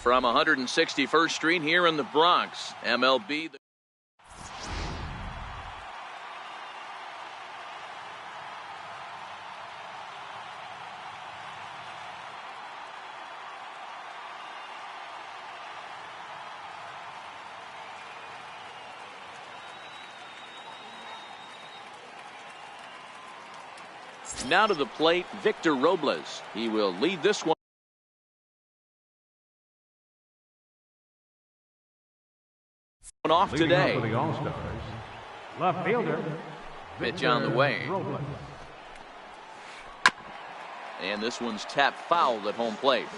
From 161st Street here in the Bronx, MLB. Now to the plate, Victor Robles. He will lead this one off today. For the All-Stars, left fielder, pitch on the way. Robles. And this one's tapped foul at home plate.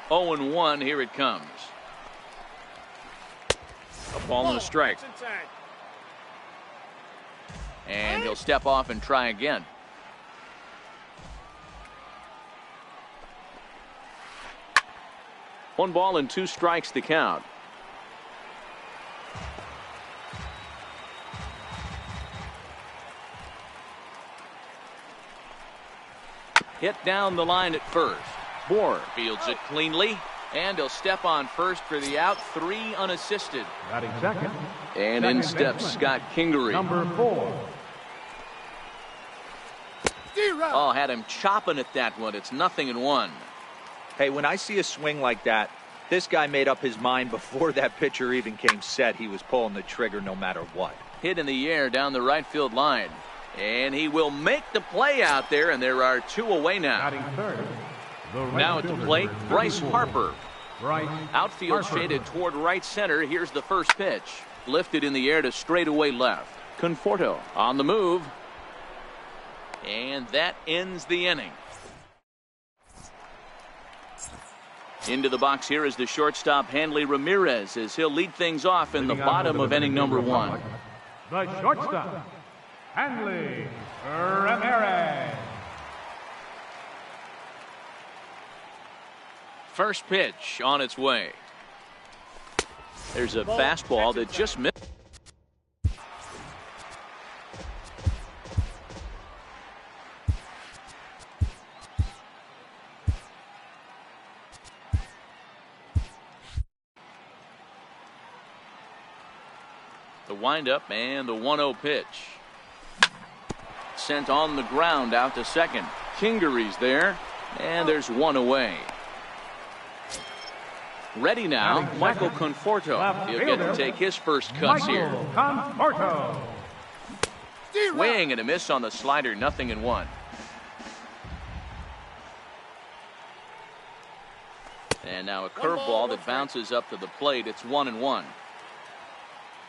0-1, here it comes. A ball and a strike. And he'll step off and try again. One ball and 2 strikes to count. Hit down the line at first. Bohr fields it cleanly, and he'll step on first for the out. 3 unassisted. Batting second. And in steps Scott Kingery. Number 4. Oh, had him chopping at that one. It's 0-1. Hey, when I see a swing like that, this guy made up his mind before that pitcher even came set. He was pulling the trigger no matter what. Hit in the air down the right field line. And he will make the play out there, and there are 2 away now. Batting third. Now at the plate, Bryce Harper. Bryce Outfield Harper. shaded toward right center. Here's the first pitch. Lifted in the air to straightaway left. Conforto on the move. And that ends the inning. Into the box here is the shortstop Hanley Ramirez, as he'll lead things off in the bottom of inning number 1. The shortstop, Hanley Ramirez. First pitch on its way. There's a fastball that just missed. The windup and the 1-0 pitch. Sent on the ground out to second. Kingery's there, and there's 1 away. Ready now, Michael Conforto. He'll get to take his first cuts here. Conforto. Swing and a miss on the slider, 0-1. And now a curveball that bounces up to the plate. It's 1-1.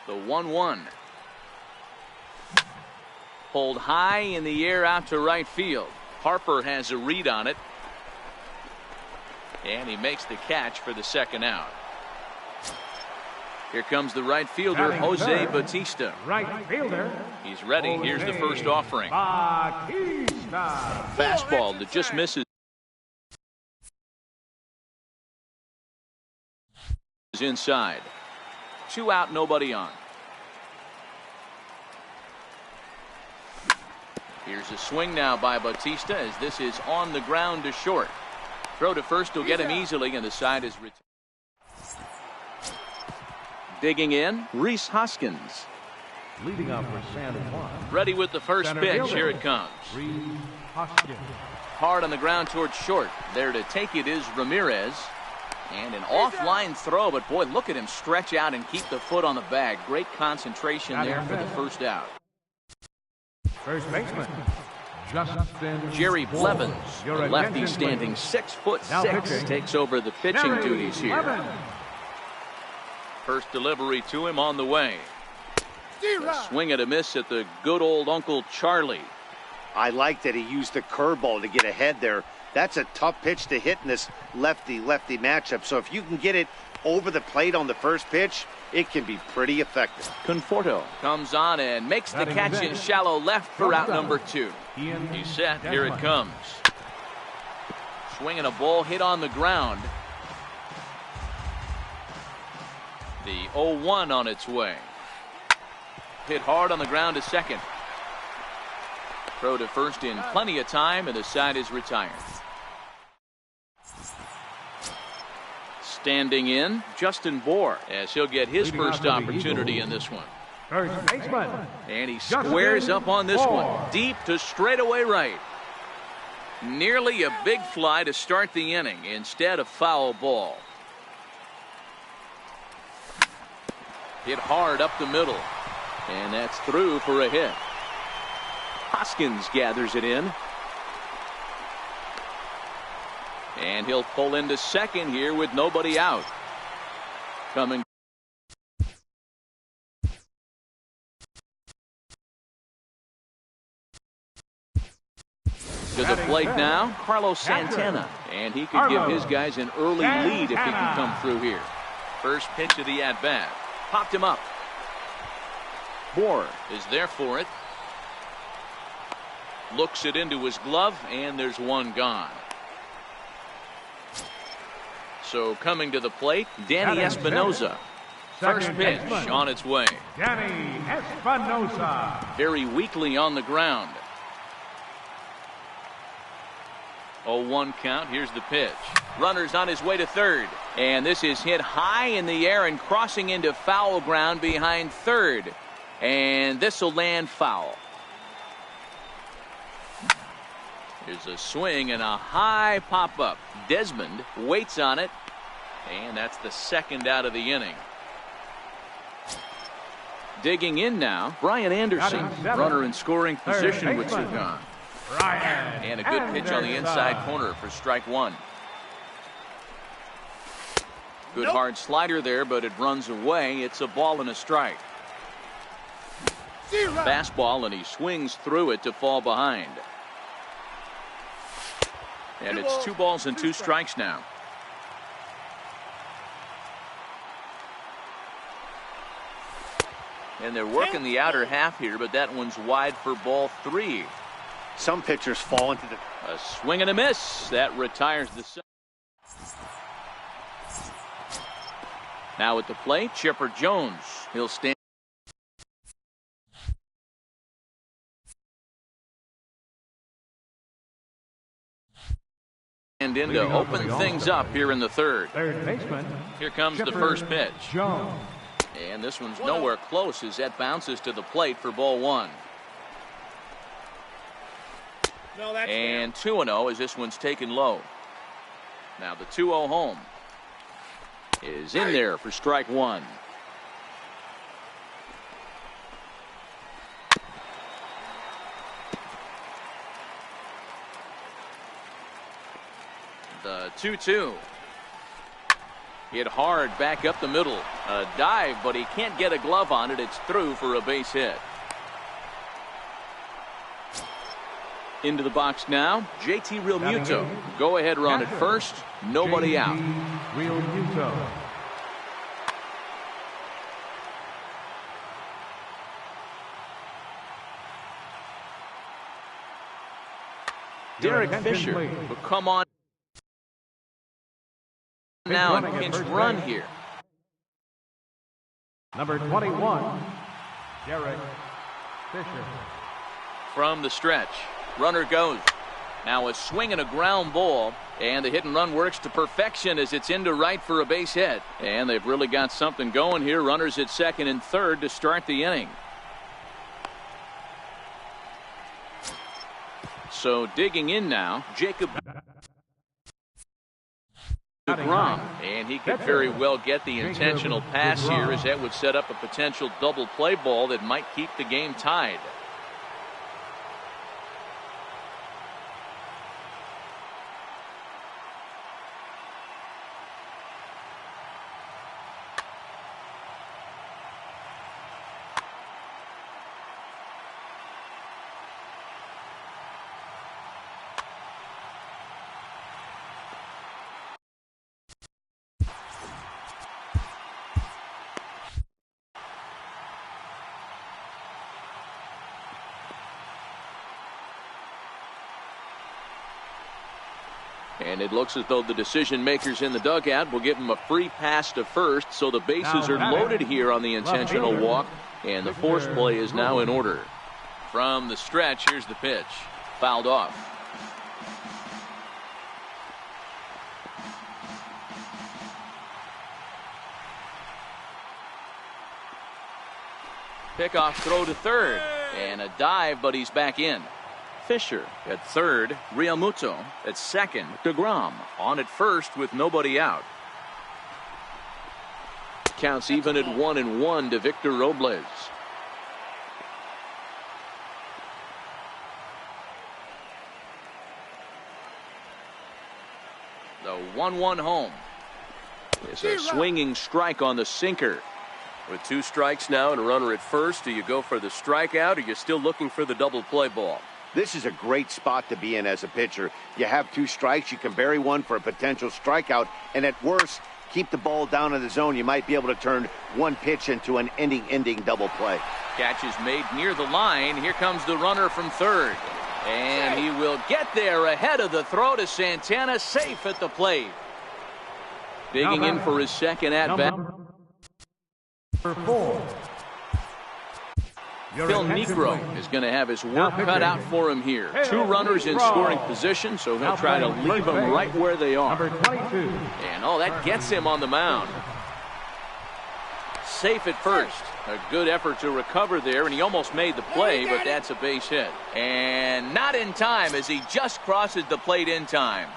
The 1-1. Pulled high in the air out to right field. Harper has a read on it. And he makes the catch for the second out. Here comes the right fielder, Jose Bautista. Right fielder. He's ready. Here's the first offering. Bautista. Fastball that just misses. Inside. 2 out, nobody on. Here's a swing now by Bautista, as this is on the ground to short. Throw to first will get him easily, and the side is returned. Digging in, Rhys Hoskins. Leading up for San Juan. Ready with the first Center pitch. fielder, Here it comes. Rhys Hoskins. Hard on the ground towards short. There to take it is Ramirez. And an offline throw, but boy, look at him stretch out and keep the foot on the bag. Great concentration there for the first out. First baseman, Justin Jerry Blevins, the Your lefty attention, standing please. 6'6", Now pitching, takes over the pitching Jerry duties here. Blevins. First delivery to him on the way. A swing and a miss at the good old Uncle Charlie. I like that he used the curveball to get ahead there. That's a tough pitch to hit in this lefty-lefty matchup. So if you can get it over the plate on the first pitch, it can be pretty effective. Conforto comes on and makes the catch in shallow left for out number 2. He's set. Here it comes. Swinging a ball hit on the ground. The 0-1 on its way. Hit hard on the ground to second. Throw to first in plenty of time, and the side is retired. Standing in, Justin Bohr, as he'll get his Leading first off for the opportunity Eagles. in this one. First baseman. And he Justin squares up on this one. Bohr. Deep to straightaway right. Nearly a big fly to start the inning instead of foul ball. Hit hard up the middle. And that's through for a hit. Hoskins gathers it in. And he'll pull into second here with nobody out. Coming to the plate now, Carlos Santana. And he could give his guys an early lead if he can come through here. First pitch of the at-bat. Popped him up. Bohr is there for it. Looks it into his glove, and there's one gone. So coming to the plate, Danny Espinosa. First pitch on its way. Danny Espinosa. Very weakly on the ground. 0-1 count. Here's the pitch. Runner's on his way to third. And this is hit high in the air and crossing into foul ground behind third. And this will land foul. Here's a swing and a high pop-up. Desmond waits on it. And that's the second out of the inning. Digging in now, Brian Anderson. Runner in scoring position with two gone. And a good pitch on the inside corner for strike one. Good hard slider there, but it runs away. It's a ball and a strike. Fastball, and he swings through it to fall behind. And it's 2 balls and 2 strikes now. And they're working the outer half here, but that one's wide for ball 3. Some pitchers fall into the... A swing and a miss. That retires the... Now at the plate, Chipper Jones. He'll stand... And in to open things up here in the third. Third baseman. Here comes the first pitch. Jones. And this one's nowhere close as that bounces to the plate for ball 1. And 2-0 as this one's taken low. Now the 2-0 home is in there for strike 1. The 2-2. Hit hard back up the middle. A dive, but he can't get a glove on it. It's through for a base hit. Into the box now, JT Realmuto. Go ahead run at first. Nobody out. Realmuto. Derek Fisher will come on now and pinch run here. Number 21, Derek Fisher. From the stretch, runner goes. Now a swing and a ground ball, and the hit and run works to perfection as it's into right for a base hit. And they've really got something going here. Runners at second and third to start the inning. So digging in now, Jacob DeGrom, and he could very well get the intentional pass here, as that would set up a potential double play ball that might keep the game tied. And it looks as though the decision makers in the dugout will give him a free pass to first, so the bases are loaded here on the intentional walk, and the force play is now in order. From the stretch, here's the pitch. Fouled off. Pickoff throw to third. And a dive, but he's back in. Fisher at third. Realmuto at second. DeGrom on at first with nobody out. Counts even at 1-1 to Victor Robles. The 1-1 home. It's a swinging strike on the sinker. With 2 strikes now and a runner at first, do you go for the strikeout or are you still looking for the double play ball? This is a great spot to be in as a pitcher. You have 2 strikes, you can bury one for a potential strikeout, and at worst, keep the ball down in the zone. You might be able to turn one pitch into an ending double play. Catch is made near the line. Here comes the runner from third. And he will get there ahead of the throw to Santana, safe at the plate. Digging in for his second at-bat. Number 4. Phil Niekro is going to have his work cut out for him here. 2 runners in scoring position, so he'll try to leave them right where they are. Number 22. And that gets him on the mound. Safe at first. A good effort to recover there, and he almost made the play, but that's a base hit. And not in time as he just crosses the plate in time.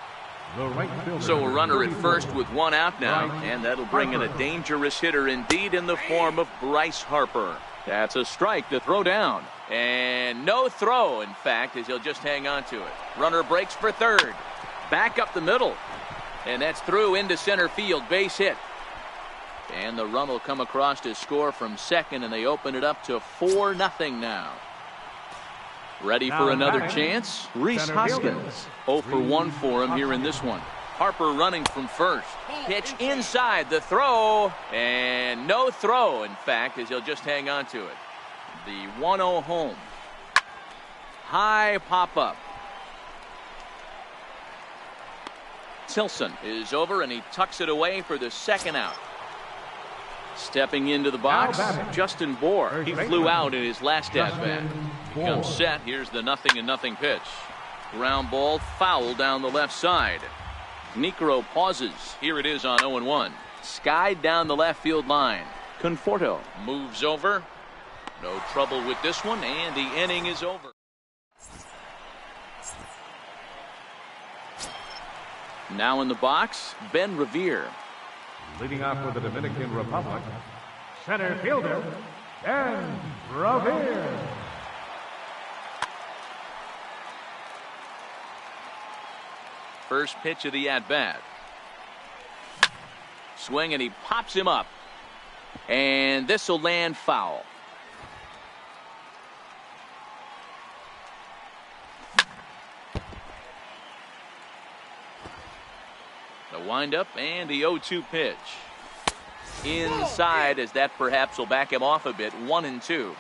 So a runner at first with 1 out now, and that'll bring in a dangerous hitter indeed in the form of Bryce Harper. That's a strike to throw down. And no throw, in fact, as he'll just hang on to it. Runner breaks for third. Back up the middle. And that's through into center field. Base hit. And the run will come across to score from second, and they open it up to 4-0 now. Ready for another chance? Rhys Hoskins. 0 for 1 for him here in this one. Harper running from first. Pitch inside the throw. And no throw, in fact, as he'll just hang on to it. The 1-0 home. High pop-up. Tilson is over, and he tucks it away for the second out. Stepping into the box, Justin Bour. He flew out in his last at-bat. Comes set. Here's the 0-0 pitch. Ground ball foul down the left side. Niekro pauses. Here it is on 0-1. Skied down the left field line. Conforto moves over. No trouble with this one, and the inning is over. Now in the box, Ben Revere. Leading off with the Dominican Republic, center fielder, Ben Revere. First pitch of the at-bat. Swing, and he pops him up. And this will land foul. The windup and the 0-2 pitch. Inside, as that perhaps will back him off a bit. 1-2.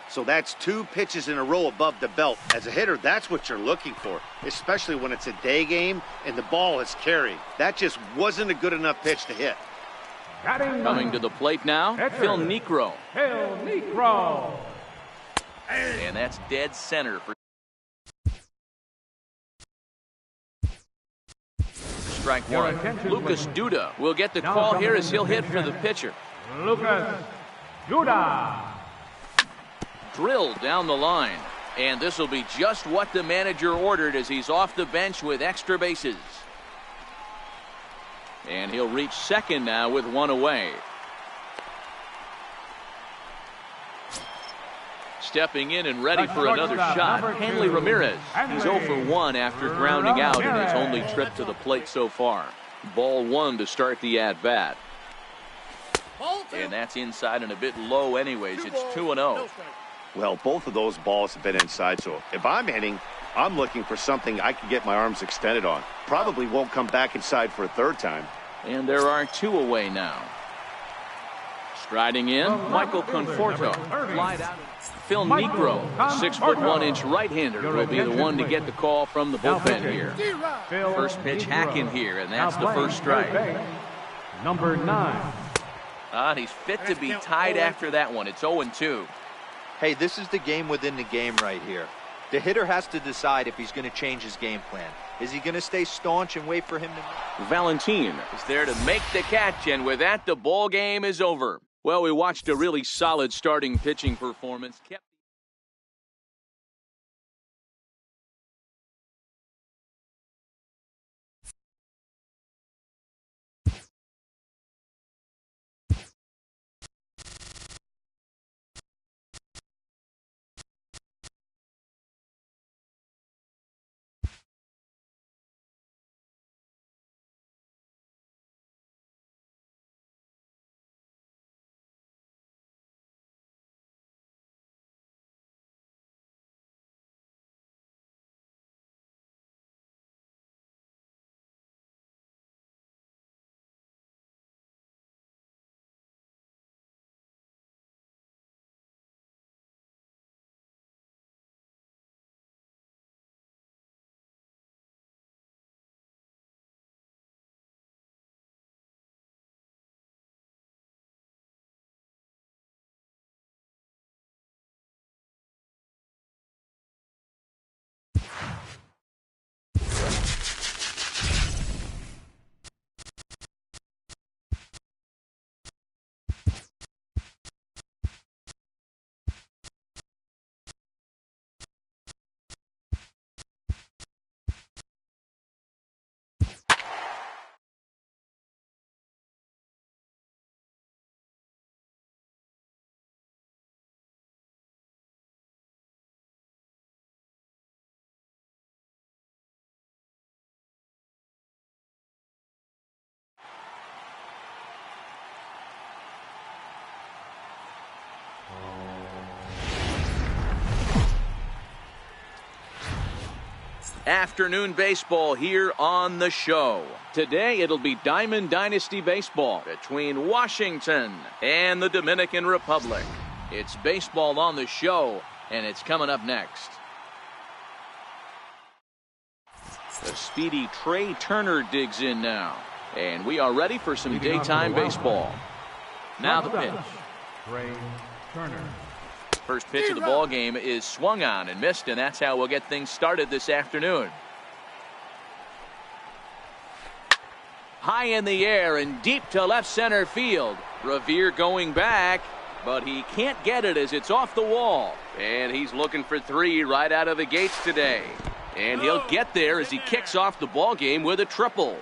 So that's 2 pitches in a row above the belt. As a hitter, that's what you're looking for, especially when it's a day game and the ball is carrying. That just wasn't a good enough pitch to hit. Coming to the plate now, Phil Niekro. Phil Niekro. And that's dead center for strike 1. Lucas Duda will get the call here as he'll hit for the pitcher. Lucas Duda. Drilled down the line. And this will be just what the manager ordered as he's off the bench with extra bases. And he'll reach second now with 1 away. Stepping in and ready for another shot, Hanley Ramirez. He's 0 for 1 after grounding out in his only trip to the plate so far. Ball 1 to start the at-bat. And that's inside and a bit low anyways. It's 2-0. Well, both of those balls have been inside, so if I'm hitting, I'm looking for something I can get my arms extended on. Probably won't come back inside for a third time. And there are 2 away now. Striding in, Michael Conforto. Phil Niekro, 6'1" right-hander, will be the one to get the call from the bullpen here. First pitch hack in here, and that's the first strike. Number 9. He's fit to be tied after that one. It's 0-2. Hey, this is the game within the game right here. The hitter has to decide if he's going to change his game plan. Is he going to stay staunch and wait for him to... Valentin is there to make the catch, and with that, the ball game is over. Well, we watched a really solid starting pitching performance. Afternoon baseball here on the show. Today it'll be Diamond Dynasty baseball between Washington and the Dominican Republic. It's baseball on the show, and it's coming up next. The speedy Trey Turner digs in now, and we are ready for some daytime baseball. Now the pitch. Trey Turner. First pitch of the ball game is swung on and missed, and that's how we'll get things started this afternoon. High in the air and deep to left center field. Revere going back, but he can't get it as it's off the wall. And he's looking for three right out of the gates today. And he'll get there as he kicks off the ball game with a triple.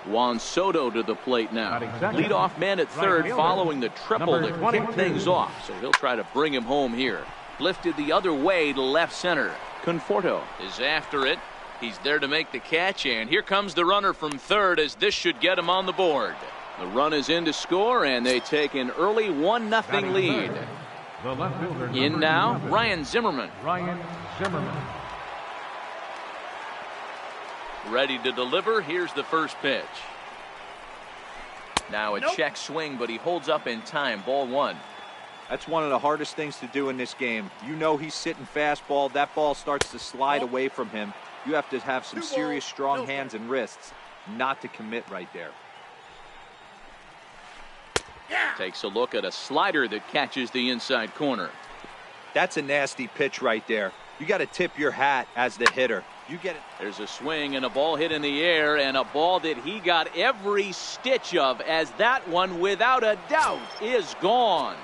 Juan Soto to the plate now. Leadoff man at third following the triple to kick things off. So he'll try to bring him home here. Lifted the other way to left center. Conforto is after it. He's there to make the catch, and here comes the runner from third as this should get him on the board. The run is in to score, and they take an early 1-0 lead. The left fielder, In now, Ryan Zimmerman. Ryan Zimmerman. Ready to deliver. Here's the first pitch. Now a check swing, but he holds up in time. Ball one. That's one of the hardest things to do in this game. You know he's sitting fastball. That ball starts to slide away from him. You have to have some serious strong hands and wrists not to commit right there. Takes a look at a slider that catches the inside corner. That's a nasty pitch right there. You got to tip your hat as the hitter. You get it. There's a swing and a ball hit in the air, and a ball that he got every stitch of, as that one without a doubt is gone.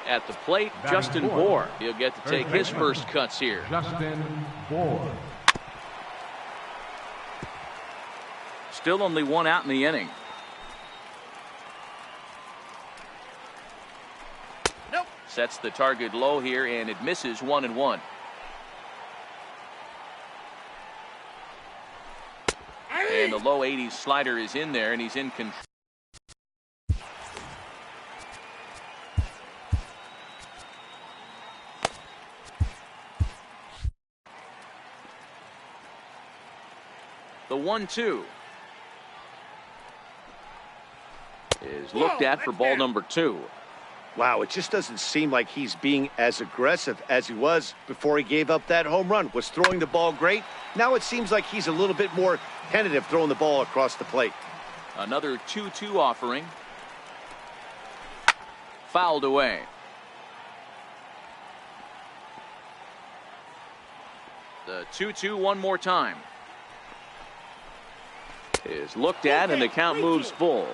At the plate, Justin Bohr. He'll get to take his first cuts here. Justin Bohr. Still only one out in the inning. Sets the target low here, and it misses 1-1. And the low 80s slider is in there, and he's in control. The 1-2 is looked at for ball number 2. Wow, it just doesn't seem like he's being as aggressive as he was before he gave up that home run. Was throwing the ball great. Now it seems like he's a little bit more tentative throwing the ball across the plate. Another 2-2 offering. Fouled away. The 2-2 one more time. is looked at, and the count moves full.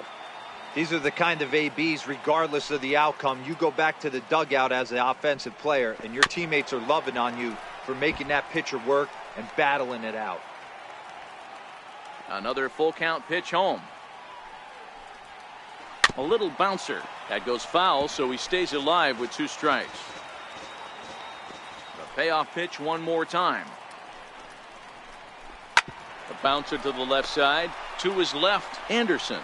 These are the kind of ABs, regardless of the outcome. You go back to the dugout as an offensive player, and your teammates are loving on you for making that pitcher work and battling it out. Another full count pitch home. A little bouncer. That goes foul, so he stays alive with 2 strikes. The payoff pitch one more time. The bouncer to the left side. To his left, Anderson.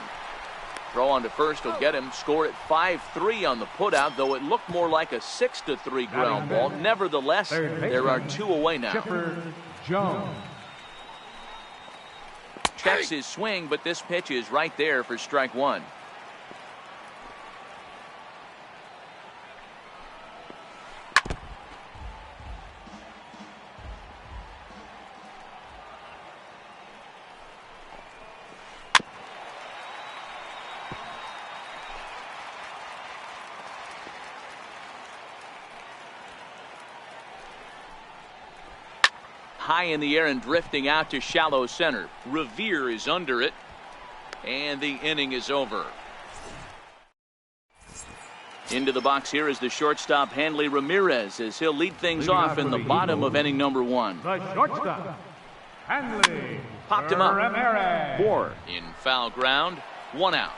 Throw on to first will get him. Score at 5-3 on the putout, though it looked more like a 6-3 ground ball. Nevertheless, there are 2 away now. Chipper Jones. Checks his swing, but this pitch is right there for strike 1. High in the air and drifting out to shallow center. Revere is under it, and the inning is over. Into the box here is the shortstop Hanley Ramirez, as he'll lead things off in the bottom of inning number 1. The shortstop, Hanley Popped him up. Ramirez. 4 in foul ground. 1 out.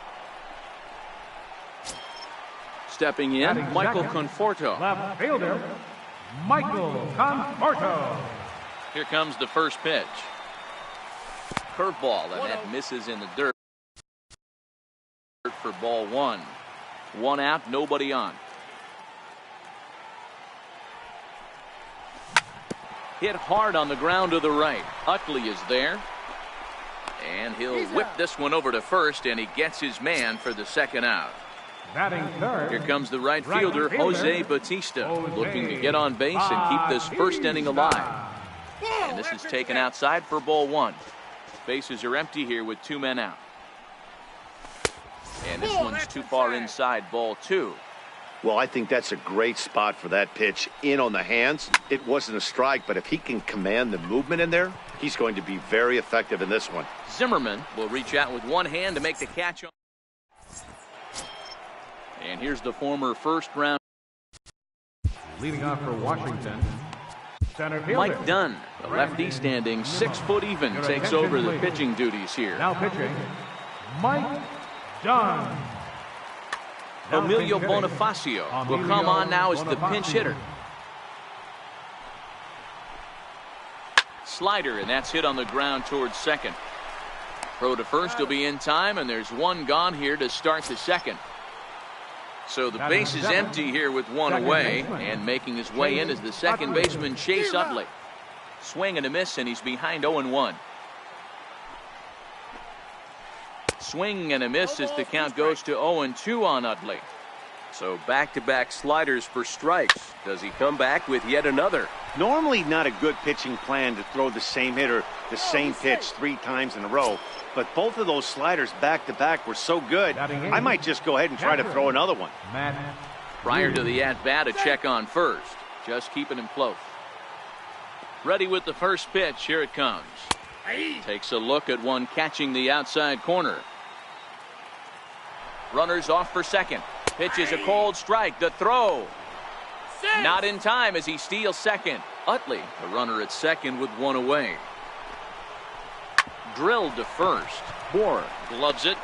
Stepping in, Batting Michael second, Conforto. Left fielder, Michael Conforto. Here comes the first pitch. Curveball, and that misses in the dirt for ball 1. 1 out, nobody on. Hit hard on the ground to the right. Utley is there. And he'll whip this one over to first, and he gets his man for the 2nd out. Batting third. Here comes the right fielder, Jose Bautista, looking to get on base and keep this first inning alive. And this is taken outside for ball 1. Bases are empty here with 2 men out. And this one's too far inside, ball 2. Well, I think that's a great spot for that pitch. In on the hands. It wasn't a strike, but if he can command the movement in there, he's going to be very effective in this one. Zimmerman will reach out with one hand to make the catch. And here's the former first-round. Leading off for Washington, center fielder Mike Dunn, the lefty standing 6 foot even, takes over the pitching duties here. Now pitching, Mike Dunn. Emilio Bonifacio will come on now as the pinch hitter. Slider, and that's hit on the ground towards second. Throw to first will be in time, and there's 1 gone here to start the 2nd. So the base is empty here with 1 away, and making his way in is the second baseman, Chase Utley. Swing and a miss, and he's behind 0-1. Swing and a miss as the count goes to 0-2 on Utley. So back-to-back sliders for strikes. Does he come back with yet another? Normally not a good pitching plan to throw the same hitter the same pitch 3 times in a row, but both of those sliders back-to-back were so good, I might just go ahead and try to throw another one. Prior to the at-bat, a check on first. Just keeping him close. Ready with the first pitch. Here it comes. Takes a look at one catching the outside corner. Runners off for second. Pitch is a cold strike. The throw. Not in time as he steals second. Utley, the runner at second with 1 away. Drilled to first. Moore gloves it.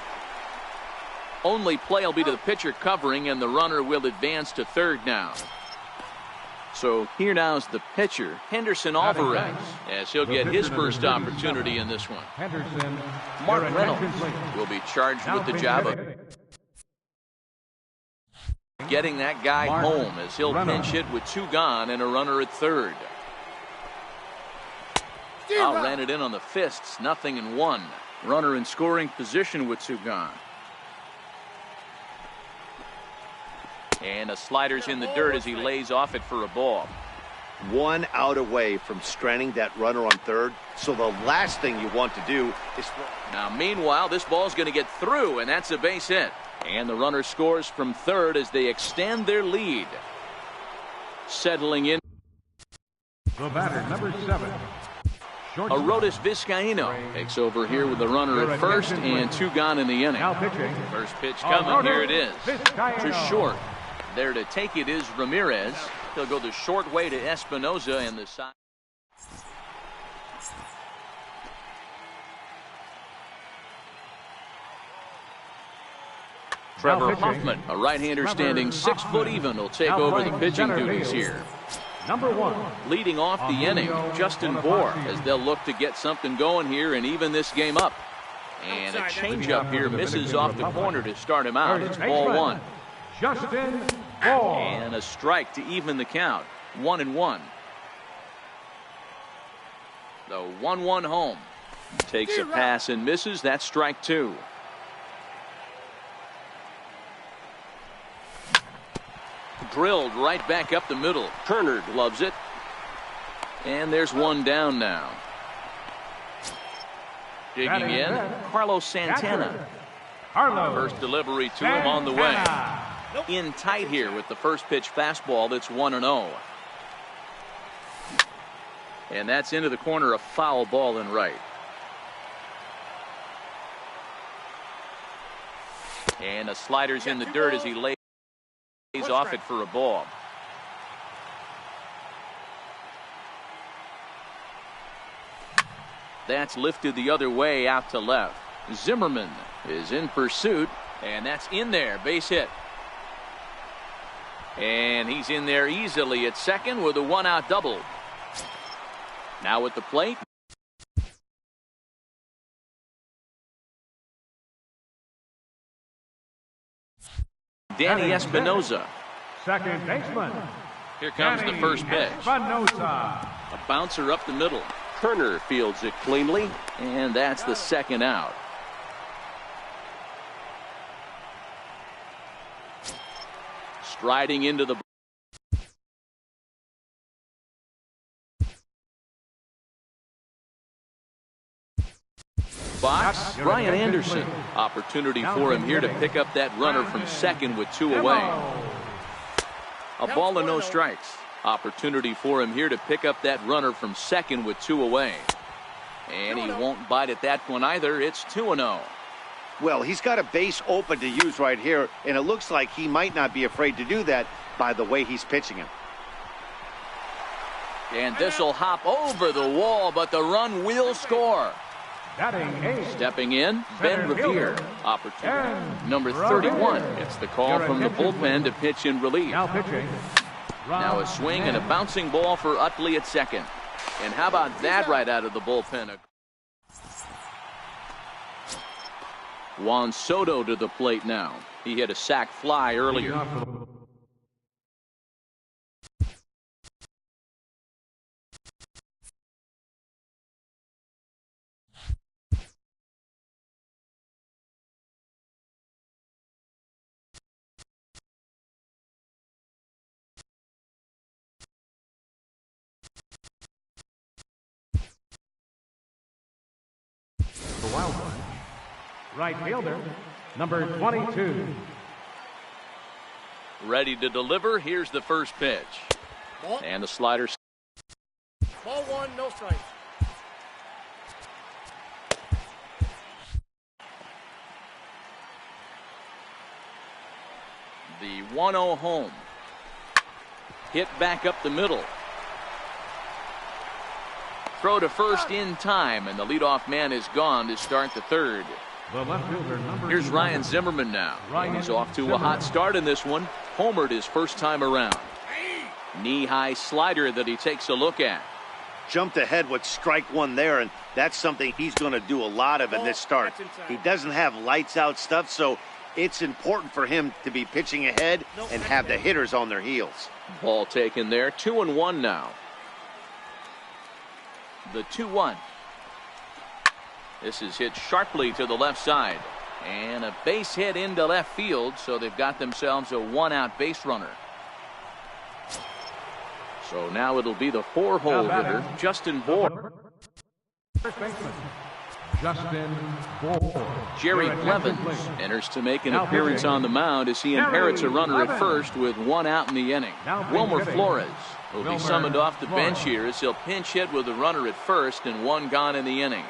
Only play will be to the pitcher covering, and the runner will advance to third now. So here now is the pitcher, Henderson Alvarez, as he'll get his first opportunity in this one. Mark Reynolds will be charged with the job of getting that guy home, as he'll pinch hit with 2 gone and a runner at third. Ran it in on the fists, 0-1. Runner in scoring position with 2 gone. And a slider's in the dirt as he lays off it for a ball. 1 out away from stranding that runner on third, so the last thing you want to do is... Now meanwhile, this ball's going to get through, and that's a base hit. And the runner scores from third as they extend their lead. Settling in. The batter, number 7, Arodys Vizcaíno takes over here with the runner at first and 2 gone in the inning. First pitch coming. Here it is. To short. There to take it is Ramirez. He'll go the short way to Espinoza and the side. Trevor Hoffman, a right-hander standing 6 foot even, will take over the pitching duties here. Number 1. Leading off the inning, Justin Bohr, as they'll look to get something going here and even this game up. And a changeup here misses off the corner to start him out. It's ball 1. Justin Bohr. And a strike to even the count. 1-1. The 1-1 home. Takes a pass and misses. That's strike 2. Drilled right back up the middle. Turner gloves it. And there's 1 down now. Digging in, Carlos Santana. First delivery to him on the way. In tight here with the first pitch fastball. That's 1-0. And that's into the corner, a foul ball and right. And the slider's in the dirt as he lays off it for a ball. That's lifted the other way out to left. Zimmerman is in pursuit, and that's in there. Base hit. And he's in there easily at second with a 1-out double. Now at the plate, Danny Espinoza. Second baseman. Here comes the first pitch. Espinoza. A bouncer up the middle. Turner fields it cleanly, and that's the 2nd out. Striding into the box, Brian Anderson. Opportunity for him here to pick up that runner from second with 2 away. A ball and no strikes. Opportunity for him here to pick up that runner from second with 2 away. And he won't bite at that one either. It's 2-0. Well, he's got a base open to use right here, and it looks like he might not be afraid to do that by the way he's pitching him. And this will hop over the wall, but the run will score. Stepping in, Ben Revere. Opportunity. Number 31 gets the call from the bullpen to pitch in relief. Now a swing and a bouncing ball for Utley at second. And how about that right out of the bullpen? Juan Soto to the plate now. He hit a sac fly earlier. Wild one. Right fielder, number 22. Ready to deliver. Here's the first pitch. And the slider. Ball 1, no strike. The 1-0 home. Hit back up the middle. Throw to first in time, and the leadoff man is gone to start the third. Here's Ryan Zimmerman now. He's off to a hot start in this one. Homered his first time around. Knee-high slider that he takes a look at. Jumped ahead with strike 1 there, and that's something he's going to do a lot of in this start. He doesn't have lights-out stuff, so it's important for him to be pitching ahead and have the hitters on their heels. Ball taken there. 2-1 now. The 2-1. This is hit sharply to the left side. And a base hit into left field, so they've got themselves a 1-out base runner. So now it'll be the 4-hole hitter, Justin Bohr. Justin Ford. Jerry Blevins enters to make an appearance on the mound as he inherits a runner at first with one out in the inning. Wilmer Flores will be summoned off the bench here as he'll pinch hit with a runner at first and one gone in the inning.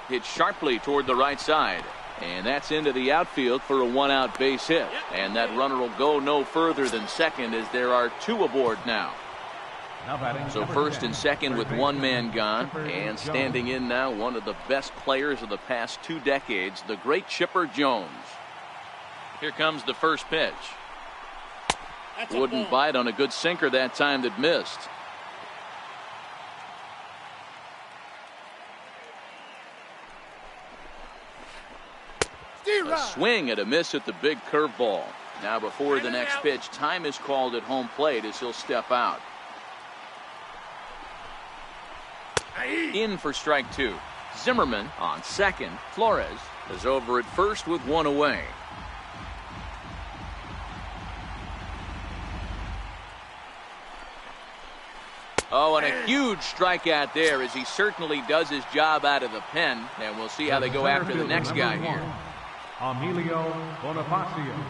Hit sharply toward the right side. And that's into the outfield for a one-out base hit. And that runner will go no further than second as there are two aboard now. So first and second with one man gone. And standing in now, one of the best players of the past 2 decades, the great Chipper Jones. Here comes the first pitch. Wouldn't bite on a good sinker that time that missed. A swing and a miss at the big curveball. Now before the next pitch, time is called at home plate as he'll step out. In for strike 2. Zimmerman on second. Flores is over at first with one away. Oh, and a huge strikeout there as he certainly does his job out of the pen. And we'll see how they go after the next guy here. Emilio Bonifacio.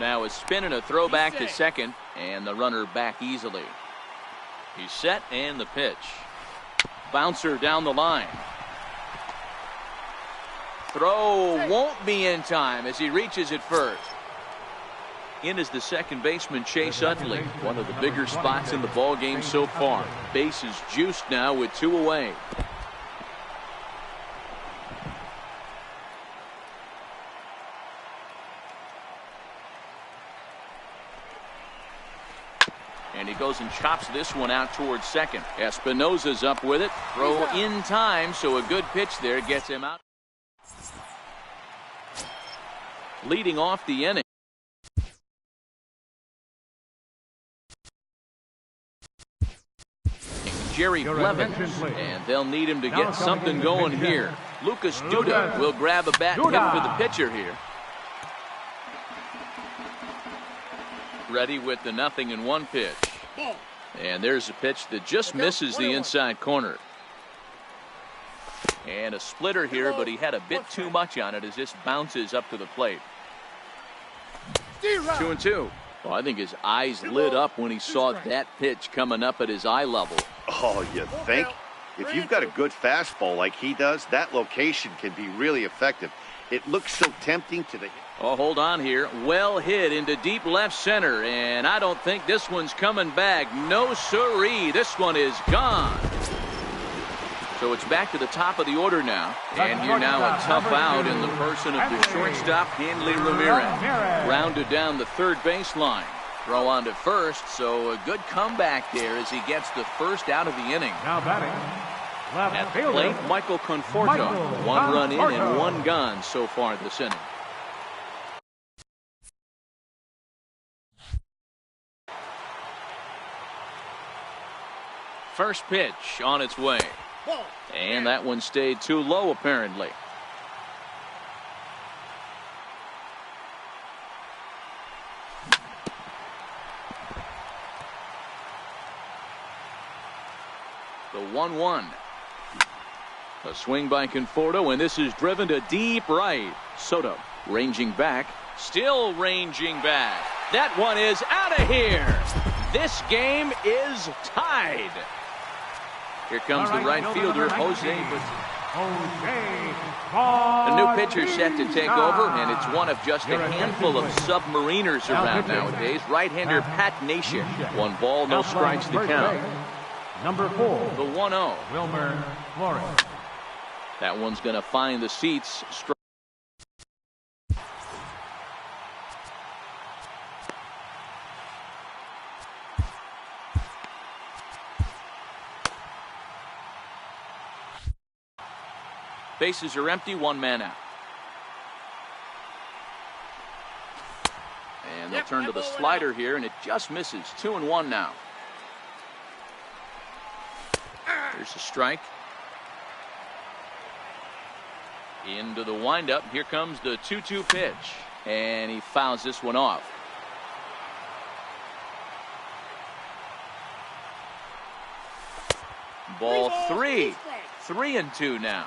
Now a spin and a throw back to second, and the runner back easily. He's set and the pitch. Bouncer down the line. Throw won't be in time as he reaches it first. In is the second baseman Chase Utley, one of the bigger spots in the ball game so far. Base is juiced now with 2 away. And he goes and chops this one out towards second. Espinosa's up with it. Throw in time, so a good pitch there gets him out. Leading off the inning. Jerry Blevins, and they'll need him to get something going here. Lucas Duda will grab a bat and hit for the pitcher here. Ready with the 0-1 pitch. And there's a pitch that just misses the inside corner. And a splitter here, but he had a bit too much on it as this bounces up to the plate. 2-2. Well, I think his eyes lit up when he saw that pitch coming up at his eye level. Oh, you think? If you've got a good fastball like he does, that location can be really effective. It looks so tempting to the... Oh, hold on here. Well hit into deep left center, and I don't think this one's coming back. No siree. This one is gone. So it's back to the top of the order now. And you're now a tough out in the person of the shortstop, Hanley Ramirez. Rounded down the third baseline. Throw on to first, so a good comeback there as he gets the first out of the inning. Now batting. At the plate, Michael Conforto. 1 run in and 1 gone so far this inning. First pitch on its way. And that one stayed too low, apparently. The 1-1. A swing by Conforto, and this is driven to deep right. Soto ranging back. Still ranging back. That one is out of here. This game is tied. Here comes the right fielder, Jose. A new pitcher set to take over, and it's one of just a handful of submariners around nowadays. Right-hander Pat Nashik. 1 ball, no strikes to count. Number 4. The 1-0. Wilmer Flores. That one's going to find the seats. Bases are empty, 1 man out. And they'll turn to the slider here, and it just misses. 2-1 now. There's a strike. Into the windup. Here comes the 2-2 pitch. And he fouls this one off. Ball 3. 3-2 now.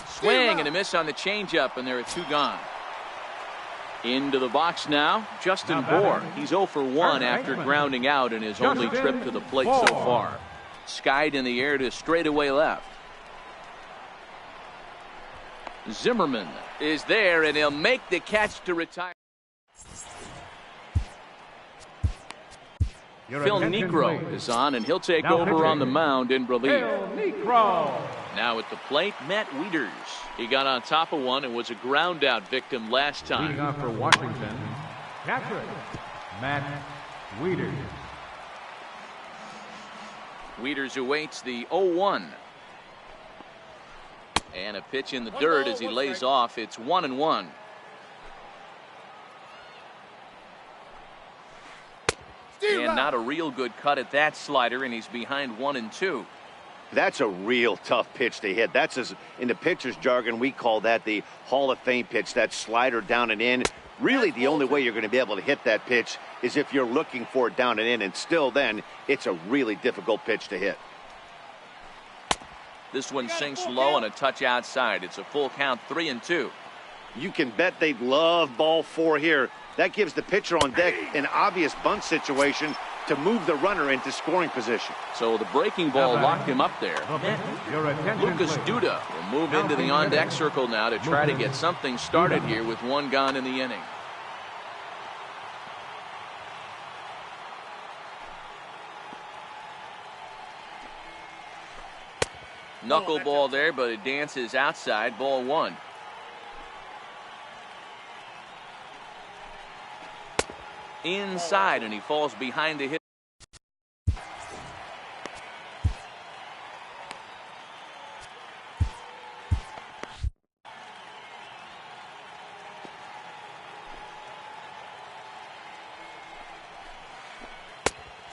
Swing and a miss on the changeup, and there are 2 gone. Into the box now, Justin Bohr. He's 0 for 1 after grounding out in his only trip to the plate so far. Skied in the air to straightaway left. Zimmerman is there, and he'll make the catch to retire. Phil Niekro is on, and he'll take over on the mound in relief. Now at the plate, Matt Wieters. He got on top of one and was a ground out victim last time. Leading off for Washington, catcher, Matt Wieters. Wieters awaits the 0-1. And a pitch in the dirt as he lays off. It's 1-1. And not a real good cut at that slider, and he's behind 1-2. That's a real tough pitch to hit. That's, in the pitcher's jargon, we call that the Hall of Fame pitch. That slider down and in. Really, the only way you're going to be able to hit that pitch is if you're looking for it down and in, and still then, it's a really difficult pitch to hit. This one sinks low and a touch outside. It's a full count, 3-2. You can bet they'd love ball 4 here. That gives the pitcher on deck an obvious bunt situation to move the runner into scoring position. So the breaking ball locked him up there. Lucas Duda will move into the on-deck circle now to try to get something started here with 1 gone in the inning. Knuckleball there, but it dances outside. Ball 1. Inside, and he falls behind the hit.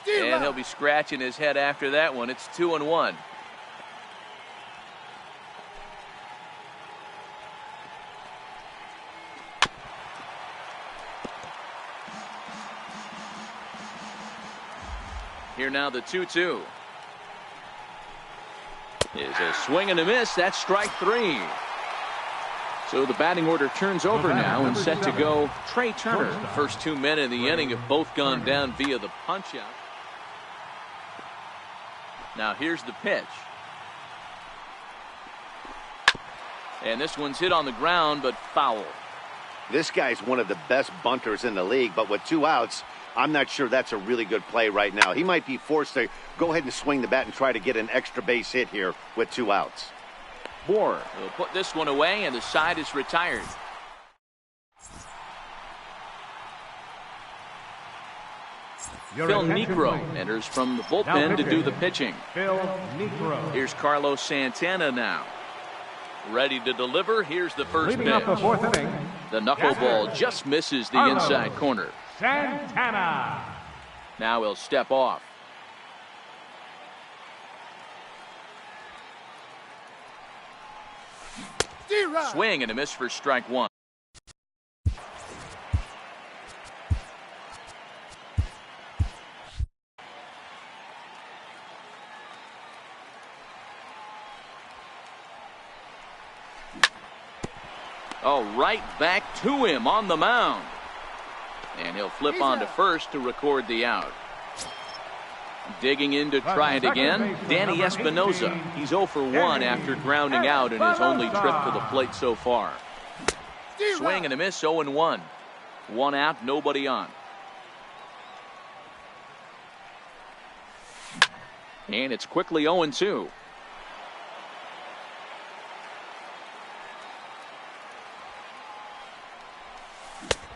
And he'll be scratching his head after that one. It's 2-1. Here now the 2-2. Is a swing and a miss. That's strike 3. So the batting order turns over now and set to go Trey Turner. The first 2 men in the inning have both gone down via the punch out. Now here's the pitch. And this one's hit on the ground, but foul. This guy's one of the best bunters in the league, but with 2 outs, I'm not sure that's a really good play right now. He might be forced to go ahead and swing the bat and try to get an extra base hit here with 2 outs. Bohr will put this one away, and the side is retired. Phil Niekro enters from the bullpen to do the pitching. Phil Niekro. Here's Carlos Santana now. Ready to deliver. Here's the first Leading up the pitch. 4th inning, The knuckleball just misses the inside corner. Santana. Now he'll step off. Swing and a miss for strike 1. Oh, right back to him on the mound. And he'll flip on to first to record the out. Digging in to try it again, Danny Espinoza. He's 0 for 1 after grounding out in his only trip to the plate so far. Swing and a miss, 0-1. 1 out, nobody on. And it's quickly 0-2.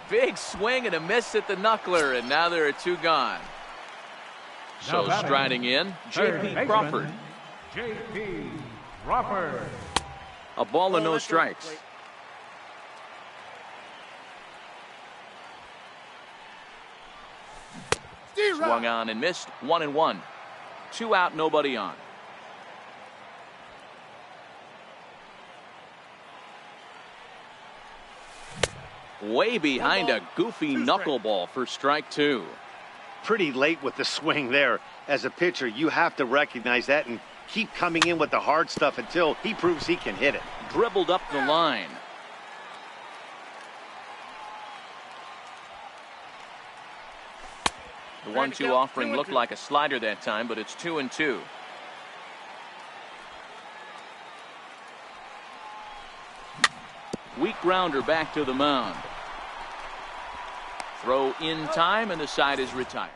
Big swing and a miss at the knuckler, and now there are 2 gone. So striding in, J.P. Crawford. J.P. Crawford. A ball and no strikes. Swung on and missed, 1-1. 2 out, nobody on. Way behind a goofy knuckleball for strike 2. pretty late with the swing there. As a pitcher, you have to recognize that and keep coming in with the hard stuff until he proves he can hit it. Dribbled up the line. The 1-2 offering looked like a slider that time, but it's 2-2. Weak grounder back to the mound. Throw in time, and the side is retired.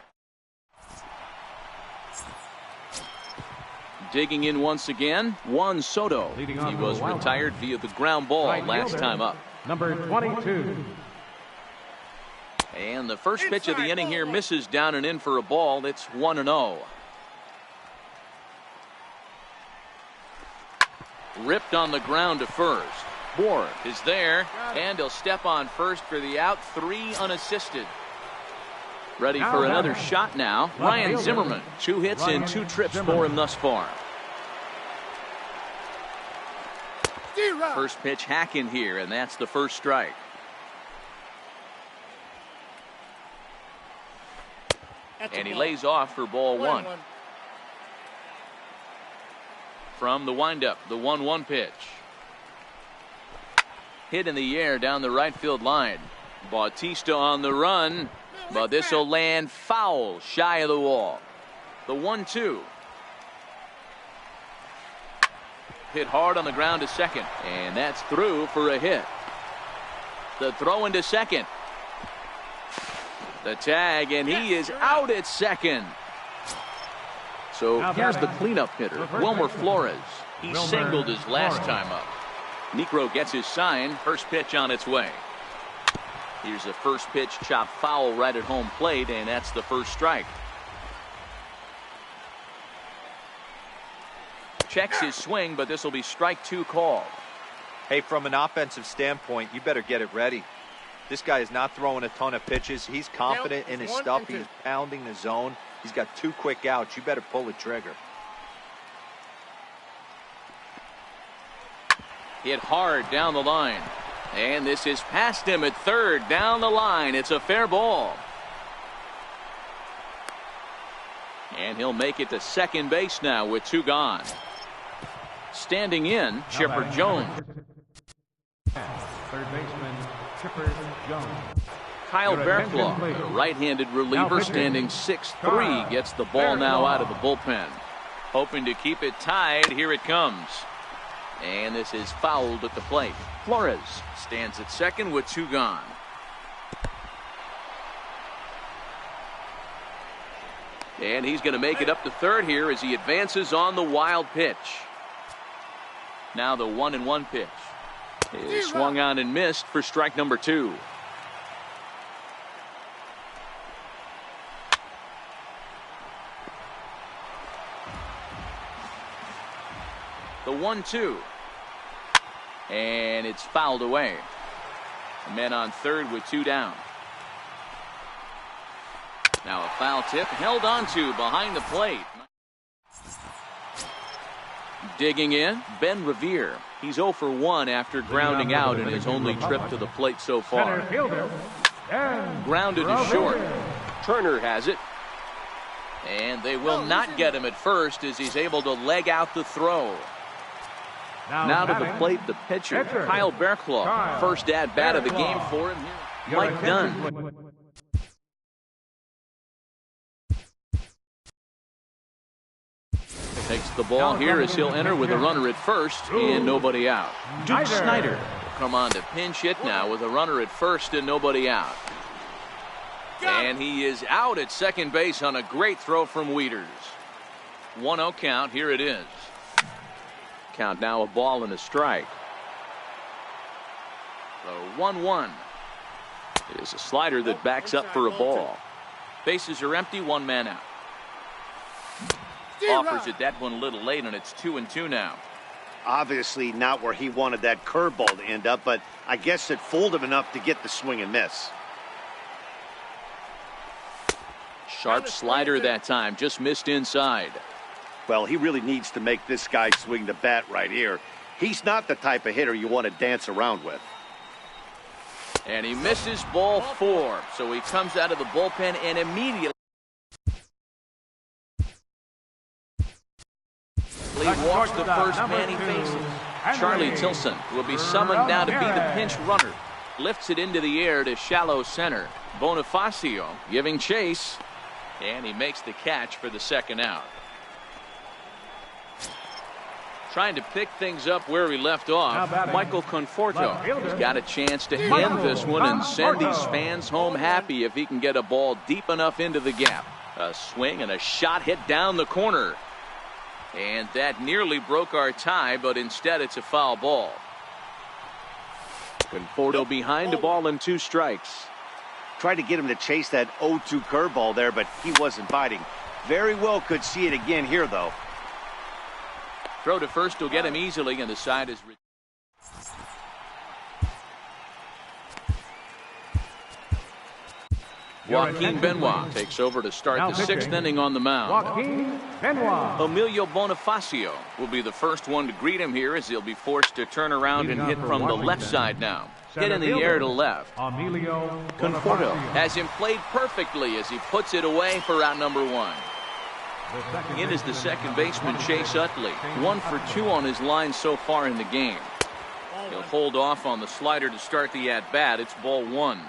Digging in once again, Juan Soto. He was retired via the ground ball last time up. Number 22. And the first pitch of the inning here misses down and in for a ball. It's 1-0. Ripped on the ground to first. Borg is there, and he'll step on first for the out. 3 unassisted. Ready for another shot now. Ryan Zimmerman. 2 hits and 2 trips for him thus far. First pitch hack in here, and that's the first strike. And he lays off for ball 1. From the windup, the 1-1 pitch. Hit in the air down the right field line. Bautista on the run, but this will land foul shy of the wall. The 1-2. Hit hard on the ground to second, and that's through for a hit. The throw into second. The tag, and he is out at second. So here's the cleanup hitter, Wilmer Flores. He singled his last time up. Niekro gets his sign. First pitch on its way. Here's a first pitch chop foul right at home plate, and that's the first strike. Checks his swing, but this will be strike 2 called. Hey, from an offensive standpoint, you better get it ready. This guy is not throwing a ton of pitches. He's confident in his stuff. He's pounding the zone. He's got 2 quick outs. You better pull the trigger. Hit hard down the line. And this is past him at third down the line. It's a fair ball. And he'll make it to second base now with 2 gone. Standing in, Chipper Jones. Third baseman, Chipper Jones. Kyle Bearclaw, the right-handed reliever, standing 6'3", gets the ball now out of the bullpen. Hoping to keep it tied. Here it comes. And this is fouled at the plate. Flores stands at second with 2 gone. And he's going to make it up to third here as he advances on the wild pitch. Now the 1-1 pitch is swung on and missed for strike number 2. The 1-2. And it's fouled away. The men on third with 2 down. Now a foul tip held onto behind the plate. Digging in, Ben Revere. He's 0 for 1 after grounding out in his only trip to the plate so far. Grounded to short. Turner has it. And they will not get him at first as he's able to leg out the throw. Now to the plate, the pitcher, Kyle Bearclaw. First at-bat of the game for him here. Mike Dunn. Takes the ball here as he'll enter with a runner at first and nobody out. Duke Snyder will come on to pinch hit now with a runner at first and nobody out. And he is out at second base on a great throw from Wieters. 1-0 count. Here it is. Count now a ball and a strike. The 1-1 is a slider that backs up for a ball. Bases are empty, 1 man out. Offers it that one a little late, and it's 2-2 now. Obviously not where he wanted that curveball to end up, but I guess it fooled him enough to get the swing and miss. Sharp slider that time, just missed inside. Well, he really needs to make this guy swing the bat right here. He's not the type of hitter you want to dance around with. And he misses ball 4, so he comes out of the bullpen and immediately walks the first man he faces. Charlie Tilson will be summoned now to be the pinch runner. Lifts it into the air to shallow center. Bonifacio giving chase, and he makes the catch for the second out. Trying to pick things up where he left off, Michael Conforto has got a chance to end this one and send these fans home happy if he can get a ball deep enough into the gap. A swing and a shot hit down the corner. And that nearly broke our tie, but instead it's a foul ball. Conforto behind the ball and 2 strikes. Tried to get him to chase that 0-2 curveball there, but he wasn't biting. Very well could see it again here, though. Throw to first will get him easily, and the side is... Joaquin Benoit takes over to start the 6th inning on the mound. Joaquin Benoit. Emilio Bonifacio will be the first one to greet him here, as he'll be forced to turn around and hit from the left side now. Hit in the air to left. Emilio Conforto has him played perfectly as he puts it away for out number 1. In is the second baseman, Chase Utley. 1 for 2 on his line so far in the game. He'll hold off on the slider to start the at-bat. It's ball 1.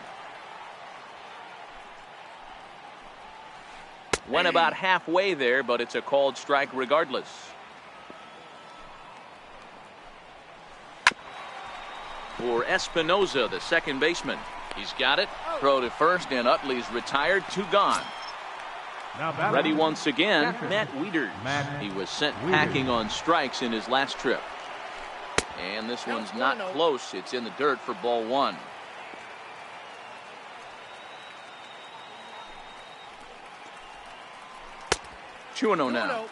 Went about halfway there, but it's a called strike regardless. For Espinoza, the second baseman. He's got it. Throw to first, and Utley's retired. 2 gone. Ready once again, Matt Wieters. He was sent packing on strikes in his last trip. And this one's not close. It's in the dirt for ball 1. Two and 0 now.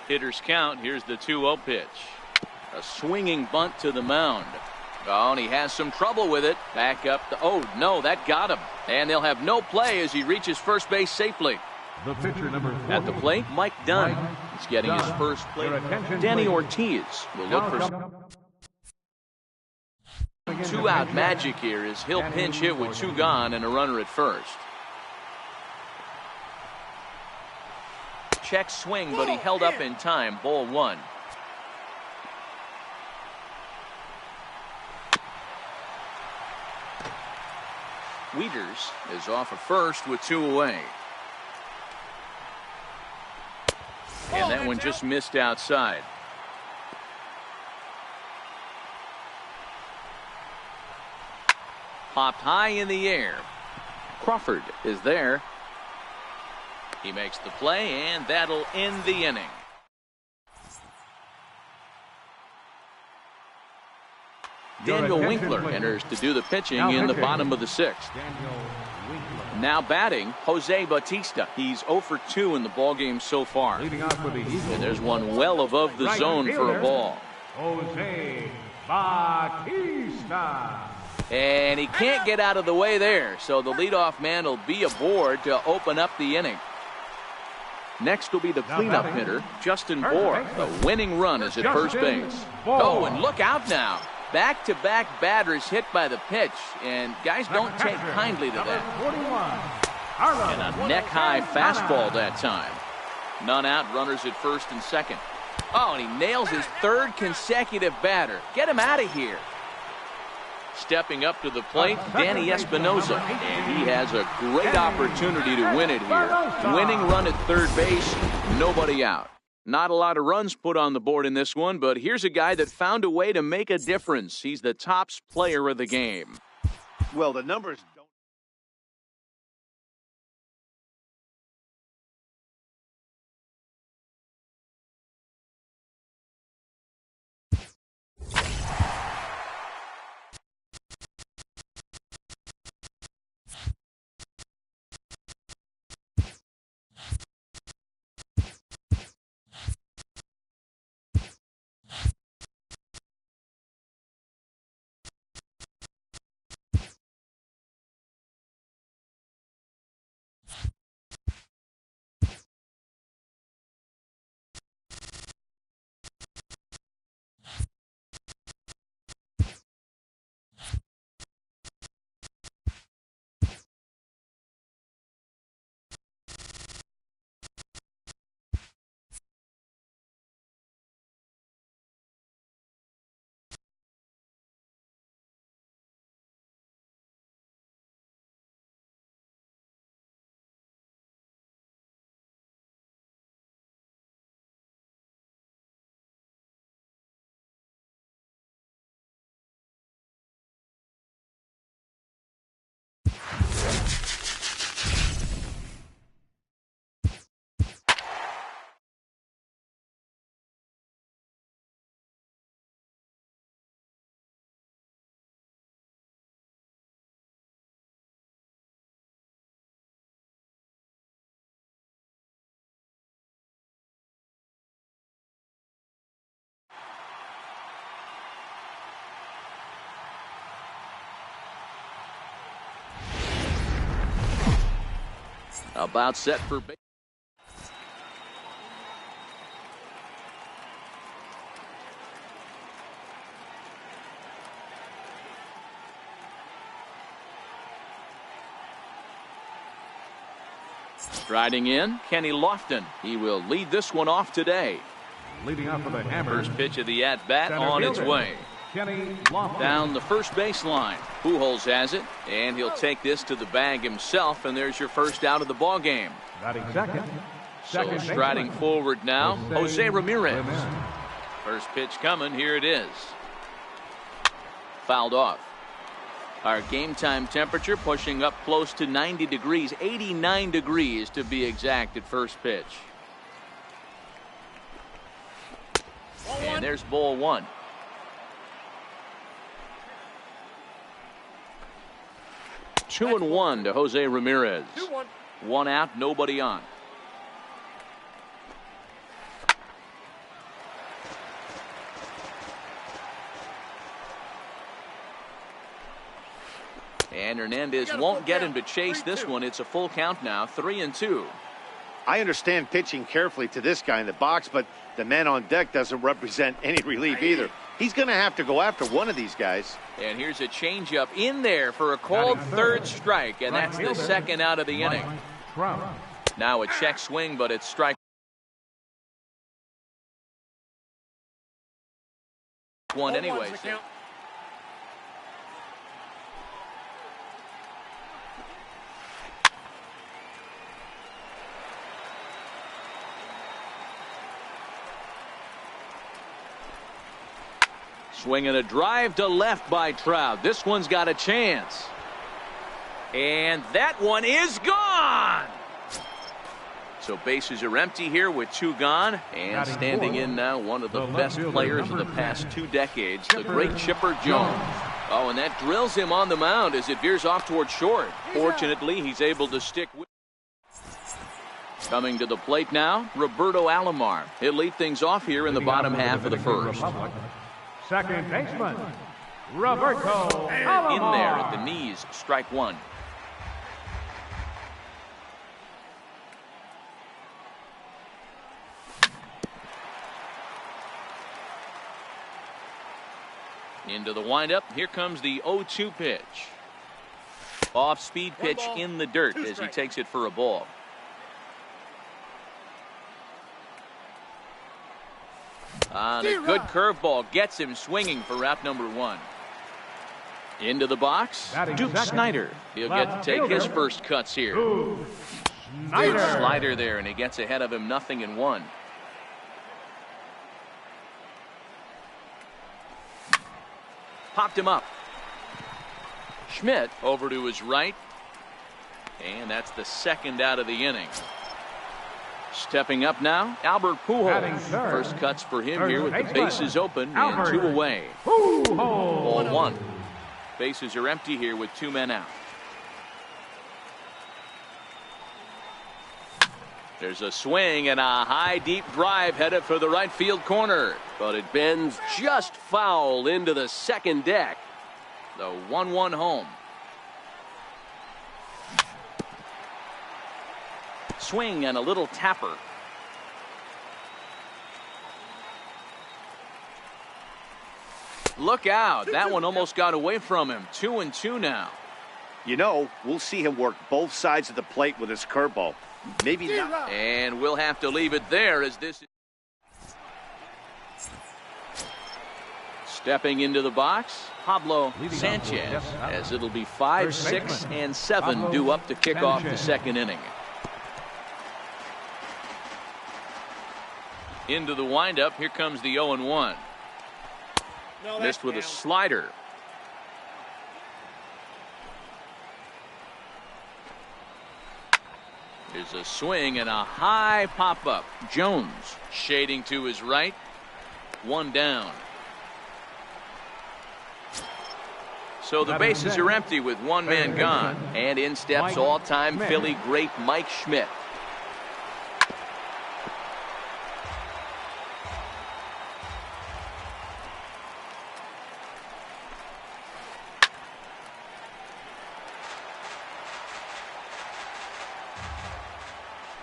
Hitters count. Here's the 2-0 pitch. A swinging bunt to the mound. Oh, and he has some trouble with it. Back up. Oh, no, that got him. And they'll have no play as he reaches first base safely. The pitcher number 40. At the plate, Mike Dunn. He's getting his first plate. Danny Ortiz will look for 2-out magic here as he'll pinch hit with 2 gone and a runner at first. Check swing, but he held up in time. Ball 1. Wieters is off of first with 2 away. And that one just missed outside. Popped high in the air. Crawford is there. He makes the play, and that'll end the inning. Daniel Winkler enters to do the pitching in the bottom of the 6th. Now batting, Jose Bautista. He's 0 for 2 in the ballgame so far. And there's one well above the zone for a ball. Jose Bautista. And he can't get out of the way there, so the leadoff man will be aboard to open up the inning. Next will be the cleanup hitter, Justin Bohr. The winning run is at first base. Oh, and look out now. Back-to-back batters hit by the pitch, and guys don't take kindly to that. And a neck-high fastball that time. None out, runners at first and second. Oh, and he nails his 3rd consecutive batter. Get him out of here. Stepping up to the plate, Danny Espinoza, and he has a great opportunity to win it here. Winning run at third base, nobody out. Not a lot of runs put on the board in this one, but here's a guy that found a way to make a difference. He's the top player of the game. Well, the numbers About set for base. Striding in, Kenny Lofton. He will lead this one off today. Leading off for the Hammers. First pitch of the at-bat on its way. Kenny Lofton. Down the first baseline. Pujols has it, and he'll take this to the bag himself, and there's your first out of the ball game. Batting second. So striding forward now, Jose Ramirez. First pitch coming, here it is. Fouled off. Our game time temperature pushing up close to 90 degrees, 89 degrees to be exact at first pitch. And there's ball one. Two and one to Jose Ramirez. 2-1. One out, nobody on. And Hernandez won't get him to chase this one. It's a full count now, 3-2. I understand pitching carefully to this guy in the box, but the man on deck doesn't represent any relief either. He's going to have to go after one of these guys. And here's a changeup in there for a called third strike, and that's the second out of the inning. Now a check swing, but it's strike one anyways. Swinging a drive to left by Trout. This one's got a chance. And that one is gone. So bases are empty here with two gone. And standing in now, one of the best players of the past 2 decades, the great Chipper Jones. Oh, and that drills him on the mound as it veers off toward short. Fortunately, he's able to stick with. Coming to the plate now, Roberto Alomar. He'll lead things off here in the bottom half of the first. Second baseman, Roberto Alomar. In there at the knees, strike one. Into the windup. Here comes the 0-2 pitch. Off-speed pitch in the dirt as he takes it for a ball. A good curveball gets him swinging for out number one. Into the box, Duke Snider. He'll get to take his first cuts here. Good slider there, and he gets ahead of him, 0-1. Popped him up. Schmidt over to his right. And that's the second out of the inning. Stepping up now, Albert Pujols. First cuts for him here with the bases open and 2 away. Ball one. Bases are empty here with 2 men out. There's a swing and a high deep drive headed for the right field corner. But it bends just foul into the second deck. The 1-1 home. Swing and a little tapper. Look out. That one almost got away from him. 2-2 now. You know, we'll see him work both sides of the plate with his curveball. Maybe not. And we'll have to leave it there as this is. Stepping into the box, Pablo Sanchez, as it'll be 5, 6, and 7 due up to kick off the second inning. Into the windup. Here comes the 0-1. Missed with a slider. There's a swing and a high pop-up. Jones shading to his right. 1 down. So the bases are empty with 1 man gone. And in steps all-time Philly great Mike Schmidt.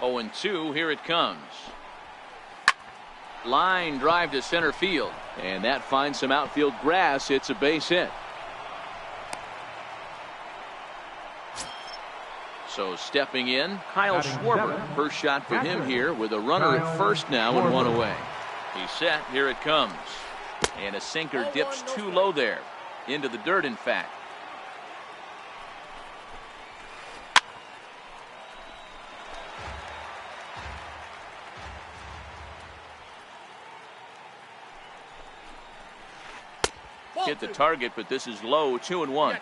0-2, here it comes. Line drive to center field, and that finds some outfield grass. It's a base hit. So stepping in, Kyle Schwarber. First shot for him here with a runner at first now and one away. He's set. Here it comes. And a sinker dips too low there. Into the dirt, in fact. Hit the target, but this is low. 2-1.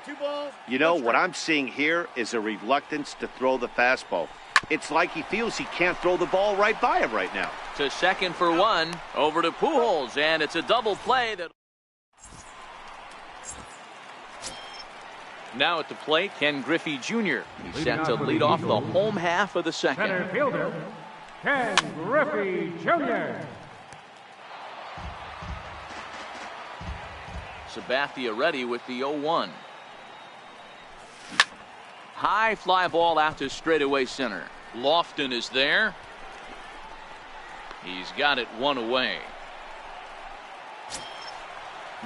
You know, what I'm seeing here is a reluctance to throw the fastball. It's like he feels he can't throw the ball right by him right now. To second for one. Over to Pujols, and it's a double play. That now at the plate, Ken Griffey Jr. He's set to lead off the home half of the second. Center fielder, Ken Griffey Jr. Sabathia ready with the 0-1. High fly ball out to straightaway center. Lofton is there. He's got it one away.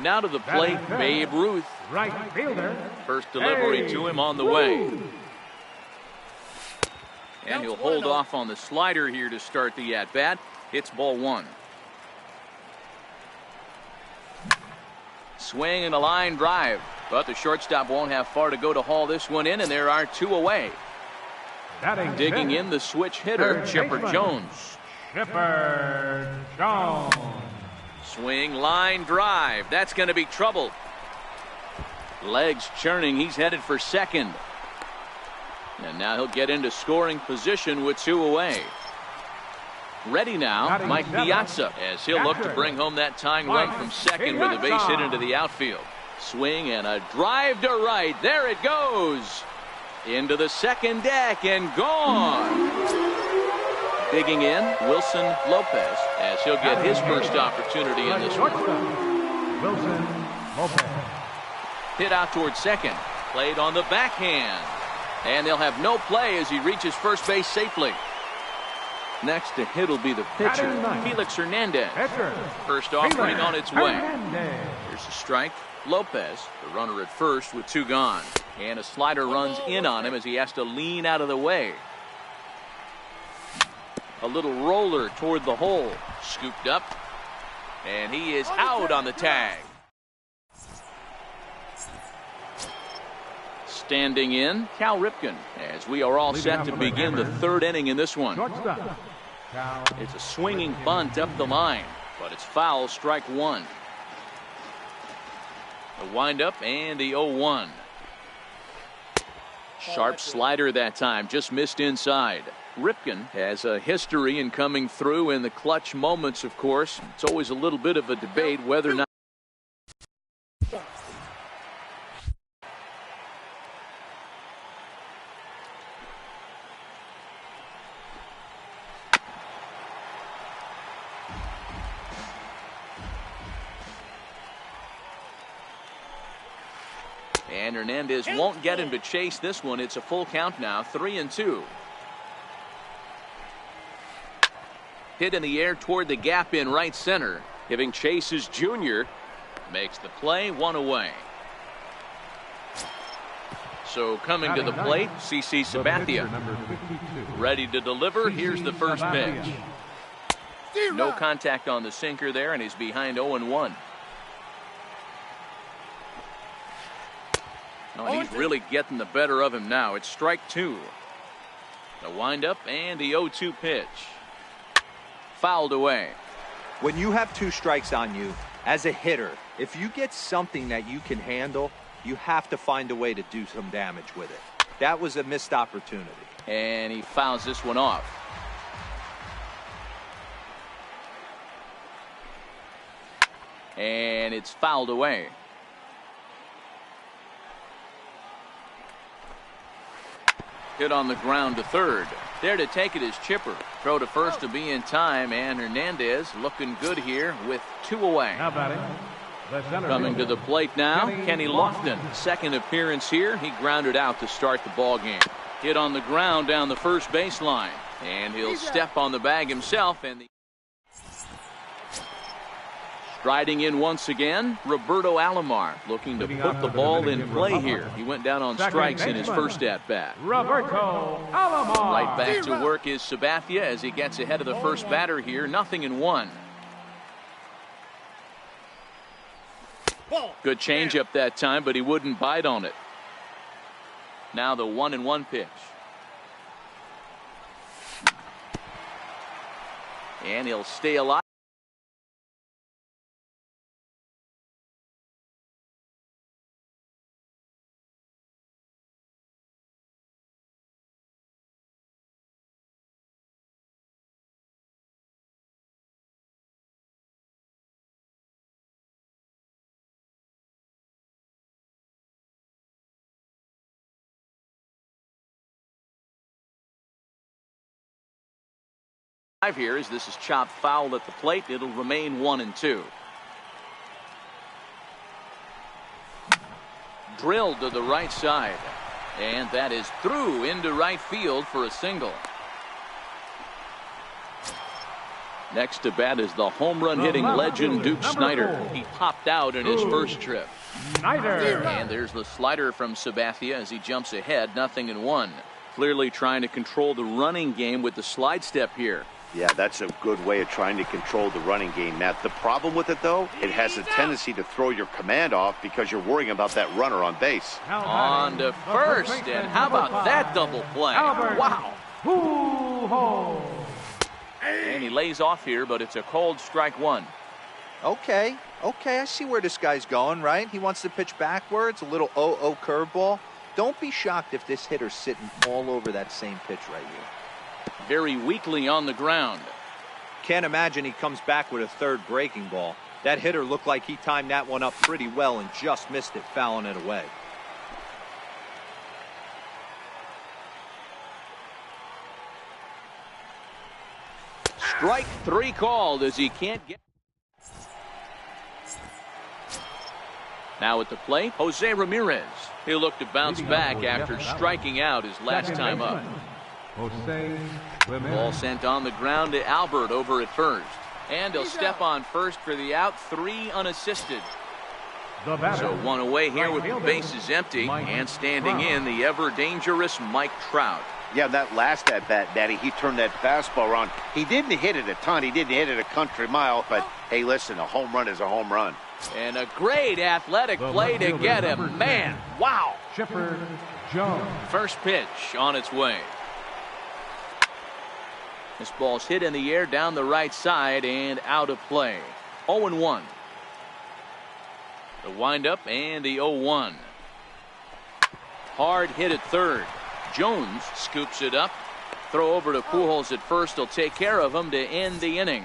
Now to the plate, Babe Ruth. Right fielder. First delivery to him on the way. And he'll hold off on the slider here to start the at-bat. It's ball one. Swing and a line drive, but the shortstop won't have far to go to haul this one in, and there are two away. Digging in the switch hitter, Chipper Jones. Chipper Jones. Swing, line drive. That's going to be trouble. Legs churning. He's headed for second. And now he'll get into scoring position with two away. Ready now, Mike Piazza, as he'll look to bring home that tying run from second with a base hit into the outfield. Swing and a drive to right. There it goes. Into the second deck and gone. Digging in, Wilson Lopez, as he'll get his first opportunity in this one. Wilson Lopez. Hit out towards second. Played on the backhand. And they'll have no play as he reaches first base safely. Next to hit will be the pitcher, Felix Hernandez. First offering on its way. Here's a strike. Lopez, the runner at first with two gone. And a slider runs in on him as he has to lean out of the way. A little roller toward the hole. Scooped up. And he is out on the tag. Standing in, Cal Ripken, as we are all set to begin the third inning in this one. It's a swinging bunt up the line, but it's foul, strike one. The windup and the 0-1. Sharp slider that time, just missed inside. Ripken has a history in coming through in the clutch moments, of course. It's always a little bit of a debate whether or not. And Hernandez won't get him to chase this one. It's a full count now, 3-2. Hit in the air toward the gap in right center. Giving chase is Junior. Makes the play, one away. So coming to the plate, CC Sabathia. Ready to deliver. Here's the first pitch. No contact on the sinker there, and he's behind 0-1. Oh, he's really getting the better of him now. It's strike two. The windup and the 0-2 pitch. Fouled away. When you have two strikes on you, as a hitter, if you get something that you can handle, you have to find a way to do some damage with it. That was a missed opportunity. And he fouls this one off. And it's fouled away. Hit on the ground to third. There to take it is Chipper. Throw to first to be in time, and Hernandez looking good here with two away. Coming to the plate now, Kenny Lofton. Second appearance here. He grounded out to start the ball game. Hit on the ground down the first baseline. And he'll step on the bag himself. And striding in once again, Roberto Alomar looking to put the ball in play here. He went down on strikes in his first at-bat. Roberto Alomar. Right back to work is Sabathia as he gets ahead of the first batter here. 0-1. Good changeup that time, but he wouldn't bite on it. Now the 1-1 pitch. And he'll stay alive. Here as this is chopped foul at the plate. It'll remain 1-2. Drilled to the right side, and that is through into right field for a single. Next to bat is the home run hitting legend Duke Snider. He popped out in his first trip. Snider. And there's the slider from Sabathia as he jumps ahead. 0-1. Clearly trying to control the running game with the slide step here. Yeah, that's a good way of trying to control the running game, Matt. The problem with it, though, it has a tendency to throw your command off because you're worrying about that runner on base. On to first, and how about that double play? Wow. And he lays off here, but it's a cold strike one. Okay, I see where this guy's going, right? He wants to pitch backwards, a little 0-0 curveball. Don't be shocked if this hitter's sitting all over that same pitch right here. Very weakly on the ground. Can't imagine he comes back with a third breaking ball. That hitter looked like he timed that one up pretty well and just missed it, fouling it away. Strike 3 called as he can't get. Now at the plate, Jose Ramirez. He'll look to bounce back after striking out his last time up. Ball sent on the ground to Albert over at first. And he'll step on first for the out. 3 unassisted. So 1 away here with the bases empty. And standing in, the ever-dangerous Mike Trout. Yeah, that last at-bat, Daddy, he turned that fastball around. He didn't hit it a ton. He didn't hit it a country mile. But, hey, listen, a home run is a home run. And a great athletic play to get him. Man, wow. Chipper Jones. First pitch on its way. This ball's hit in the air down the right side and out of play. 0-1. The windup and the 0-1. Hard hit at third. Jones scoops it up. Throw over to Pujols at first. He'll take care of him to end the inning.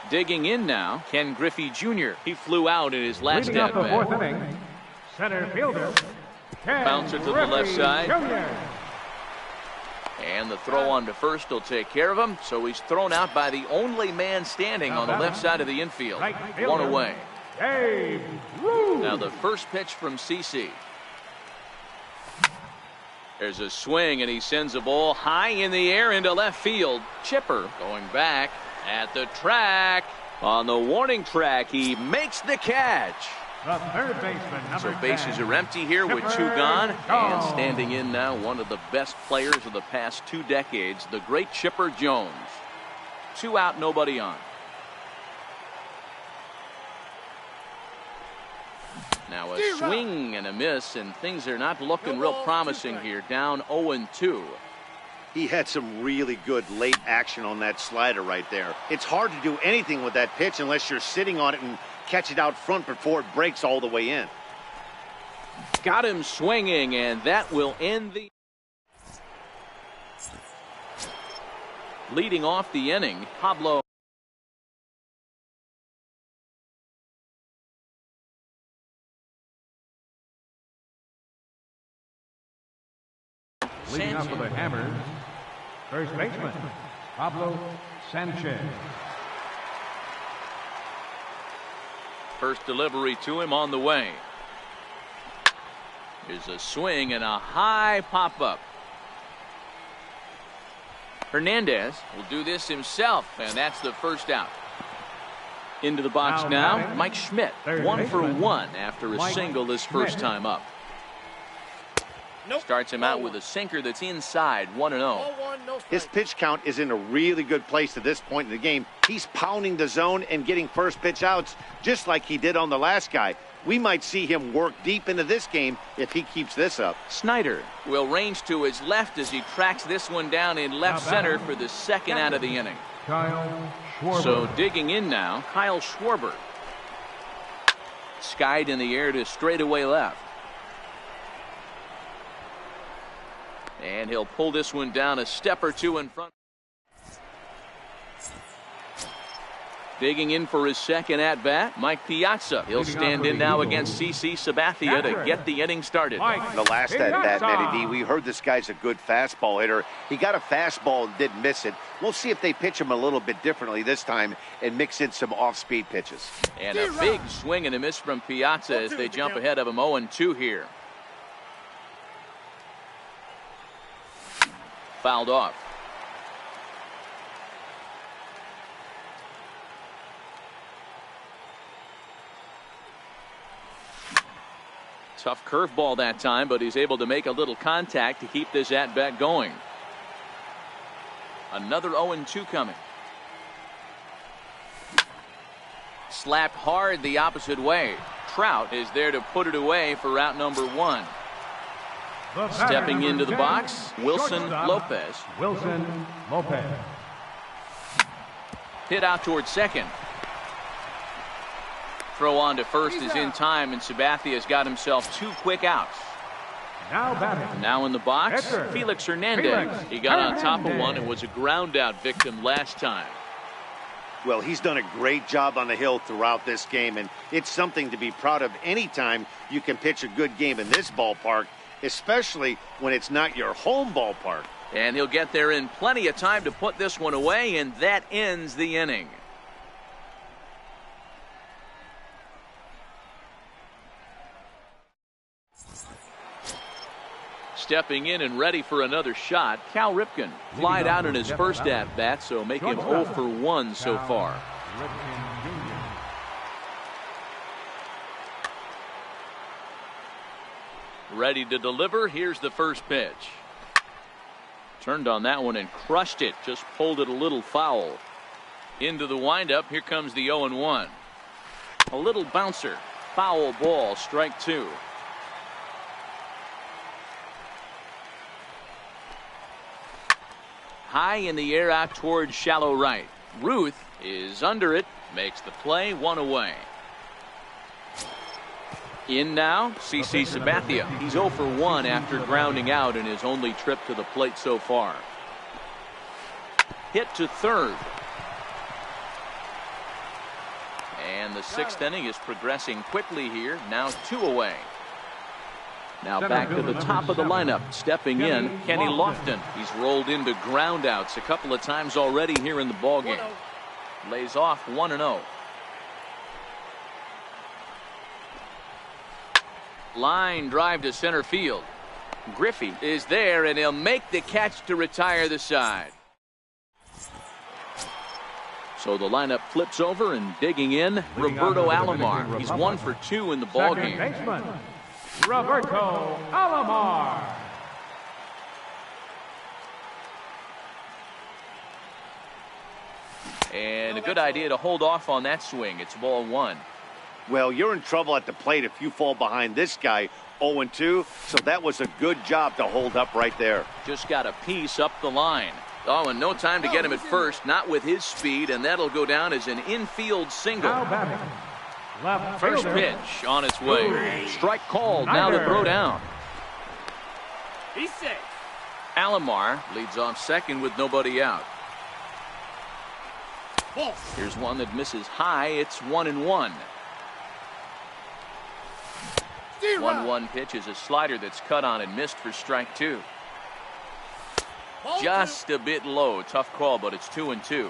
Digging in now, Ken Griffey Jr. He flew out in his last at the bat. 4th inning, center fielder. Bouncer to the left side. And the throw on to first will take care of him. So he's thrown out by the only man standing on the left side of the infield. 1 away. Now the first pitch from CC. There's a swing and he sends a ball high in the air into left field. Chipper going back at the track. On the warning track, he makes the catch. The third baseman, So bases are empty here with 2 gone. And standing in now, one of the best players of the past 2 decades, the great Chipper Jones. 2 out, nobody on. Now a swing and a miss, and things are not looking real promising here. Down 0-2. He had some really good late action on that slider right there. It's hard to do anything with that pitch unless you're sitting on it and catch it out front before it breaks all the way in. Got him swinging, and that will end the... Leading off the inning, Pablo. Leading off for the Hammers, first baseman, Pablo Sanchez. First delivery to him on the way. Here's a swing and a high pop-up. Hernandez will do this himself, and that's the first out. Into the box now, Mike Schmidt, 1 for 1 after a single this first time up. Starts him out with a sinker that's inside, 1-0. His pitch count is in a really good place at this point in the game. He's pounding the zone and getting first pitch outs just like he did on the last guy. We might see him work deep into this game if he keeps this up. Snyder will range to his left as he tracks this one down in left center for the second out of the inning. So digging in now, Kyle Schwarber. Skied in the air to straightaway left. And he'll pull this one down a step or two in front. Digging in for his second at-bat, Mike Piazza. He'll stand in now against CC Sabathia to get the inning started. The last at-bat, Matty D, we heard this guy's a good fastball hitter. He got a fastball and didn't miss it. We'll see if they pitch him a little bit differently this time and mix in some off-speed pitches. And a big swing and a miss from Piazza as they jump ahead of him 0-2 here. Fouled off. Tough curveball that time, but he's able to make a little contact to keep this at-bat going. Another 0-2 coming. Slapped hard the opposite way. Trout is there to put it away for route number 1. Stepping into the box, Wilson Lopez. Hit out towards second. Throw on to first is in time, and Sabathia's got himself 2 quick outs. Now in the box, Felix Hernandez. He got on top of one and was a ground out victim last time. Well, he's done a great job on the hill throughout this game, and it's something to be proud of anytime you can pitch a good game in this ballpark, especially when it's not your home ballpark. And he'll get there in plenty of time to put this one away, and that ends the inning. Stepping in and ready for another shot, Cal Ripken. Flied out in his first at-bat, so make him 0 for 1 so far. Ready to deliver. Here's the first pitch. Turned on that one and crushed it. Just pulled it a little foul. Into the windup. Here comes the 0-1. A little bouncer. Foul ball. Strike 2. High in the air out towards shallow right. Ruth is under it. Makes the play. 1 away. In now, CC Sabathia. He's 0 for 1 after grounding out in his only trip to the plate so far. Hit to third. And the 6th inning is progressing quickly here. Now 2 away. Now back to the top of the lineup. Stepping in, Kenny Lofton. He's rolled into groundouts a couple of times already here in the ballgame. Lays off 1-0. Line drive to center field. Griffey is there, and he'll make the catch to retire the side. So the lineup flips over, and digging in, Roberto Alomar. He's 1 for 2 in the ballgame. Roberto Alomar. And a good idea to hold off on that swing. It's ball 1. Well, you're in trouble at the plate if you fall behind this guy 0-2, so that was a good job to hold up right there. Just got a piece up the line. Oh, and no time to get him at first, not with his speed, and that'll go down as an infield single. First pitch on its way. Strike called. Now to throw down. He's safe. Alomar leads off second with nobody out. Here's one that misses high. It's 1-1. 1-1 pitch is a slider that's cut on and missed for strike 2. Just a bit low. Tough call, but it's 2-2.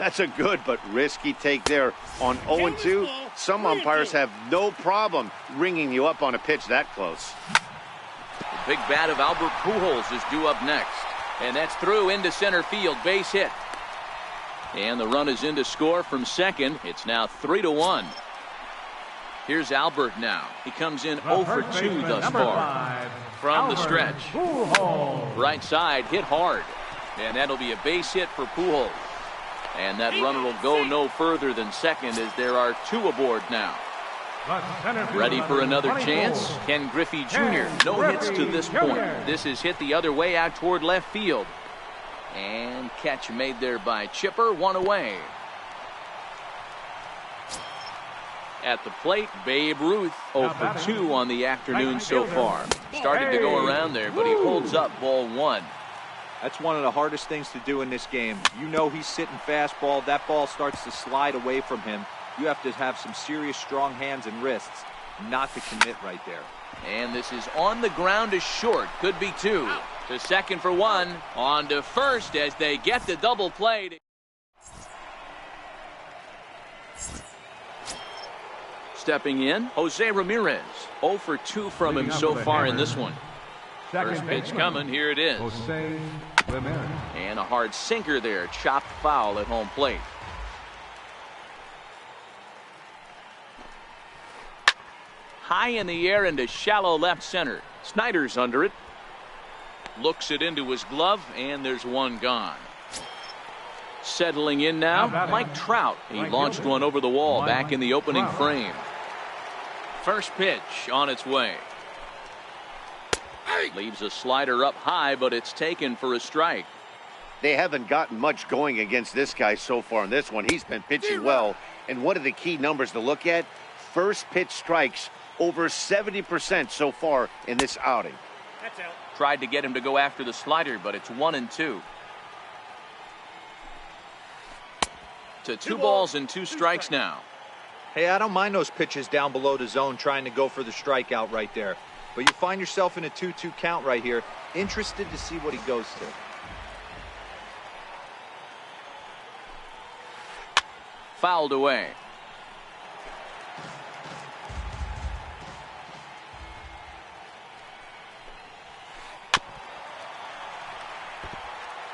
That's a good but risky take there. On 0-2, some umpires have no problem ringing you up on a pitch that close. Big bat of Albert Pujols is due up next. And that's through into center field. Base hit. And the run is in to score from second. It's now 3-1. Here's Albert now. He comes in 0 for 2 thus far. From the stretch. Right side hit hard. And that'll be a base hit for Pujols. And that runner will go no further than second as there are 2 aboard now. Ready for another chance? Ken Griffey Jr. No hits to this point. This is hit the other way out toward left field. And catch made there by Chipper. 1 away. At the plate, Babe Ruth 0 for 2 on the afternoon so far. Started to go around there, but he holds up ball 1. That's one of the hardest things to do in this game. You know he's sitting fastball. That ball starts to slide away from him. You have to have some serious strong hands and wrists not to commit right there. And this is on the ground to short. Could be 2. To second for 1. On to first as they get the double play. Stepping in, Jose Ramirez. 0 for 2 from him so far in this one. First pitch coming. Here it is. And a hard sinker there. Chopped foul at home plate. High in the air into shallow left center. Snyder's under it. Looks it into his glove, and there's 1 gone. Settling in now, Mike Trout. He launched one over the wall back in the opening frame. First pitch on its way. Leaves a slider up high, but it's taken for a strike. They haven't gotten much going against this guy so far in this one. He's been pitching well. And one of the key numbers to look at, first pitch strikes over 70% so far in this outing. That's out. Tried to get him to go after the slider, but it's 1-2. To 2 balls and 2 strikes now. Hey, I don't mind those pitches down below the zone trying to go for the strikeout right there. But you find yourself in a 2-2 count right here. Interested to see what he goes to. Fouled away.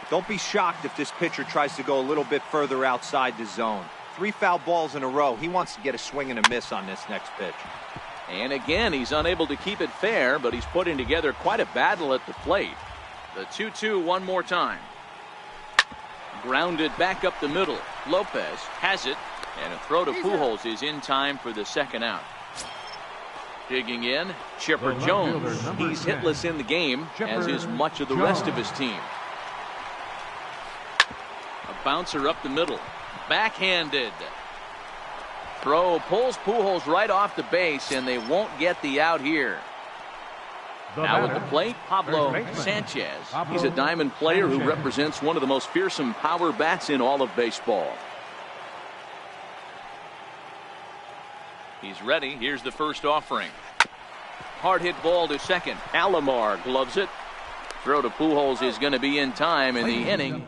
Don't be shocked if this pitcher tries to go a little bit further outside the zone. 3 foul balls in a row. He wants to get a swing and a miss on this next pitch. And again, he's unable to keep it fair, but he's putting together quite a battle at the plate. The 2-2 one more time. Grounded back up the middle. Lopez has it, and a throw to Pujols is in time for the second out. Digging in, Chipper Jones. He's hitless in the game, as is much of the rest of his team. A bouncer up the middle. Backhanded. Throw pulls Pujols right off the base, and they won't get the out here. Now at the plate, Pablo Sanchez. He's a diamond player who represents one of the most fearsome power bats in all of baseball. He's ready. Here's the first offering. Hard hit ball to second. Alomar gloves it. Throw to Pujols is going to be in time in the inning.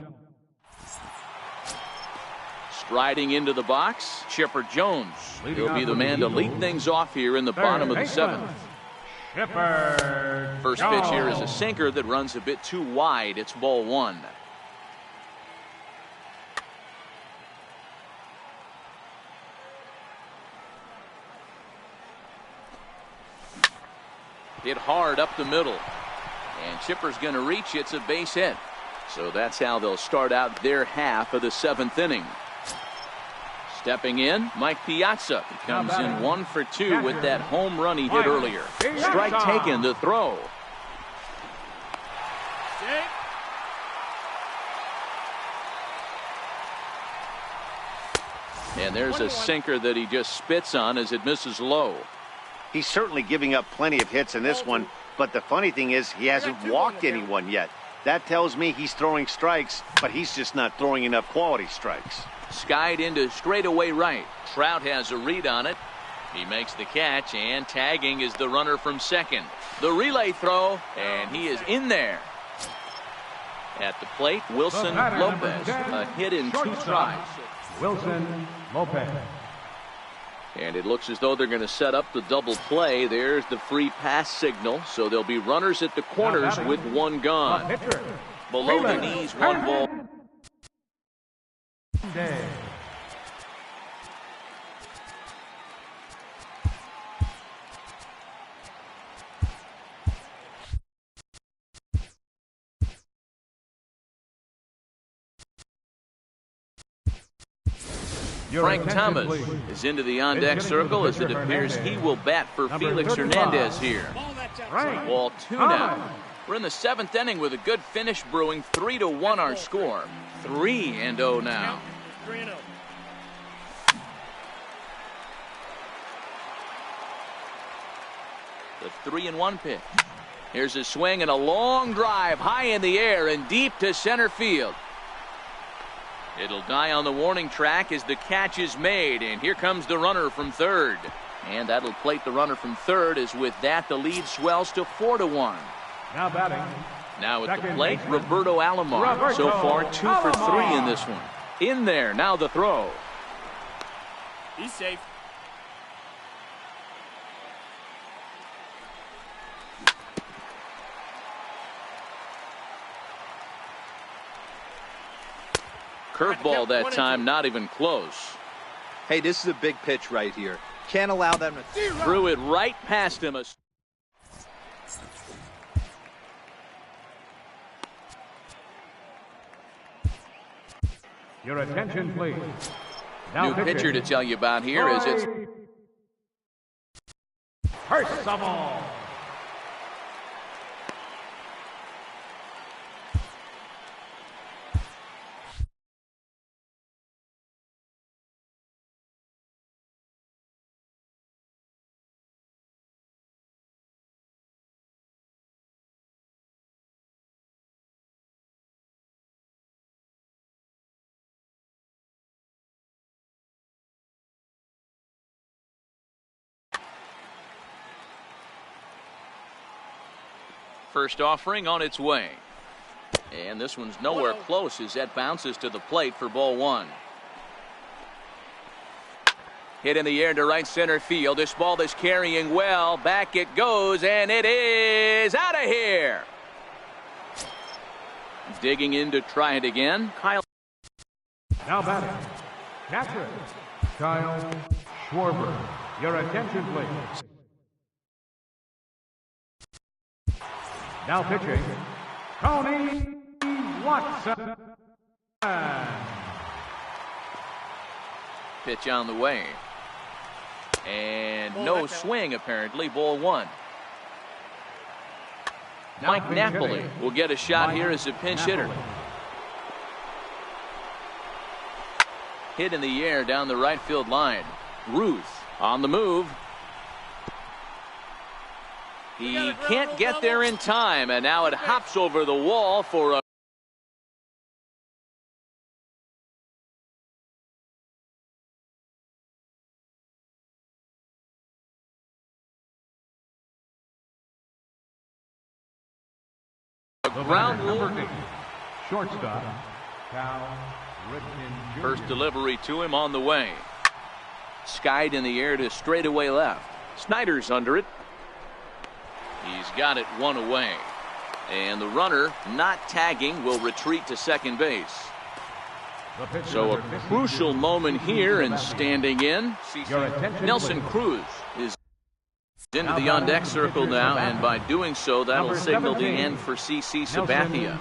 Striding into the box, Chipper Jones. He'll be the man to lead things off here in the bottom of the 7th. First pitch here is a sinker that runs a bit too wide. It's ball 1. Hit hard up the middle. And Chipper's going to reach. It's a base hit. So that's how they'll start out their half of the 7th inning. Stepping in, Mike Piazza. He comes in 1 for 2 with that home run he hit earlier. Strike taken, the throw. And there's a sinker that he just spits on as it misses low. He's certainly giving up plenty of hits in this one, but the funny thing is he hasn't walked anyone yet. That tells me he's throwing strikes, but he's just not throwing enough quality strikes. Skied into straightaway right. Trout has a read on it. He makes the catch, and tagging is the runner from second. The relay throw, and he is in there. At the plate, Wilson Lopez. A hit in 2 tries. Wilson Lopez. And it looks as though they're going to set up the double play. There's the free pass signal. So there'll be runners at the corners with one gone. Below the knees, one ball. Frank Thomas is into the on-deck circle as it appears he will bat for Felix Hernandez here. Ball 2 now. We're in the 7th inning with a good finish brewing. 3-1 our score. 3-0 now. 3-0. The 3-1 pitch. Here's a swing and a long drive high in the air and deep to center field. It'll die on the warning track as the catch is made, and here comes the runner from third. And that'll plate the runner from third, as with that the lead swells to 4-1. Now batting. Now at the plate, Roberto Alomar. So far 2 for 3 in this one. In there, now the throw. He's safe. Curveball that time, not even close. Hey, this is a big pitch right here. Can't allow them to... Threw it right past him. Your attention, please. New pitcher to tell you about here is it's... Percival. First offering on its way. And this one's nowhere close as that bounces to the plate for ball 1. Hit in the air to right center field. This ball is carrying well. Back it goes, and it is out of here. Digging in to try it again. Kyle. Now batting. Catcher, Kyle Schwarber. Your attention, please. Now pitching, Tony Watson. Pitch on the way. And no swing, apparently. Ball 1. Mike Napoli will get a shot here as a pinch hitter. Hit in the air down the right field line. Ruth on the move. He can't get there in time, and now it hops over the wall for a ground rule. Shortstop, Cal Ripken Jr. First delivery to him on the way. Skied in the air to straightaway left. Snyder's under it. He's got it 1 away. And the runner, not tagging, will retreat to second base. So a crucial moment here, and standing in, Nelson Cruz is into the on-deck circle now, and by doing so, that'll signal the end for CC Sabathia.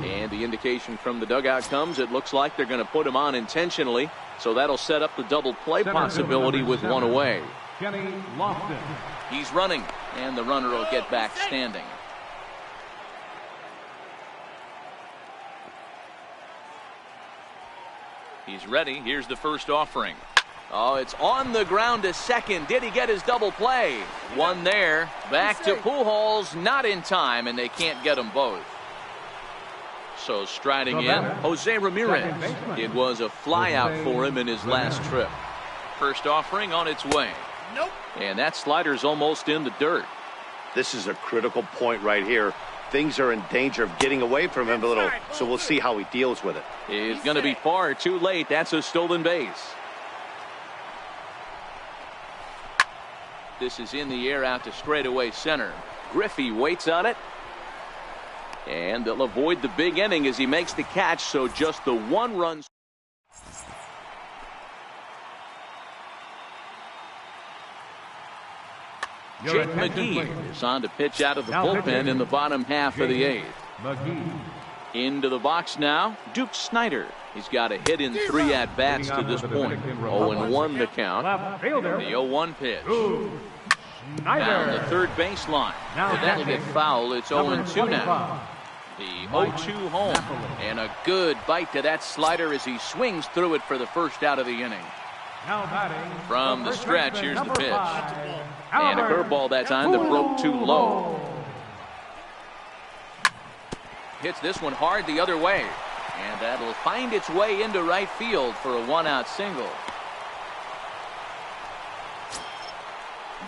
And the indication from the dugout comes, it looks like they're going to put him on intentionally, so that'll set up the double play possibility with 1 away. Kenny Lofton. He's running, and the runner will get back standing. He's ready. Here's the first offering. Oh, it's on the ground to second. Did he get his double play? 1 there. Back to Pujols. Not in time, and they can't get them both. So striding in, Jose Ramirez. It was a flyout for him in his last trip. First offering on its way. Nope. And that slider's almost in the dirt. This is a critical point right here. Things are in danger of getting away from him a little, so we'll see how he deals with it. It's going to be far too late. That's a stolen base. This is in the air out to straightaway center. Griffey waits on it. And they'll avoid the big inning as he makes the catch, so just the 1 run. Jake McGee is on to pitch out of the bullpen in the bottom half of the 8th. Into the box now, Duke Snyder. He's got a hit in 3 at-bats to this point. 0-1 the count. The 0-1 pitch. Down the third baseline. If that'll get foul, it's 0-2 now. The 0-2 home. And a good bite to that slider as he swings through it for the first out of the inning. From the stretch, here's the pitch. And a curveball that time that broke too low. Hits this one hard the other way. And that'll find its way into right field for a 1-out single.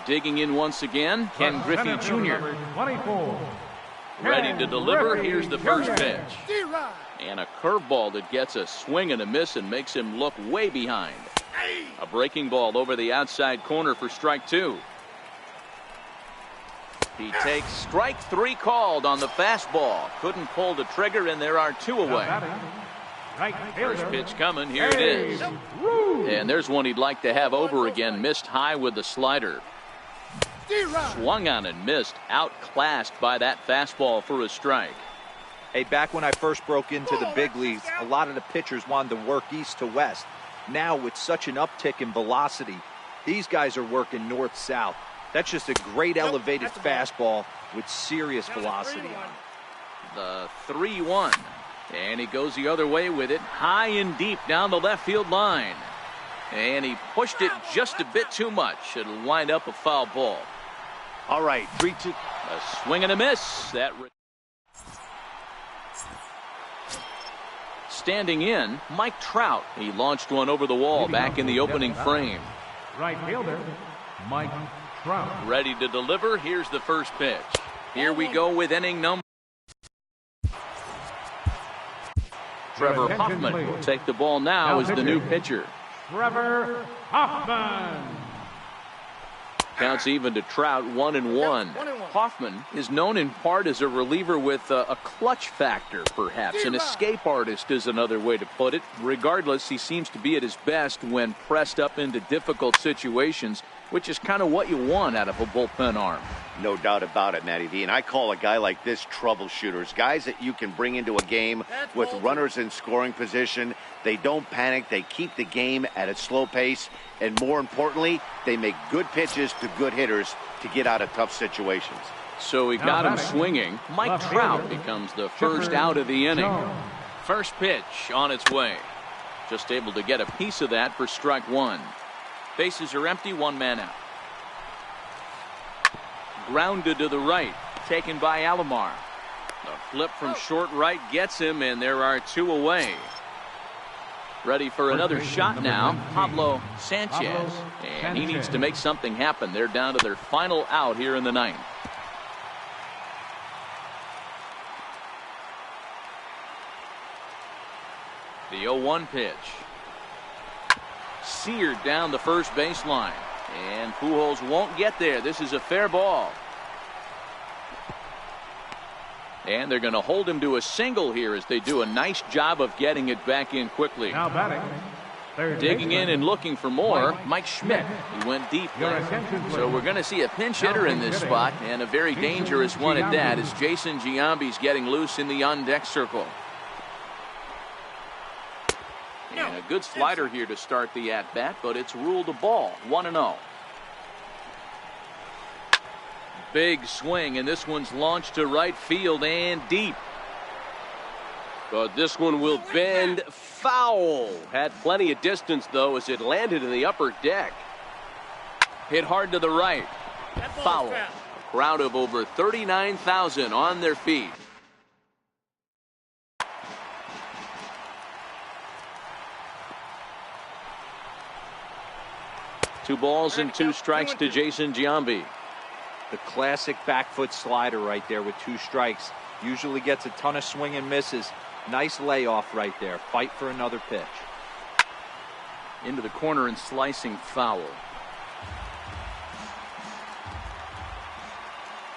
Digging in once again, Ken Griffey Jr. Ready to deliver. Here's the first pitch. And a curveball that gets a swing and a miss and makes him look way behind. A breaking ball over the outside corner for strike 2. He takes strike 3 called on the fastball. Couldn't pull the trigger, and there are 2 away. First pitch coming. Here it is. And there's one he'd like to have over again. Missed high with the slider. Swung on and missed. Outclassed by that fastball for a strike. Hey, back when I first broke into the big leagues, a lot of the pitchers wanted to work east to west. Now, with such an uptick in velocity, these guys are working north-south. That's just a great elevated fastball with serious velocity on it. The 3-1. And he goes the other way with it. High and deep down the left field line. And he pushed it just a bit too much. It'll wind up a foul ball. All right, 3-2. A swing and a miss. That standing in, Mike Trout. He launched one over the wall back in the opening frame. Right fielder, Mike Trout. Ready to deliver. Here's the first pitch. Here we go with inning number. Trevor Hoffman will take the ball now as the new pitcher. Trevor Hoffman. Counts even to Trout, 1-1. Hoffman is known in part as a reliever with a clutch factor, perhaps. An escape artist is another way to put it. Regardless, he seems to be at his best when pressed up into difficult situations, which is kind of what you want out of a bullpen arm. No doubt about it, Matty V. And I call a guy like this troubleshooters. Guys that you can bring into a game with runners in scoring position. They don't panic. They keep the game at a slow pace. And more importantly, they make good pitches to good hitters to get out of tough situations. So he got him swinging. Mike Trout becomes the first out of the inning. First pitch on its way. Just able to get a piece of that for strike 1. Bases are empty, 1 man out. Grounded to the right, taken by Alomar. The flip from short right gets him, and there are 2 away. Ready for another shot now, Pablo Sanchez. And he needs to make something happen. They're down to their final out here in the 9th. The 0-1 pitch. Seared down the first baseline. And Pujols won't get there. This is a fair ball. And they're going to hold him to a single here as they do a nice job of getting it back in quickly. Now batting. Digging in and looking for more, Mike Schmidt. He went deep left. So we're going to see a pinch hitter in this spot, and a very dangerous one at that, as Jason Giambi's getting loose in the on-deck circle. And a good slider here to start the at-bat, but it's ruled a ball. 1-0. Big swing, and this one's launched to right field and deep. But this one will bend foul. Had plenty of distance, though, as it landed in the upper deck. Hit hard to the right. Foul. A crowd of over 39,000 on their feet. Two balls and 2 strikes to Jason Giambi. The classic back foot slider right there with 2 strikes. Usually gets a ton of swing and misses. Nice layoff right there. Fight for another pitch. Into the corner and slicing foul.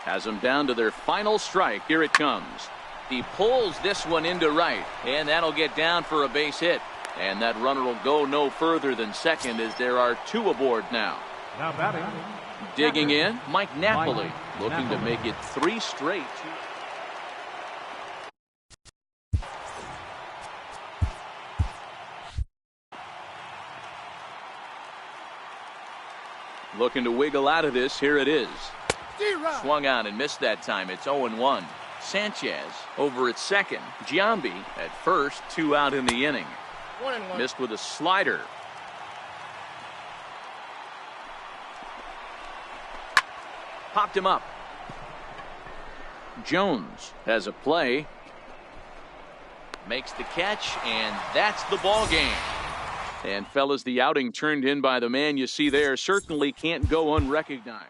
Has them down to their final strike. Here it comes. He pulls this one into right, and that'll get down for a base hit. And that runner will go no further than second as there are 2 aboard now. Now batting. Digging in, Mike Napoli, looking to make it 3 straight. Looking to wiggle out of this. Here it is. Swung on and missed that time. It's 0-1. Sanchez over at second. Giambi at first. 2 out in the inning. 1-1. Missed with a slider. Popped him up. Jones has a play. Makes the catch, and that's the ball game. And fellas, the outing turned in by the man you see there certainly can't go unrecognized.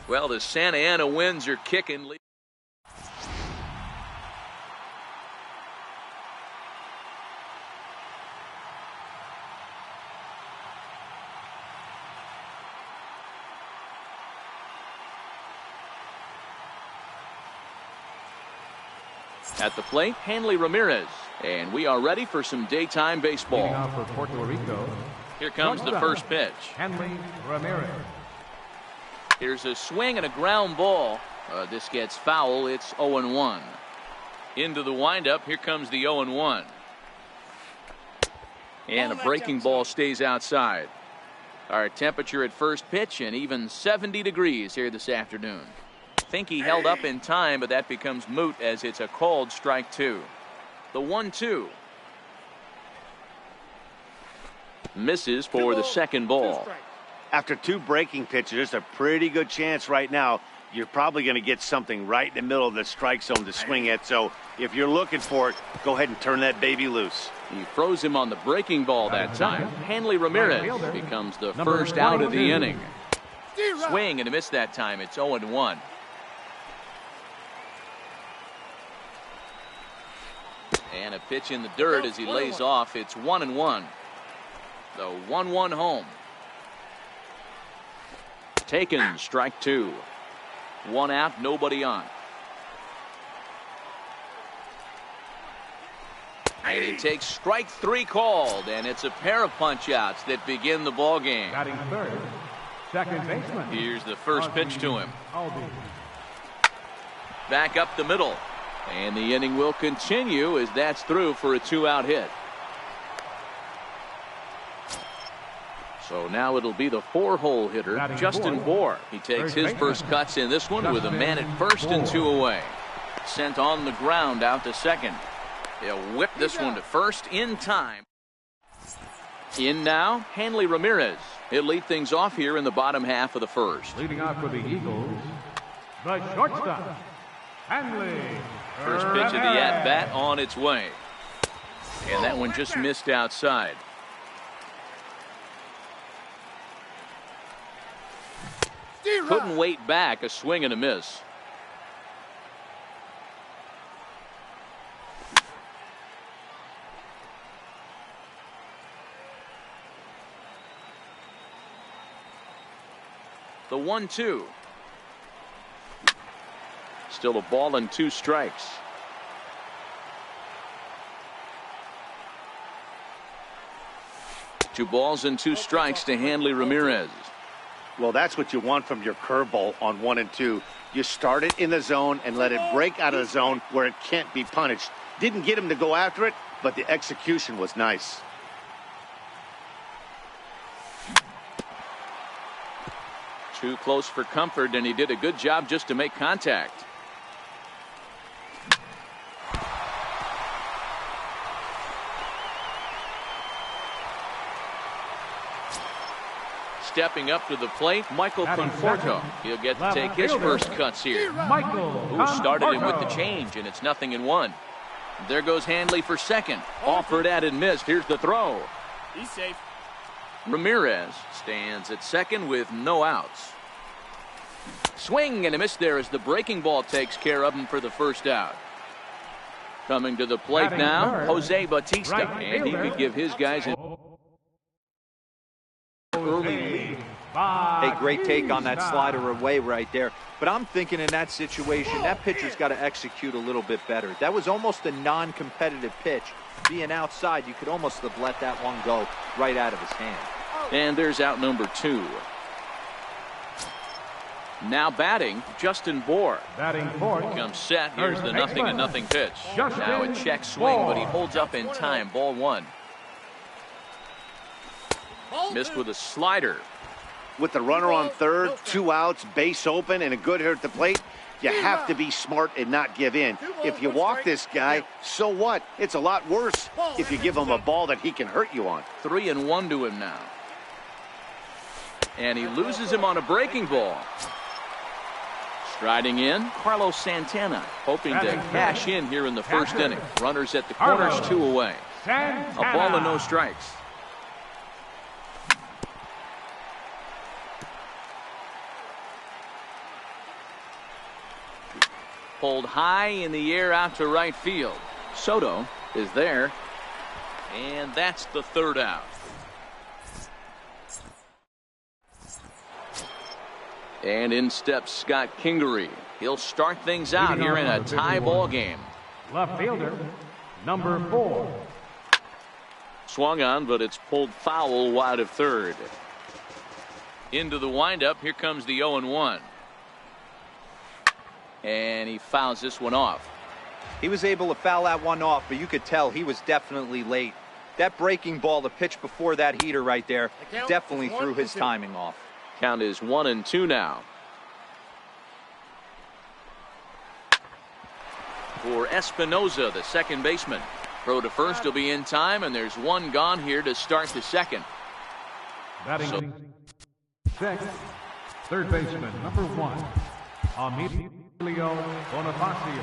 Well, the Santa Ana Winds are kicking. At the plate, Hanley Ramirez. And we are ready for some daytime baseball. Leading off for Puerto Rico. Here comes the first pitch. Hanley Ramirez. Here's a swing and a ground ball. This gets foul. It's 0-1. Into the windup. Here comes the 0-1. And a breaking ball stays outside. Our temperature at first pitch and even 70 degrees here this afternoon. Think he held up in time, but that becomes moot as it's a called strike two. The 1-2. Misses for the second ball. After two breaking pitches, there's a pretty good chance right now you're probably going to get something right in the middle of the strike zone to swing at. So if you're looking for it, go ahead and turn that baby loose. He froze him on the breaking ball that time. Hanley Ramirez becomes the first out of the inning. Swing and a miss that time. It's 0-1. And a pitch in the dirt as he lays off. It's 1-1. The 1-1 home. Taken, strike two. One out, nobody on. And he takes strike three called, and it's a pair of punch outs that begin the ball game. Batting third, second baseman. Here's the first pitch to him. Back up the middle. And the inning will continue as that's through for a two-out hit. So now it'll be the four-hole hitter, Justin Bohr. He takes his first cuts in this one with a man at first and two away. Sent on the ground out to second. He'll whip this one to first in time. In now, Hanley Ramirez. He'll lead things off here in the bottom half of the first. Leading off for the Eagles, the shortstop, Hanley. First pitch of the at-bat on its way. And that one just missed outside. Couldn't wait back. A swing and a miss. The 1-2. Still a ball and two strikes. Two balls and two strikes to Hanley Ramirez. Well, that's what you want from your curveball on 1 and 2. You start it in the zone and let it break out of the zone where it can't be punished. Didn't get him to go after it, but the execution was nice. Too close for comfort, and he did a good job just to make contact. Stepping up to the plate, Michael Conforto. He'll get to take his first cuts here. Who started him with the change, and it's 0-1. There goes Hanley for second. Offered at and missed. Here's the throw. He's safe. Ramirez stands at second with no outs. Swing and a miss there as the breaking ball takes care of him for the first out. Coming to the plate now, Jose Bautista. And he could give his guys an early lead. A great take on that slider away right there. But I'm thinking in that situation, that pitcher's got to execute a little bit better. That was almost a non-competitive pitch. Being outside, you could almost have let that one go right out of his hand. And there's out number 2. Now batting, Justin Bohr. Batting fourth. Comes set. Here's the 0-0 pitch. Now a check swing, but he holds up in time. Ball 1. Missed with a slider. With the runner on third, 2 outs, base open, and a good hitter at the plate, you have to be smart and not give in. If you walk this guy, so what? It's a lot worse if you give him a ball that he can hurt you on. 3-1 to him now. And he loses him on a breaking ball. Striding in, Carlos Santana, hoping to cash in here in the first inning. Runners at the corners, 2 away. A ball and no strikes. pulled high in the air out to right field. Soto is there, and that's the third out. And in steps Scott Kingery. He'll start things out here in a tie ball game. Left fielder, number 4. Swung on, but it's pulled foul wide of third. Into the windup. Here comes the 0-1. And he fouls this one off. He was able to foul that one off, but you could tell he was definitely late. That breaking ball, the pitch before that heater right there, definitely threw his timing off. Count is 1-2 now. For Espinoza, the second baseman. Throw to first will be in time, and there's one gone here to start the second. Batting check. Third baseman, number 1, Emilio Bonifacio.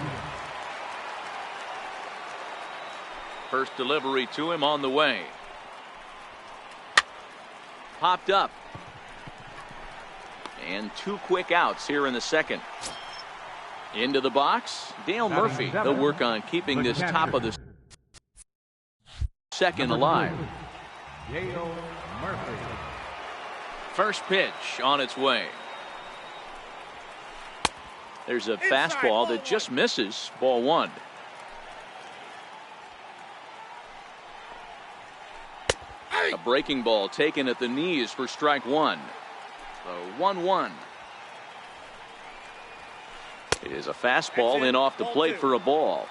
First delivery to him on the way. Popped up. And 2 quick outs here in the second. Into the box, Dale Murphy. They'll work on keeping this top of the second alive. Dale Murphy. First pitch on its way. There's a fastball that just misses. Ball 1. A breaking ball taken at the knees for strike 1. So 1-1. It is a fastball in off the plate for a ball.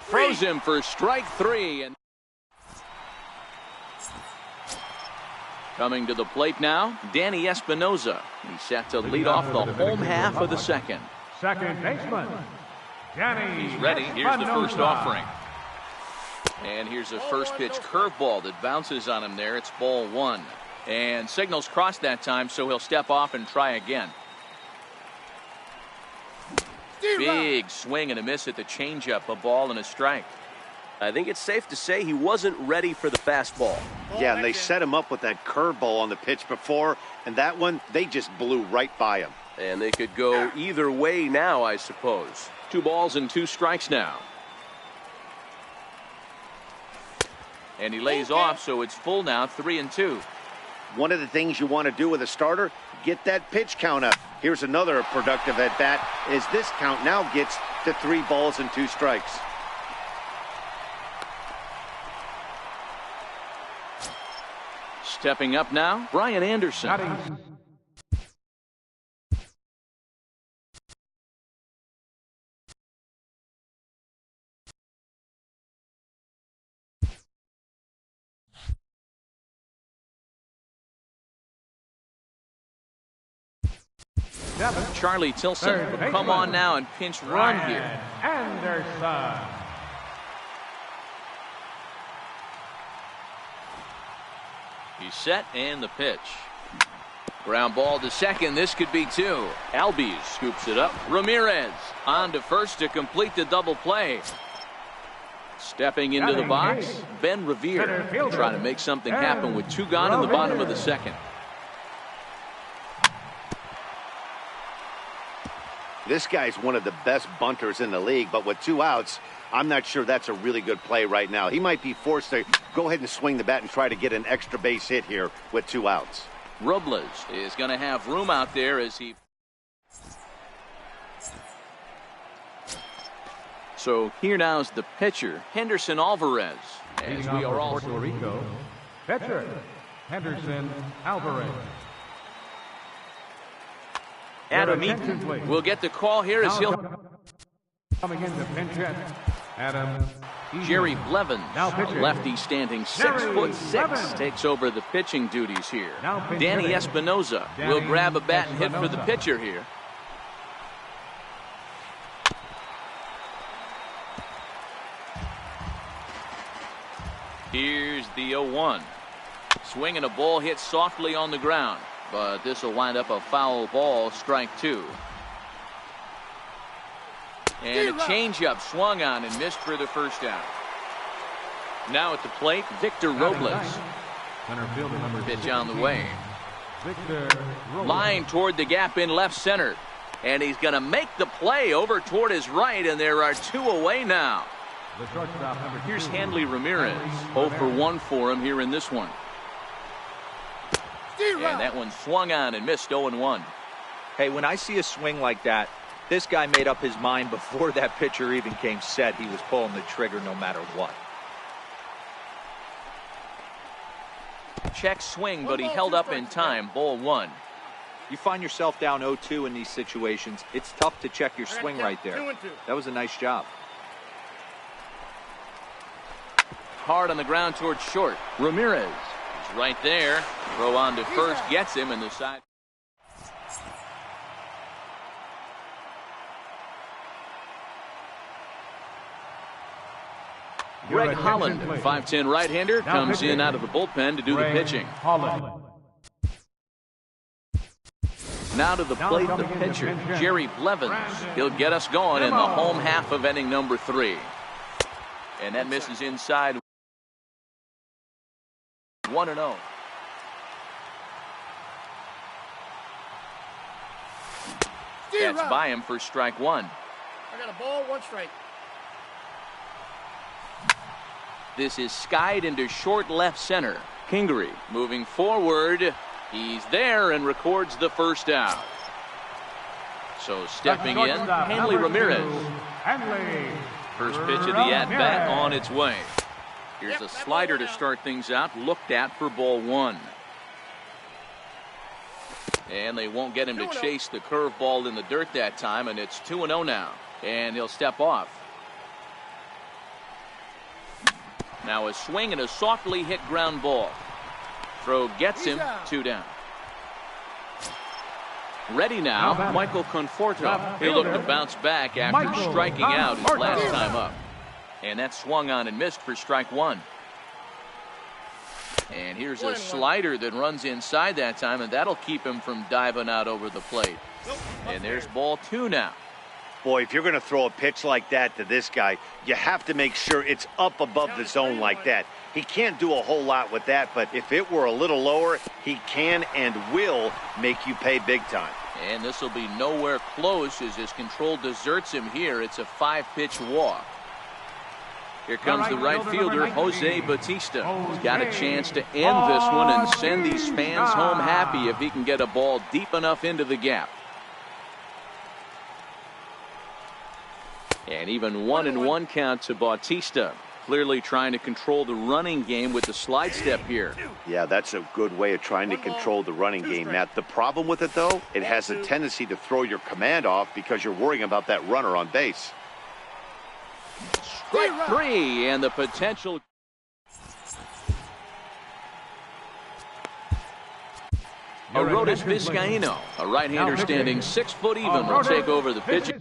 Throws him for strike 3. And coming to the plate now, Danny Espinoza. He's set to lead off the home half of the second. Second baseman, Danny. He's ready. Here's the first offering. And here's a first pitch curveball that bounces on him there. It's ball 1. And signals crossed that time, so he'll step off and try again. Big swing and a miss at the changeup. A ball and a strike. I think it's safe to say he wasn't ready for the fastball. Yeah, and they set him up with that curveball on the pitch before, and that one, they just blew right by him. And they could go either way now, I suppose. 2 balls and 2 strikes now. And he lays off, so it's full now, 3-2. One of the things you want to do with a starter, get that pitch count up. Here's another productive at bat as this count now gets to 3 balls and 2 strikes. Stepping up now, Brian Anderson. Charlie Tilson will come on now and pinch run here. Anderson. He's set and the pitch. Ground ball to second. This could be 2. Albies scoops it up. Ramirez on to first to complete the double play. Stepping into the box, Ben Revere trying to make something happen with 2 gone in the bottom of the second. This guy's one of the best bunters in the league, but with 2 outs, I'm not sure that's a really good play right now. He might be forced to go ahead and swing the bat and try to get an extra base hit here with 2 outs. Robles is going to have room out there as he... So here now is the pitcher, Henderson Alvarez. As we are all... Puerto Rico, pitcher, Henderson Alvarez. Adam Eaton will get the call here as he'll... Coming in to pinch hit, Adam Eaton. Jerry Blevins, lefty standing 6'6", Blevins takes over the pitching duties here. Now Danny Espinoza will grab a bat and hit for the pitcher here. Here's the 0-1. Swing and a ball hit softly on the ground, but this will wind up a foul ball, strike 2. And a changeup swung on and missed for the first out. Now at the plate, Victor Robles. Center fielder number Pitch on the way. Victor Robles. Line toward the gap in left center. And he's going to make the play over toward his right, and there are two away now. The shortstop number 2. Here's Hanley Ramirez. 0 for 1 for him here in this one. And that one swung on and missed 0-1. Hey, when I see a swing like that, this guy made up his mind before that pitcher even came set. He was pulling the trigger no matter what. Check swing, but he held up in time. Ball 1. You find yourself down 0-2 in these situations, it's tough to check your swing right there. That was a nice job. Hard on the ground towards short. Ramirez is right there. Throw on to first, gets him in the side. Greg Holland, 5'10" right-hander, comes in out of the bullpen to do the pitching. Holland. Now to the plate, the pitcher, Jerry Blevins. He'll get us going in the home half of inning number 3. And that misses inside. 1-0. That's by him for strike 1. I got a ball, 1 strike. This is skied into short left center. Kingery moving forward. He's there and records the first out. So stepping in, Hanley Ramirez. First pitch of the at-bat on its way. Here's a slider to start things out, looked at for ball 1. And they won't get him to chase the curveball in the dirt that time, and it's 2-0 now. And he'll step off. Now a swing and a softly hit ground ball. Throw gets him, 2 down. Ready now, Michael Conforto. He'll look to bounce back after striking out his last time up. And that swung on and missed for strike 1. And here's a slider that runs inside that time, and that'll keep him from diving out over the plate. And there's ball 2 now. Boy, if you're going to throw a pitch like that to this guy, you have to make sure it's up above the zone like that. He can't do a whole lot with that, but if it were a little lower, he can and will make you pay big time. And this will be nowhere close as his control deserts him here. It's a 5-pitch walk. Here comes the right fielder, Jose Bautista. He's got a chance to end this one and send these fans home happy if he can get a ball deep enough into the gap. And even 1-1 count to Bautista. Clearly trying to control the running game with the slide step here. Yeah, that's a good way of trying to control the running game, Matt. The problem with it, though, it has a tendency to throw your command off because you're worrying about that runner on base. Strike 3, and the potential. Arodys Vizcaíno, a right-hander standing 6 foot even, will take over the pitching.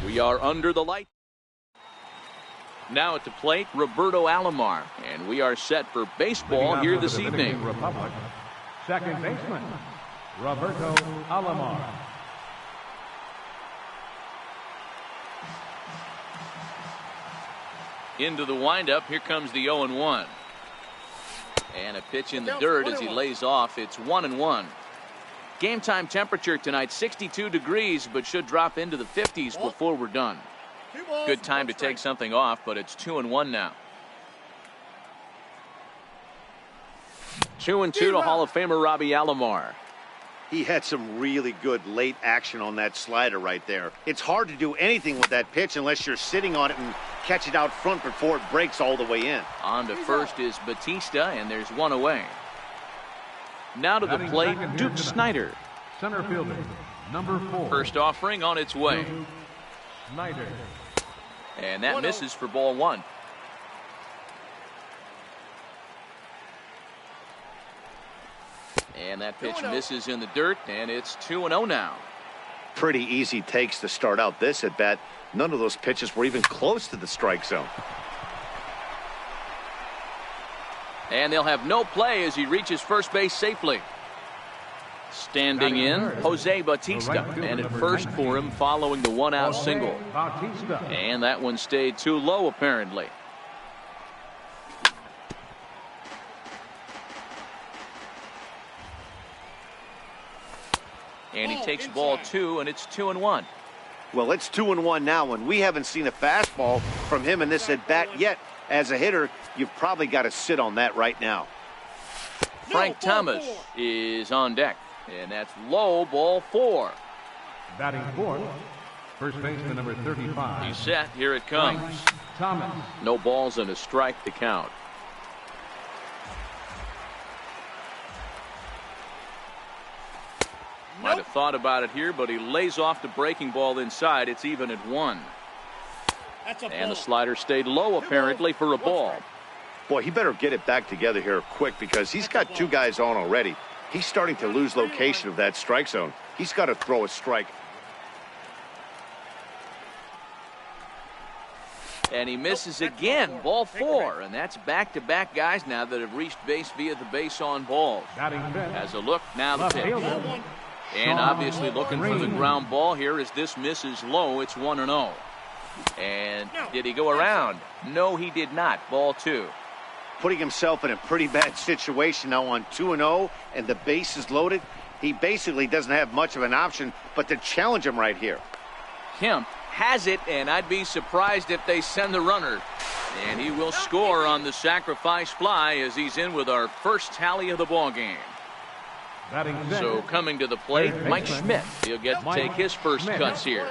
We are under the light. Now at the plate, Roberto Alomar. And we are set for baseball here this evening. Republic, second baseman, Roberto Alomar. Into the windup. Here comes the 0-1. And a pitch in the dirt as he lays off. It's 1-1. Game time temperature tonight 62 degrees, but should drop into the 50s before we're done. Good time to take something off, but it's 2-1 now. 2-2 to Hall of Famer Robbie Alomar. He had some really good late action on that slider right there. It's hard to do anything with that pitch unless you're sitting on it and catch it out front before it breaks all the way in. On to first is Batista, and there's one away. Now to the plate, Duke Snider. Center fielder, number 4. First offering on its way. Snider. And that misses for ball 1. And that pitch misses in the dirt, and it's 2-0 now. Pretty easy takes to start out this at bat. None of those pitches were even close to the strike zone. And they'll have no play as he reaches first base safely. Standing in, Jose Bautista. And at first for him following the one-out single. And that one stayed too low, apparently. And he takes ball 2, and it's 2-1. Well, it's 2-1 now, and we haven't seen a fastball from him in this at bat yet. As a hitter, you've probably got to sit on that right now. Frank Thomas is on deck, and that's low, ball 4. Batting fourth, first baseman number 35. He's set. Here it comes. Thomas. No balls and a strike to count. Might have thought about it here, but he lays off the breaking ball inside. It's even at 1. And the slider stayed low, apparently, for a ball. Boy, he better get it back together here quick because he's got 2 guys on already. He's starting to lose location of that strike zone. He's got to throw a strike. And he misses again, ball 4. And that's back-to-back guys now that have reached base via the base on balls. As a look, now the pitch. And obviously looking for the ground ball here as this misses low. It's 1-0. And did he go around? No, he did not. Ball 2. Putting himself in a pretty bad situation now on 2-0 and the base is loaded. He basically doesn't have much of an option but to challenge him right here. Kemp has it, and I'd be surprised if they send the runner. And he will score on the sacrifice fly as he's in with our first tally of the ball game. So coming to the plate, Mike Schmidt. He'll get to take his first cuts here.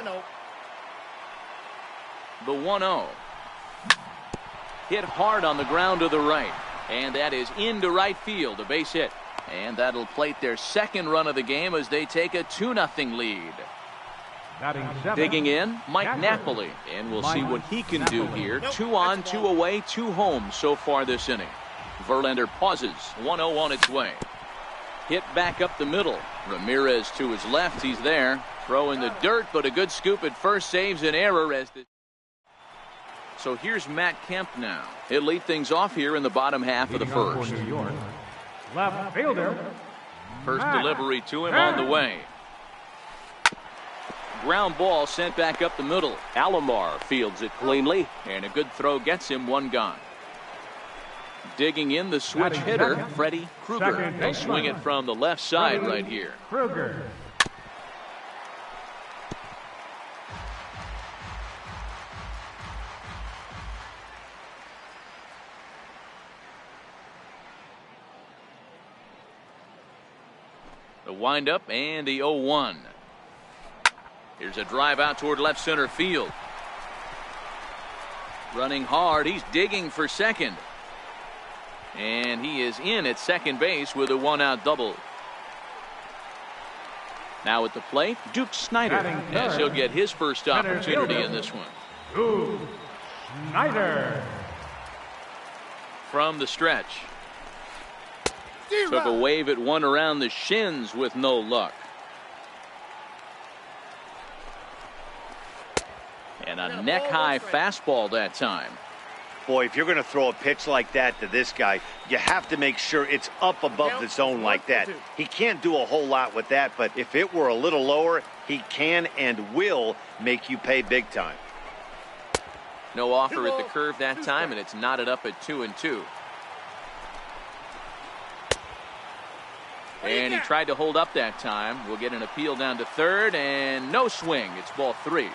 The 1-0. Hit hard on the ground to the right. And that is into right field, a base hit. And that'll plate their second run of the game as they take a 2-0 lead. Digging in, Mike Napoli. And we'll see what he can do here. 2 on, 2 away, 2 home so far this inning. Verlander pauses. 1-0 on its way. Hit back up the middle. Ramirez to his left. He's there. Throw in the dirt, but a good scoop at first saves an error as the... So here's Matt Kemp now. He'll lead things off here in the bottom half of the first. Left fielder. First delivery to him on the way. Ground ball sent back up the middle. Alomar fields it cleanly, and a good throw gets him 1 gone. Digging in the switch hitter, Freddie Krueger. He'll swing it from the left side right here. Krueger. The windup and the 0-1. Here's a drive out toward left center field. Running hard. He's digging for second. And he is in at second base with a 1-out double. Now at the plate, Duke Snider, as he'll get his first opportunity in this one. Duke Snider. From the stretch. Took a wave at one around the shins with no luck. And a neck-high fastball that time. Boy, if you're going to throw a pitch like that to this guy, you have to make sure it's up above the zone like that. He can't do a whole lot with that, but if it were a little lower, he can and will make you pay big time. No offer at the curve that time, and it's knotted up at 2-2. And he tried to hold up that time. We'll get an appeal down to third, and no swing. It's ball 3.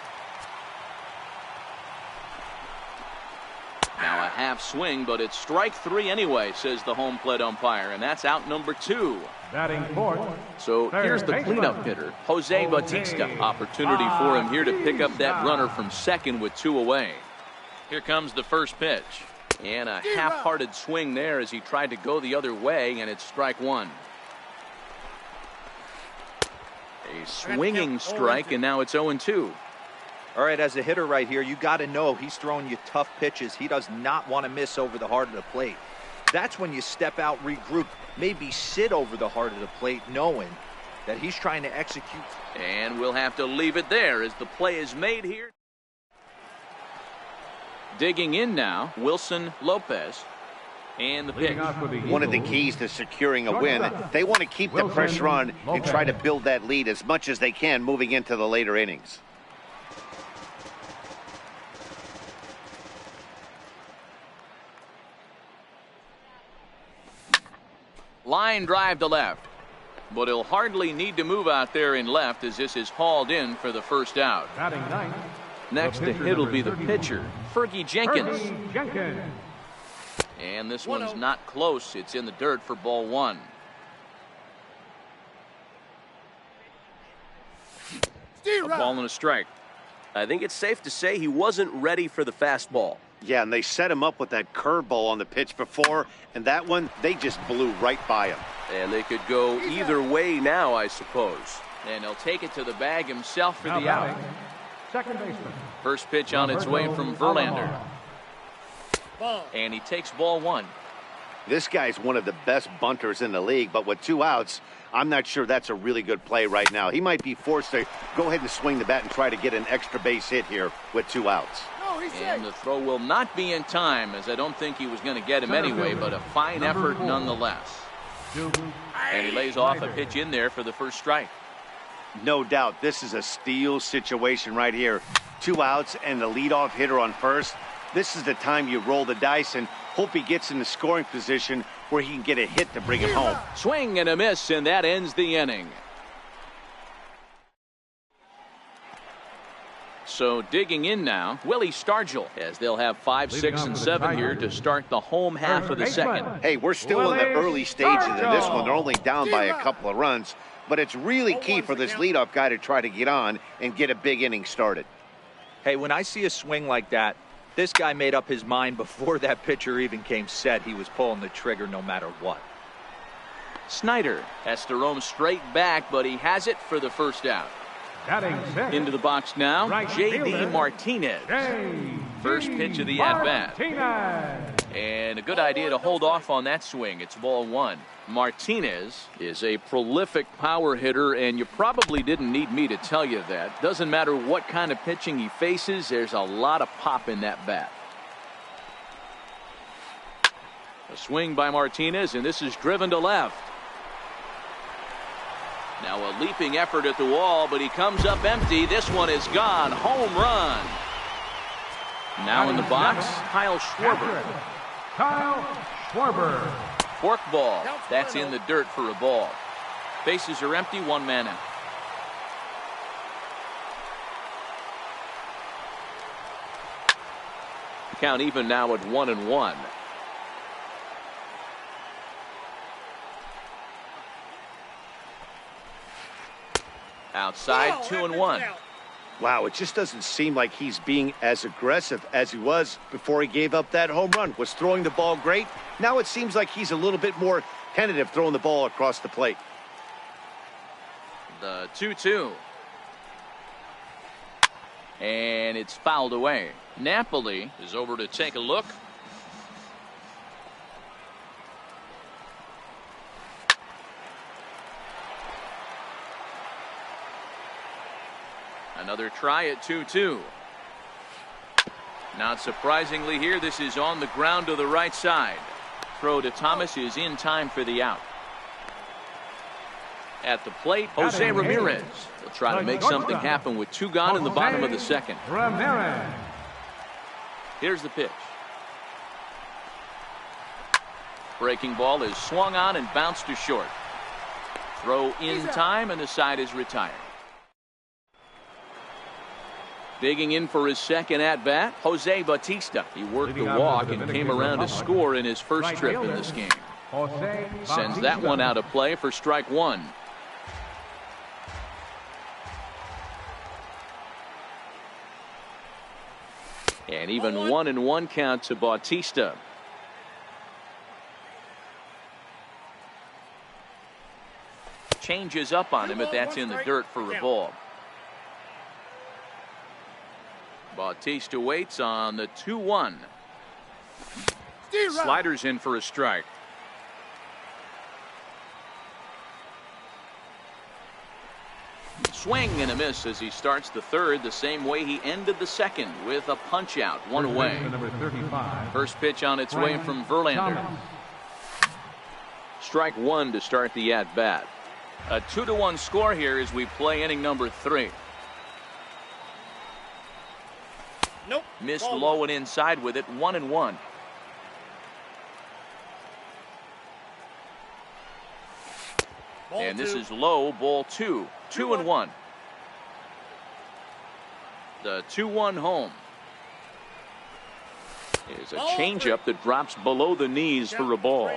Now a half swing, but it's strike 3 anyway, says the home plate umpire, and that's out number 2. Batting fourth. So here's the cleanup hitter, Jose Bautista. Opportunity for him here to pick up that runner from second with 2 away. Here comes the first pitch. And a half-hearted swing there as he tried to go the other way, and it's strike 1. A swinging strike, and now it's 0-2. All right, as a hitter right here, you got to know he's throwing you tough pitches. He does not want to miss over the heart of the plate. That's when you step out, regroup, maybe sit over the heart of the plate, knowing that he's trying to execute. And we'll have to leave it there as the play is made here. Digging in now, Wilson Lopez. And the pitch. One of the keys to securing a win, they want to keep the pressure on and try to build that lead as much as they can moving into the later innings. Line drive to left, but he'll hardly need to move out there in left as this is hauled in for the first out. Next to hit will be the pitcher, Fergie Jenkins. And this one's not close. It's in the dirt for ball 1. A ball and a strike. I think it's safe to say he wasn't ready for the fastball. Yeah, and they set him up with that curveball on the pitch before, and that one, they just blew right by him. And they could go either way now, I suppose. And he'll take it to the bag himself for the out. Second baseman. First pitch on its way from Verlander. And he takes ball 1. This guy's one of the best bunters in the league, but with 2 outs, I'm not sure that's a really good play right now. He might be forced to go ahead and swing the bat and try to get an extra base hit here with 2 outs. And the throw will not be in time, as I don't think he was going to get him anyway, but a fine effort nonetheless. And he lays off a pitch in there for the first strike. No doubt, this is a steal situation right here. 2 outs and the leadoff hitter on first. This is the time you roll the dice and hope he gets in the scoring position where he can get a hit to bring him home. Swing and a miss, and that ends the inning. So digging in now, Willie Stargell, as they'll have 5, 6, and 7 here to start the home half of the second. Hey, we're still in the early stages of this one. They're only down by a couple of runs, but it's really key for this leadoff guy to try to get on and get a big inning started. Hey, when I see a swing like that, this guy made up his mind before that pitcher even came set. He was pulling the trigger no matter what. Snyder has to roam straight back, but he has it for the first out. Into the box now, J.D. Martinez. First pitch of the at-bat. And a good idea to hold off on that swing. It's ball 1. Martinez is a prolific power hitter, and you probably didn't need me to tell you that. Doesn't matter what kind of pitching he faces, there's a lot of pop in that bat. A swing by Martinez, and this is driven to left. Now a leaping effort at the wall, but he comes up empty. This one is gone. Home run. Now in the box, Kyle Schwarber. Fork ball. That's in the dirt for a ball. Bases are empty, 1 man out. Count even now at 1-1. Outside, 2-1. Wow, it just doesn't seem like he's being as aggressive as he was before he gave up that home run. Was throwing the ball great. Now it seems like he's a little bit more tentative throwing the ball across the plate. The 2-2. And it's fouled away. Napoli is over to take a look. Another try at 2-2. Not surprisingly here, this is on the ground to the right side. Throw to Thomas is in time for the out. At the plate, Jose Ramirez. He'll try to make something happen with 2 gone in the bottom of the second. Ramirez. Here's the pitch. Breaking ball is swung on and bounced to short. Throw in time, and the side is retired. Digging in for his second at-bat, Jose Bautista. He worked the walk and came around to score in his first trip in this game. Sends that one out of play for strike 1. And even 1-1 count to Bautista. Changes up on him, but that's in the dirt for a ball. Bautista waits on the 2-1. Sliders in for a strike. Swing and a miss as he starts the third the same way he ended the second, with a punch out, 1 away. First pitch on its way from Verlander. Strike 1 to start the at bat. A 2-1 score here as we play inning number 3. Nope. Missed low and inside with it, 1-1. And this is low, ball 2. 2-1. The 2-1 home is a changeup that drops below the knees for a ball.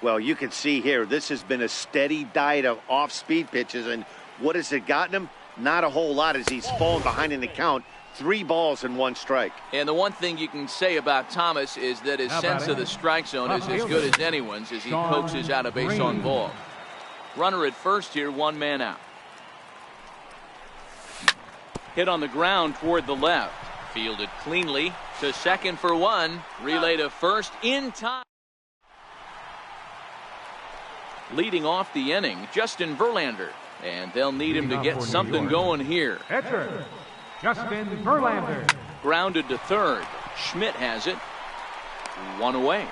Well, you can see here, this has been a steady diet of off-speed pitches, and what has it gotten him? Not a whole lot as he's fallen behind in the count. 3 balls and 1 strike. And the one thing you can say about Thomas is that his sense of the strike zone is as good as anyone's as he coaxes out a base on ball. Runner at first here, 1 man out. Hit on the ground toward the left. Fielded cleanly to second for 1. Relay to first in time. Leading off the inning, Justin Verlander. And they'll need him to get something going here. Pitcher, Justin Verlander. Grounded to third. Schmidt has it. 1 away.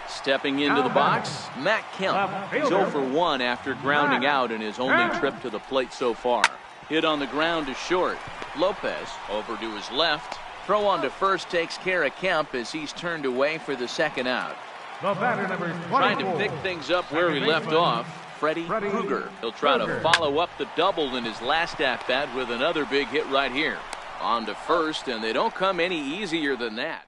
Stepping into the box, Matt Kemp. He's 0 for 1 after grounding out in his only trip to the plate so far. Hit on the ground to short. Lopez over to his left. Throw on to first takes care of Kemp as he's turned away for the second out. The batter, number 24. Trying to pick things up where he left off, Freddie Krueger. He'll try to follow up the double in his last at-bat with another big hit right here. On to first, and they don't come any easier than that.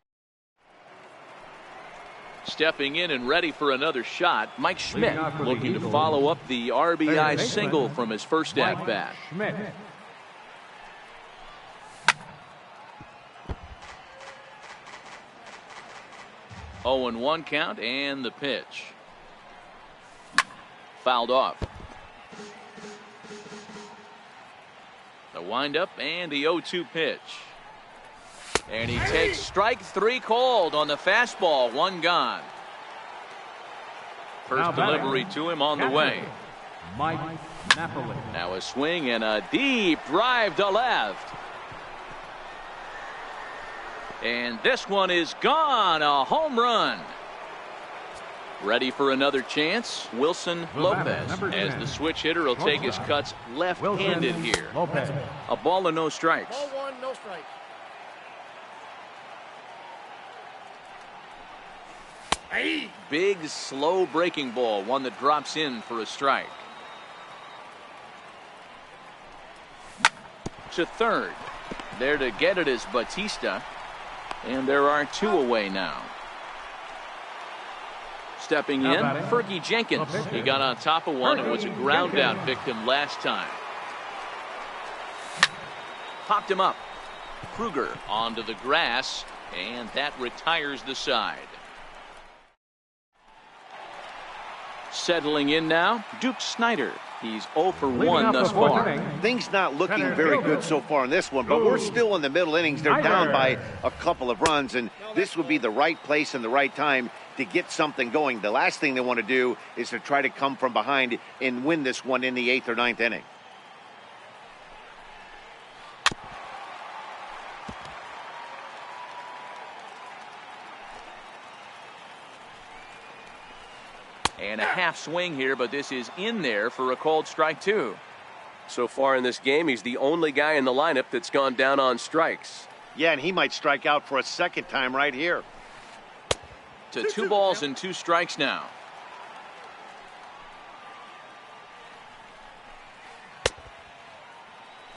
Stepping in and ready for another shot, Mike Schmidt looking to follow up the RBI single from his first at-bat. 0-1 count and the pitch. Fouled off. The windup and the 0-2 pitch. And he takes strike 3 called on the fastball. 1 gone. First delivery to him on the way. Mike Napoli. Now a swing and a deep drive to left. And this one is gone. A home run. Ready for another chance. Wilson Lopez, as the switch hitter, will take his cuts left-handed here. A ball and no strikes. Ball 1, no strikes. Big, slow breaking ball. One that drops in for a strike. To third. There to get it is Bautista. And there are 2 away now. Stepping in, Fergie Jenkins. He got on top of one and was a ground out victim last time. Popped him up. Krueger onto the grass, and that retires the side. Settling in now, Duke Snider. He's 0 for 1 thus far. Things not looking very good so far in this one, but we're still in the middle innings. They're down by a couple of runs, and this would be the right place and the right time to get something going. The last thing they want to do is to try to come from behind and win this one in the 8th or 9th inning. And a half swing here, but this is in there for a called strike 2. So far in this game, he's the only guy in the lineup that's gone down on strikes. Yeah, and he might strike out for a second time right here. To 2 balls and 2 strikes now.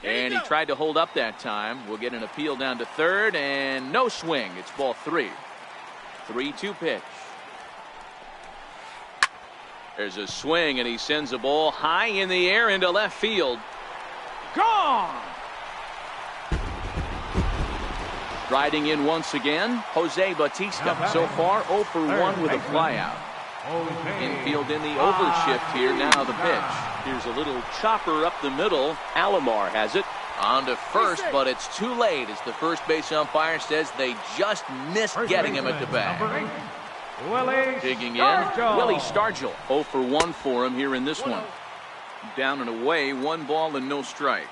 And he tried to hold up that time. We'll get an appeal down to third, and no swing. It's ball 3. 3-2 pitch. There's a swing, and he sends a ball high in the air into left field. Gone! Riding in once again, Jose Bautista. So far, 0 for 1 with a flyout. Infield in the overshift here. Now the pitch. Here's a little chopper up the middle. Alomar has it. On to first, but it's too late as the first base umpire says they just missed getting him at the bag. Digging in, Willie Stargell. 0 for 1 for him here in this one. Down and away, 1 ball and no strikes.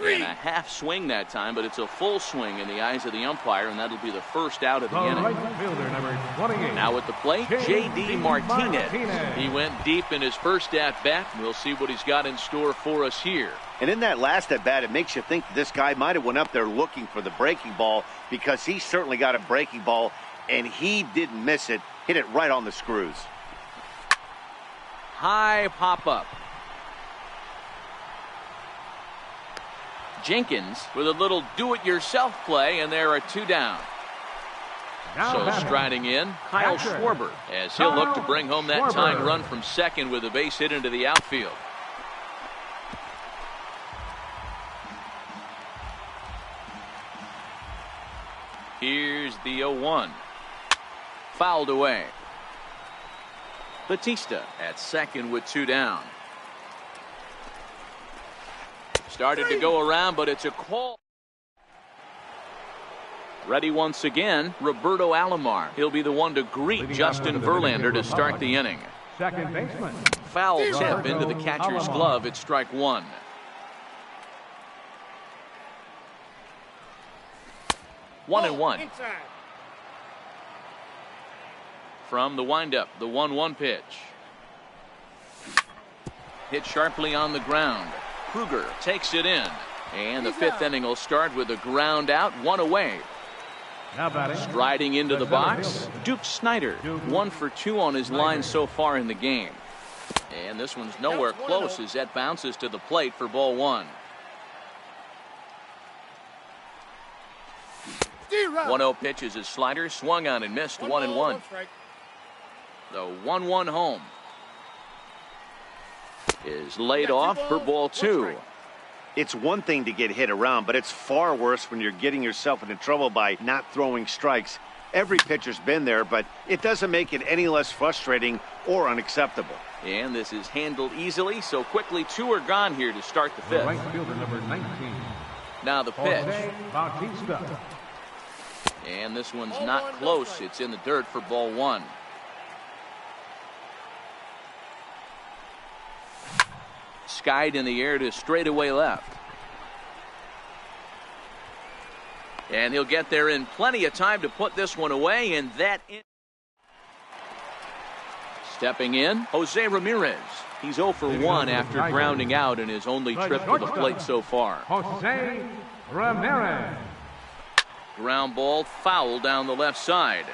And a half swing that time, but it's a full swing in the eyes of the umpire, and that'll be the first out of the inning. Right fielder, number 28. Now at the plate, J.D. Martinez. He went deep in his first at-bat. We'll see what he's got in store for us here. And in that last at-bat, it makes you think this guy might have went up there looking for the breaking ball, because he certainly got a breaking ball, and he didn't miss it. Hit it right on the screws. High pop-up. Jenkins with a little do-it-yourself play, and there are 2 down. So striding in, Kyle Schwarber, as he'll look to bring home that tying run from second with a base hit into the outfield. Here's the 0-1. Fouled away. Bautista at second with 2 down. Started to go around, but it's a call. Ready once again, Roberto Alomar. He'll be the one to greet Justin Verlander to start the inning. Second baseman. Foul tip into the catcher's glove. It's strike 1. One and one. From the windup, the 1-1 pitch. Hit sharply on the ground. Kruger takes it in, and the 5th inning will start with a ground out, 1 away. Striding into the box, Duke Snider. 1 for 2 on his line so far in the game. And this one's nowhere close as that bounces to the plate for ball 1. 1-0 pitch is his slider, swung on and missed, 1-1. The 1-1 home is laid off for ball 2. It's one thing to get hit around, but it's far worse when you're getting yourself into trouble by not throwing strikes. Every pitcher's been there, but it doesn't make it any less frustrating or unacceptable. And this is handled easily, so quickly 2 are gone here to start the 5th. Right fielder, number 19. Now the pitch. Jose Bautista. And this one's not close. It's in the dirt for ball 1. Skied in the air to straightaway left. And he'll get there in plenty of time to put this one away, and that in. Stepping in, Jose Ramirez. He's 0 for 1 after grounding out in his only trip to the plate so far. Jose Ramirez. Ground ball foul down the left side.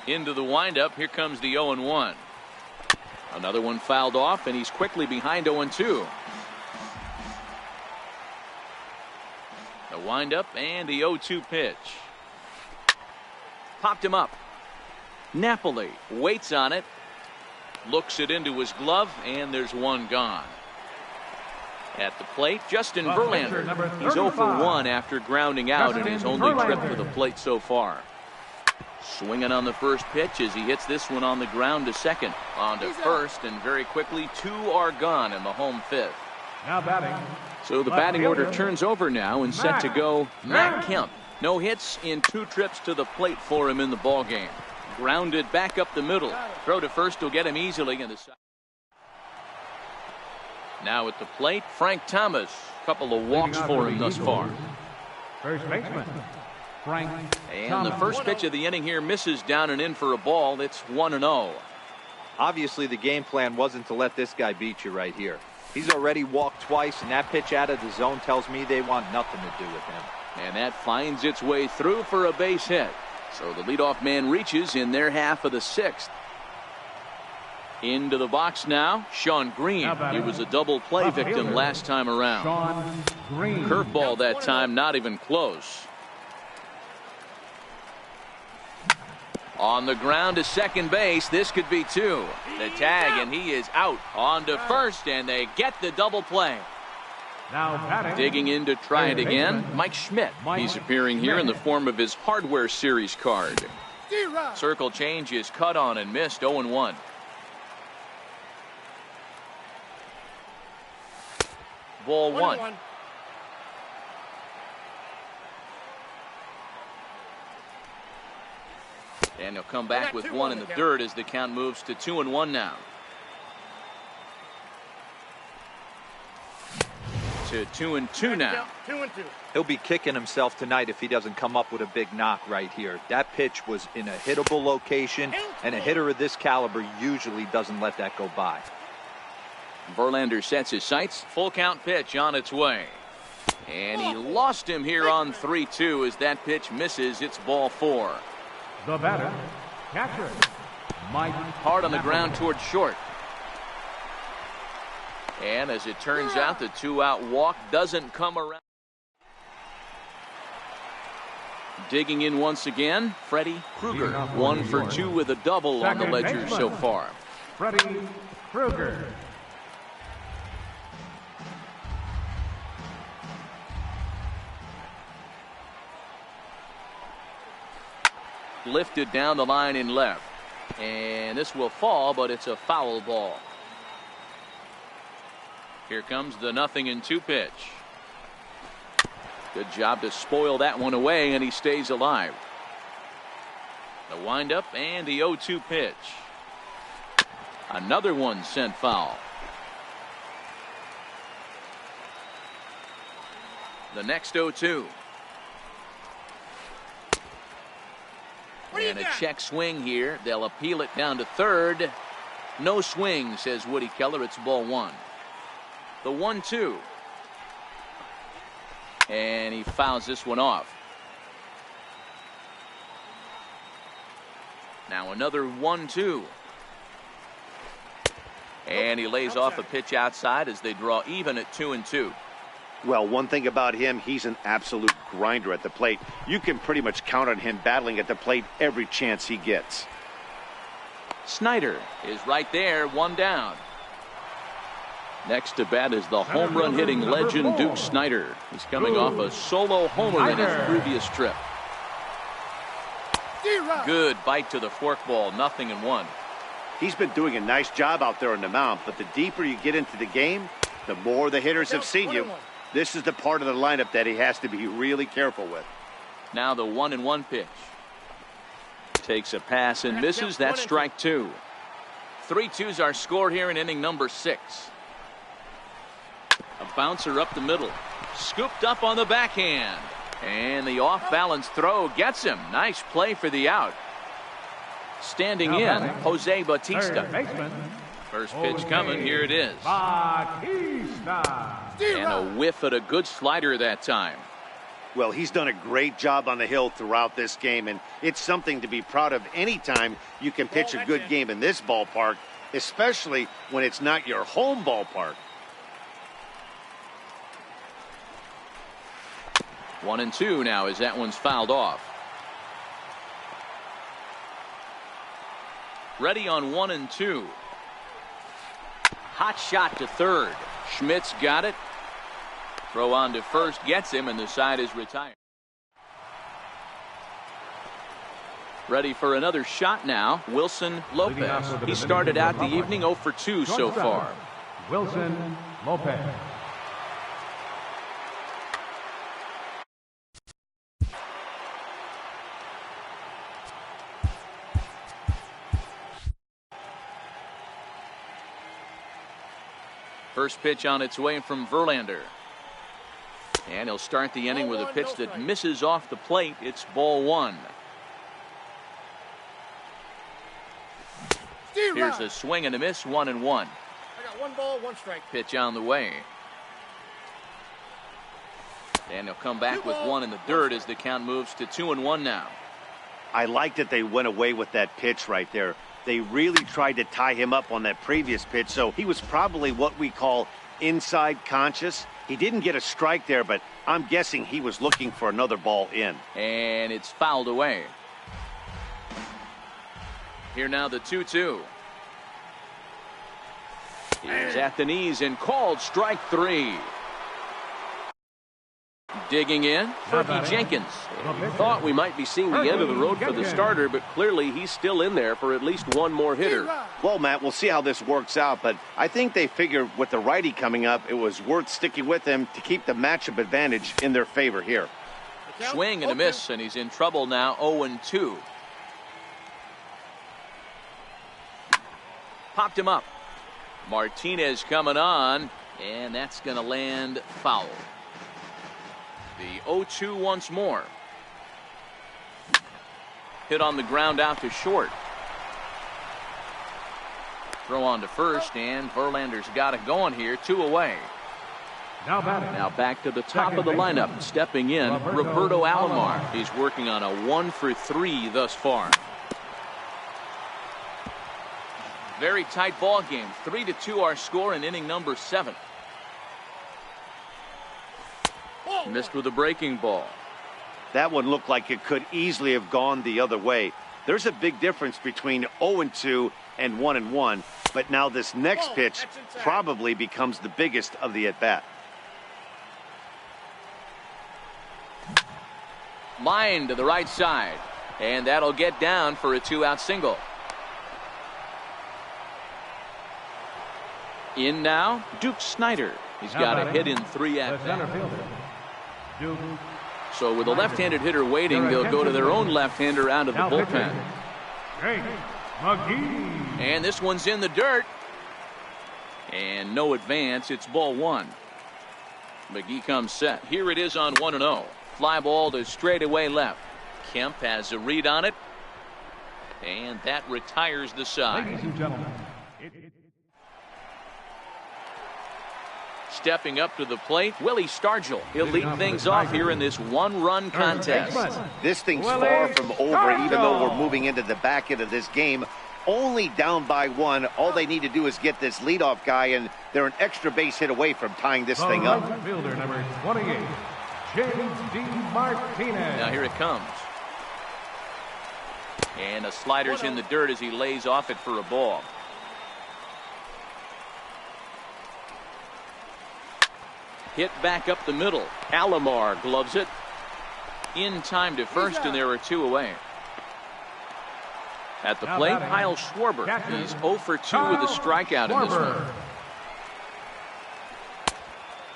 Into the windup, here comes the 0-1. Another one fouled off, and he's quickly behind 0-2. The windup and the 0-2 pitch. Popped him up. Napoli waits on it. Looks it into his glove, and there's one gone. At the plate, Justin Verlander. He's 0 for 1 after grounding out in his only trip to the plate so far. Swinging on the first pitch as he hits this one on the ground to second. On to first, and very quickly 2 are gone in the home 5th. Now batting. So the batting order turns over now and set to go Matt Kemp. No hits in 2 trips to the plate for him in the ballgame. Grounded back up the middle. Throw to first will get him easily in the side. Now at the plate, Frank Thomas. Couple of walks for him thus far. First baseman, Frank And Thomas. the first pitch of the inning here misses down and in for a ball. It's 1-0. Obviously, the game plan wasn't to let this guy beat you right here. He's already walked twice, and that pitch out of the zone tells me they want nothing to do with him. And that finds its way through for a base hit. So the leadoff man reaches in their half of the 6th. Into the box now, Sean Green. He was a double play victim last time around. Sean Green. Curveball that time, not even close. On the ground to second base, this could be 2. The tag, and he is out. On to first, and they get the double play. Now batting. Digging in to try it again, Mike Schmidt. He's appearing here in the form of his Hardware Series card. Circle change is cut on and missed, 0-1. Ball 1. And he'll come back with 1 in the dirt as the count moves to 2-1 now. To 2-2 now. 2-2. He'll be kicking himself tonight if he doesn't come up with a big knock right here. That pitch was in a hittable location, and a hitter of this caliber usually doesn't let that go by. Verlander sets his sights. Full count pitch on its way. And he lost him here on 3-2 as that pitch misses. It's ball 4. The batter, catcher, Mike. Hard on the ground towards short. And as it turns out, the 2-out walk doesn't come around. Digging in once again, Freddie Krueger. 1 for 2 with a double on the ledger so far. Freddie Krueger. Lifted down the line in left. And this will fall, but it's a foul ball. Here comes the 0-2 pitch. Good job to spoil that one away, and he stays alive. The windup and the 0-2 pitch. Another one sent foul. The next 0-2. And a check swing here. They'll appeal it down to third. No swing, says Woody Keller. It's ball 1. The 1-2. And he fouls this one off. Now another 1-2. And he lays off a pitch outside as they draw even at 2-2. Well, one thing about him, he's an absolute grinder at the plate. You can pretty much count on him battling at the plate every chance he gets. Snyder is right there, 1 down. Next to bat is the home run hitting legend Duke Snyder. He's coming off a solo homer in his previous trip. Good bite to the forkball, 0-1. He's been doing a nice job out there on the mound, but the deeper you get into the game, the more the hitters have seen you. This is the part of the lineup that he has to be really careful with. Now the 1-1 pitch. Takes a pass and misses. That's strike 2. 3-2's our score here in inning number 6. A bouncer up the middle. Scooped up on the backhand. And the off-balance throw gets him. Nice play for the out. Standing in, Jose Bautista. First pitch coming. Here it is. Bautista. And a whiff at a good slider that time. Well, he's done a great job on the hill throughout this game, and it's something to be proud of anytime you can pitch a good game in this ballpark, especially when it's not your home ballpark. 1-2 now as that one's fouled off. Ready on 1-2. Hot shot to third. Schmidt's got it. Throw on to first gets him, and the side is retired. Ready for another shot now. Wilson Lopez. He started out the evening 0 for 2 so far. Wilson Lopez. First pitch on its way from Verlander. And he'll start the inning with a pitch that misses off the plate. It's ball one. Here's a swing and a miss, 1-1. I got 1 ball, 1 strike. Pitch on the way. And he'll come back with 1 in the dirt as the count moves to 2-1 now. I like that they went away with that pitch right there. They really tried to tie him up on that previous pitch, so he was probably what we call inside conscious. He didn't get a strike there, but I'm guessing he was looking for another ball in. And it's fouled away. Here now the 2-2. He's at the knees and called strike 3. Digging in, Fergie Jenkins. We thought we might be seeing the end of the road for the starter, but clearly he's still in there for at least one more hitter. Well, Matt, we'll see how this works out, but I think they figured with the righty coming up, it was worth sticking with him to keep the matchup advantage in their favor here. Swing and a miss, and he's in trouble now, 0-2. Popped him up. Martinez coming on, and that's going to land foul. The 0-2 once more. Hit on the ground out to short. Throw on to first, and Verlander's got it going here. 2 away. Now back to the top of the lineup. Stepping in, Roberto Alomar. He's working on a 1 for 3 thus far. Very tight ball game. 3-2 our score in inning number 7. Missed with a breaking ball. That one looked like it could easily have gone the other way. There's a big difference between 0-2 and 1-1, but now this next pitch probably becomes the biggest of the at-bat. Line to the right side, and that'll get down for a 2-out single. In now, Duke Snider. He's got a hit in 3 at-bats. So with a left-handed hitter waiting, they'll go to their own left-hander out of the bullpen. And this one's in the dirt. And no advance. It's ball 1. McGee comes set. Here it is on 1-0. Fly ball to straightaway left. Kemp has a read on it. And that retires the side. Ladies and gentlemen, Stepping up to the plate, Willie Stargell. He'll lead things off here in this 1-run contest. This thing's far from over, even though we're moving into the back end of this game. Only down by 1. All they need to do is get this leadoff guy, and they're an extra base hit away from tying this thing up. Fielder number 28, James D. Martinez. Now here it comes. And a slider's in the dirt as he lays off it for a ball. Hit back up the middle. Alomar gloves it. In time to first, and there are 2 away. At the plate, Kyle Schwarber. He's 0 for 2 with a strikeout in this one.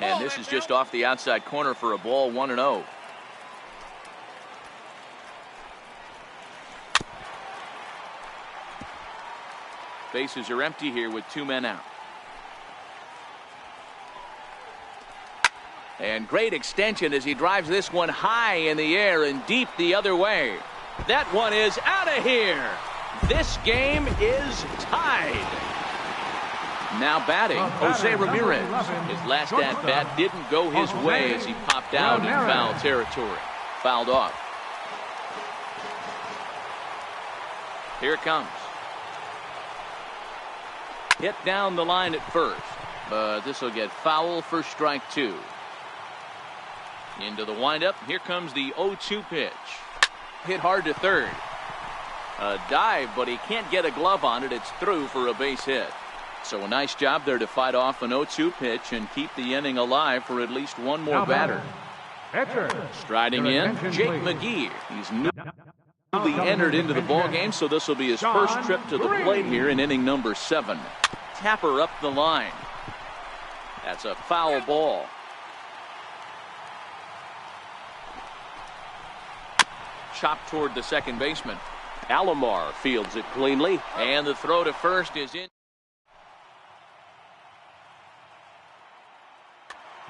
And this is just off the outside corner for a ball, 1-0. Bases are empty here with 2 men out. And great extension as he drives this one high in the air and deep the other way. That one is out of here. This game is tied. Now batting, Jose Ramirez. His last at-bat didn't go his way as he popped out in foul territory. Fouled off. Here it comes. Hit down the line at first, but this will get foul for strike 2. Into the windup. Here comes the 0-2 pitch. Hit hard to third. A dive, but he can't get a glove on it. It's through for a base hit. So a nice job there to fight off an 0-2 pitch and keep the inning alive for at least one more batter. Striding in, Jake McGee. He's newly entered into the ballgame, so this will be his first trip to the plate here in inning number 7. Tapper up the line. That's a foul ball. Chopped toward the second baseman. Alomar fields it cleanly, and the throw to first is in.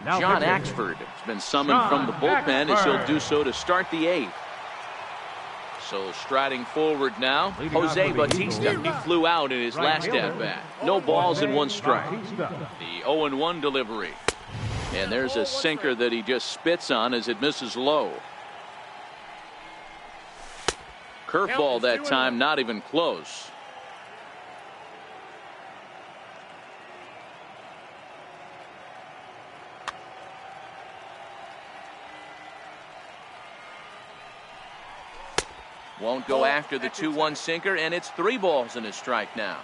John Axford has been summoned from the bullpen as he'll do so to start the 8th. So striding forward now, Jose Bautista. He flew out in his last at-bat. No balls and 1 strike. The 0-1 delivery. And there's a sinker that he just spits on as it misses low. Curveball that time, not even close. Won't go after the 2-1 sinker, and it's 3 balls and a strike now.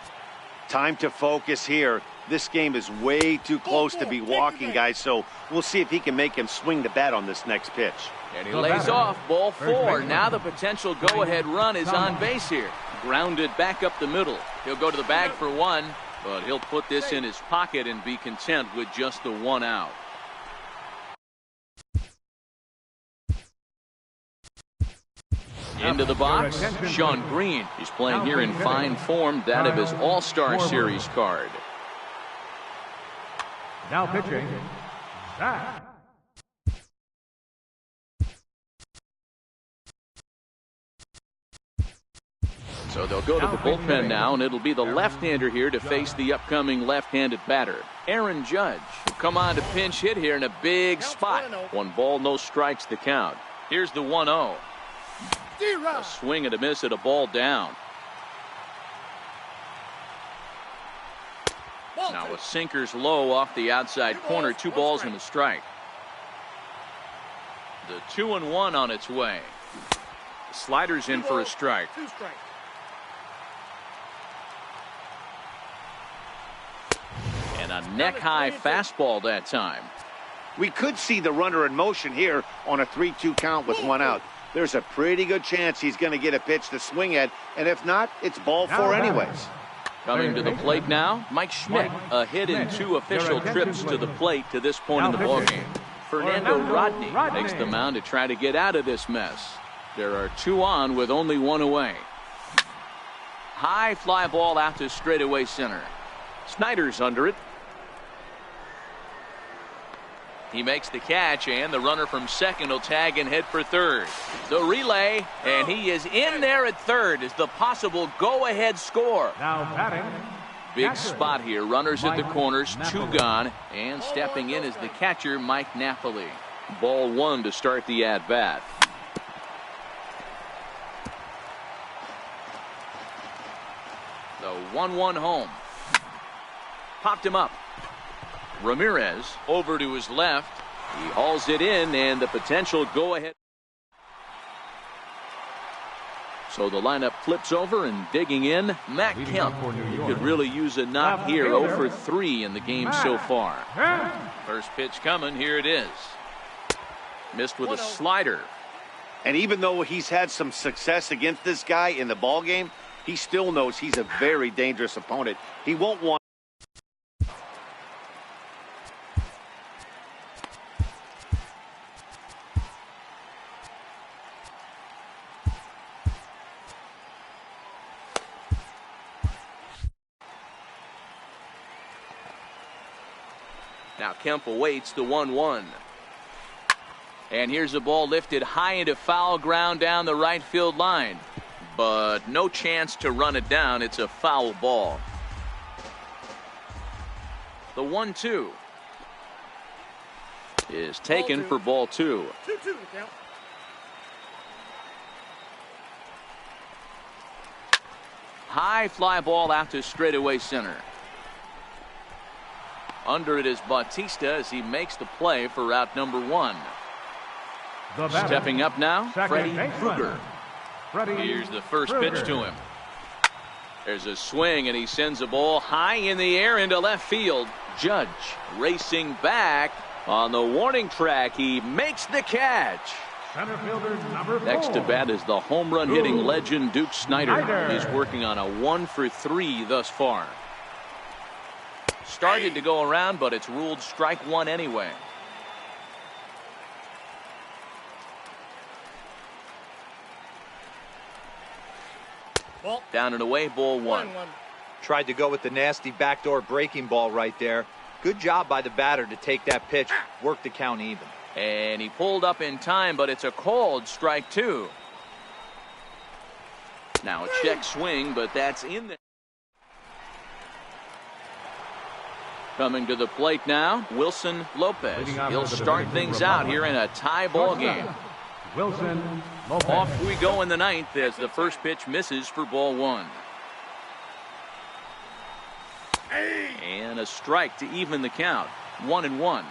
Time to focus here. This game is way too close to be walking, guys, so we'll see if he can make him swing the bat on this next pitch. And he lays off, ball 4. Now the potential go-ahead run is on base here. Grounded back up the middle. He'll go to the bag for 1, but he'll put this in his pocket and be content with just the 1 out. Into the box, Sean Green. He's playing here in fine form, that of his All-Star Series card. Now pitching, Zach. So they'll go to the bullpen now, and it'll be the left-hander here to face the upcoming left-handed batter. Aaron Judge will come on to pinch hit here in a big spot. 1 ball, no strikes the count. Here's the 1-0. A swing and a miss at a ball down. Now a sinker's low off the outside corner. 2 balls and a strike. The 2-1 on its way. The slider's in for a strike. And a neck-high fastball that time. We could see the runner in motion here on a 3-2 count with 1 out. There's a pretty good chance he's going to get a pitch to swing at, and if not, it's ball 4 anyways. Coming to the plate now, Mike Schmidt. A hit in 2 official trips to the plate to this point in the ballgame. Fernando Rodney takes the mound to try to get out of this mess. There are 2 on with only 1 away. High fly ball out to straightaway center. Snyder's under it. He makes the catch, and the runner from second will tag and head for third. The relay, and he is in there at third as the possible go-ahead score. Now batting. Big spot here. Runners at the corners, 2 gone, and stepping in is the catcher, Mike Napoli. Ball 1 to start the at-bat. The 1-1 home. Popped him up. Ramirez over to his left. He hauls it in, and the potential go-ahead. So the lineup flips over, and digging in, Matt Kemp. He could really use a knock here. 0 for 3 in the game so far. First pitch coming. Here it is. Missed with a slider. And even though he's had some success against this guy in the ballgame, he still knows he's a very dangerous opponent. He won't want. Now Kemp awaits the 1-1. And here's the ball lifted high into foul ground down the right field line. But no chance to run it down. It's a foul ball. The 1-2 is taken for ball 2. 2-2 count. High fly ball out to straightaway center. Under it is Bautista as he makes the play for route number 1. Stepping up now, Freddie Krueger. Here's the first pitch to him. There's a swing, and he sends a ball high in the air into left field. Judge racing back on the warning track. He makes the catch. Center fielder number 4. Next to bat is the home run hitting legend Duke Snider. He's working on a 1 for 3 thus far. Started to go around, but it's ruled strike 1 anyway. Down and away, ball 1. Tried to go with the nasty backdoor breaking ball right there. Good job by the batter to take that pitch, work the count even. And he pulled up in time, but it's a called strike two. Now a check swing, but that's in there. Coming to the plate now, Wilson Lopez. He'll start things out here in a tie ball game. Wilson Lopez. Off we go in the ninth as the first pitch misses for ball one. And a strike to even the count. 1-1.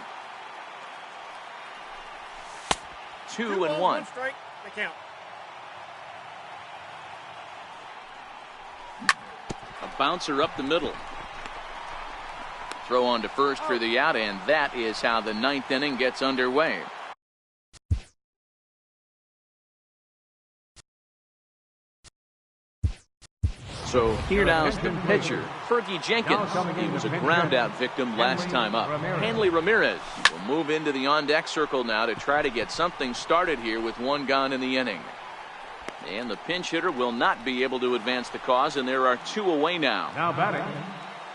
2-1. Strike, the count. A bouncer up the middle. Throw on to first for the out, and that is how the ninth inning gets underway. So here now is the pitcher, Fergie Jenkins. He was a ground-out victim last time up. Hanley Ramirez will move into the on-deck circle now to try to get something started here with one gone in the inning. And the pinch hitter will not be able to advance the cause, and there are two away now. Now batting.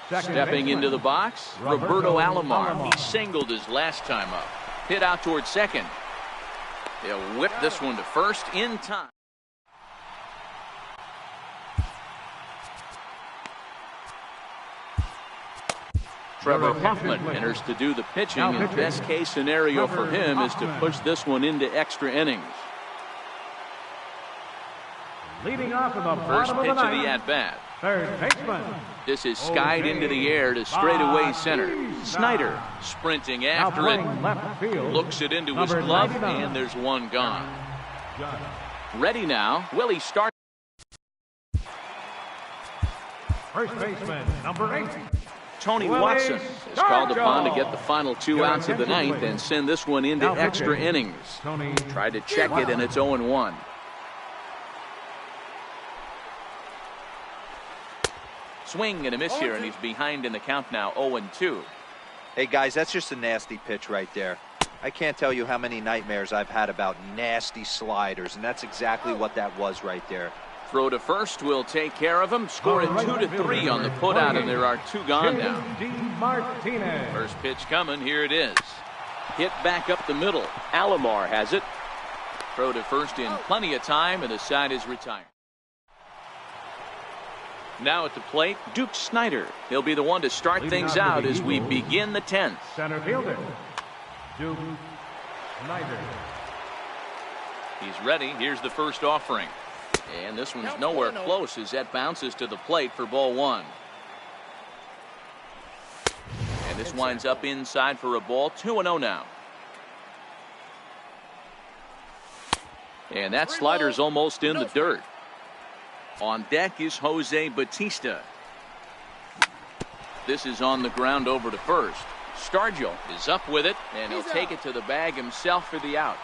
Stepping into the box, Roberto Alomar. He singled his last time up. Hit out towards second. He'll whip this one to first in time. Trevor Hoffman enters to do the pitching, and best case scenario for him is to push this one into extra innings. Leading off in the First bottom pitch of the of the ninth, at-bat. third baseman. This is skied into the air to straightaway center. Snyder sprinting Now after playing it. left field. Looks it into his Number glove, 99. and there's one gone. Ready now. Willie starts. First baseman, number 8. Tony Willie Watson is called upon to Stargell. get the final two outs of the ninth and send this one into Now extra pitching, innings. Tony Tried to check it, and it's 0-1. Swing and a miss here, and he's behind in the count now, 0-2. Hey, guys, that's just a nasty pitch right there. I can't tell you how many nightmares I've had about nasty sliders, and that's exactly what that was right there. Throw to first will take care of him. Score it 2-3 on the putout, and there are two gone now. D. Martinez. First pitch coming. Here it is. Hit back up the middle. Alomar has it. Throw to first in plenty of time, and the side is retired. Now at the plate, Duke Snyder. He'll be the one to start things out as we begin the 10th. Center fielder, Duke Snyder. He's ready. Here's the first offering. And this one's nowhere close as that bounces to the plate for ball one. And this winds up inside for a ball. 2-0 now. And that slider's almost in the dirt. On deck is Jose Batista. This is on the ground over to first. Stargell is up with it, and he'll take it to the bag himself for the out.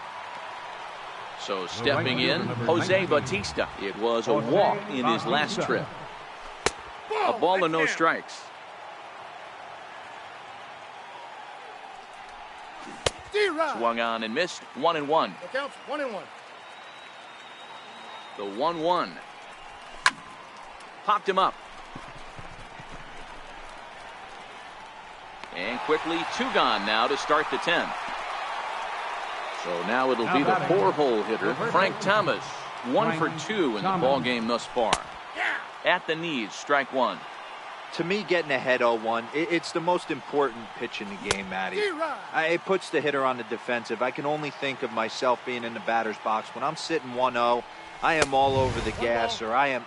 So stepping in, Jose Batista. It was a walk in his last trip. A ball and no strikes. Swung on and missed. 1-1. The count's 1-1. The 1-1. Popped him up. And quickly, two gone now to start the 10th. So now it'll be the four-hole hitter, Frank Thomas. 1 for 2 in the ball game thus far. At the knees, strike one. To me, getting ahead 0-1, it's the most important pitch in the game, Matty. It puts the hitter on the defensive. I can only think of myself being in the batter's box. When I'm sitting 1-0, I am all over the gas, or I am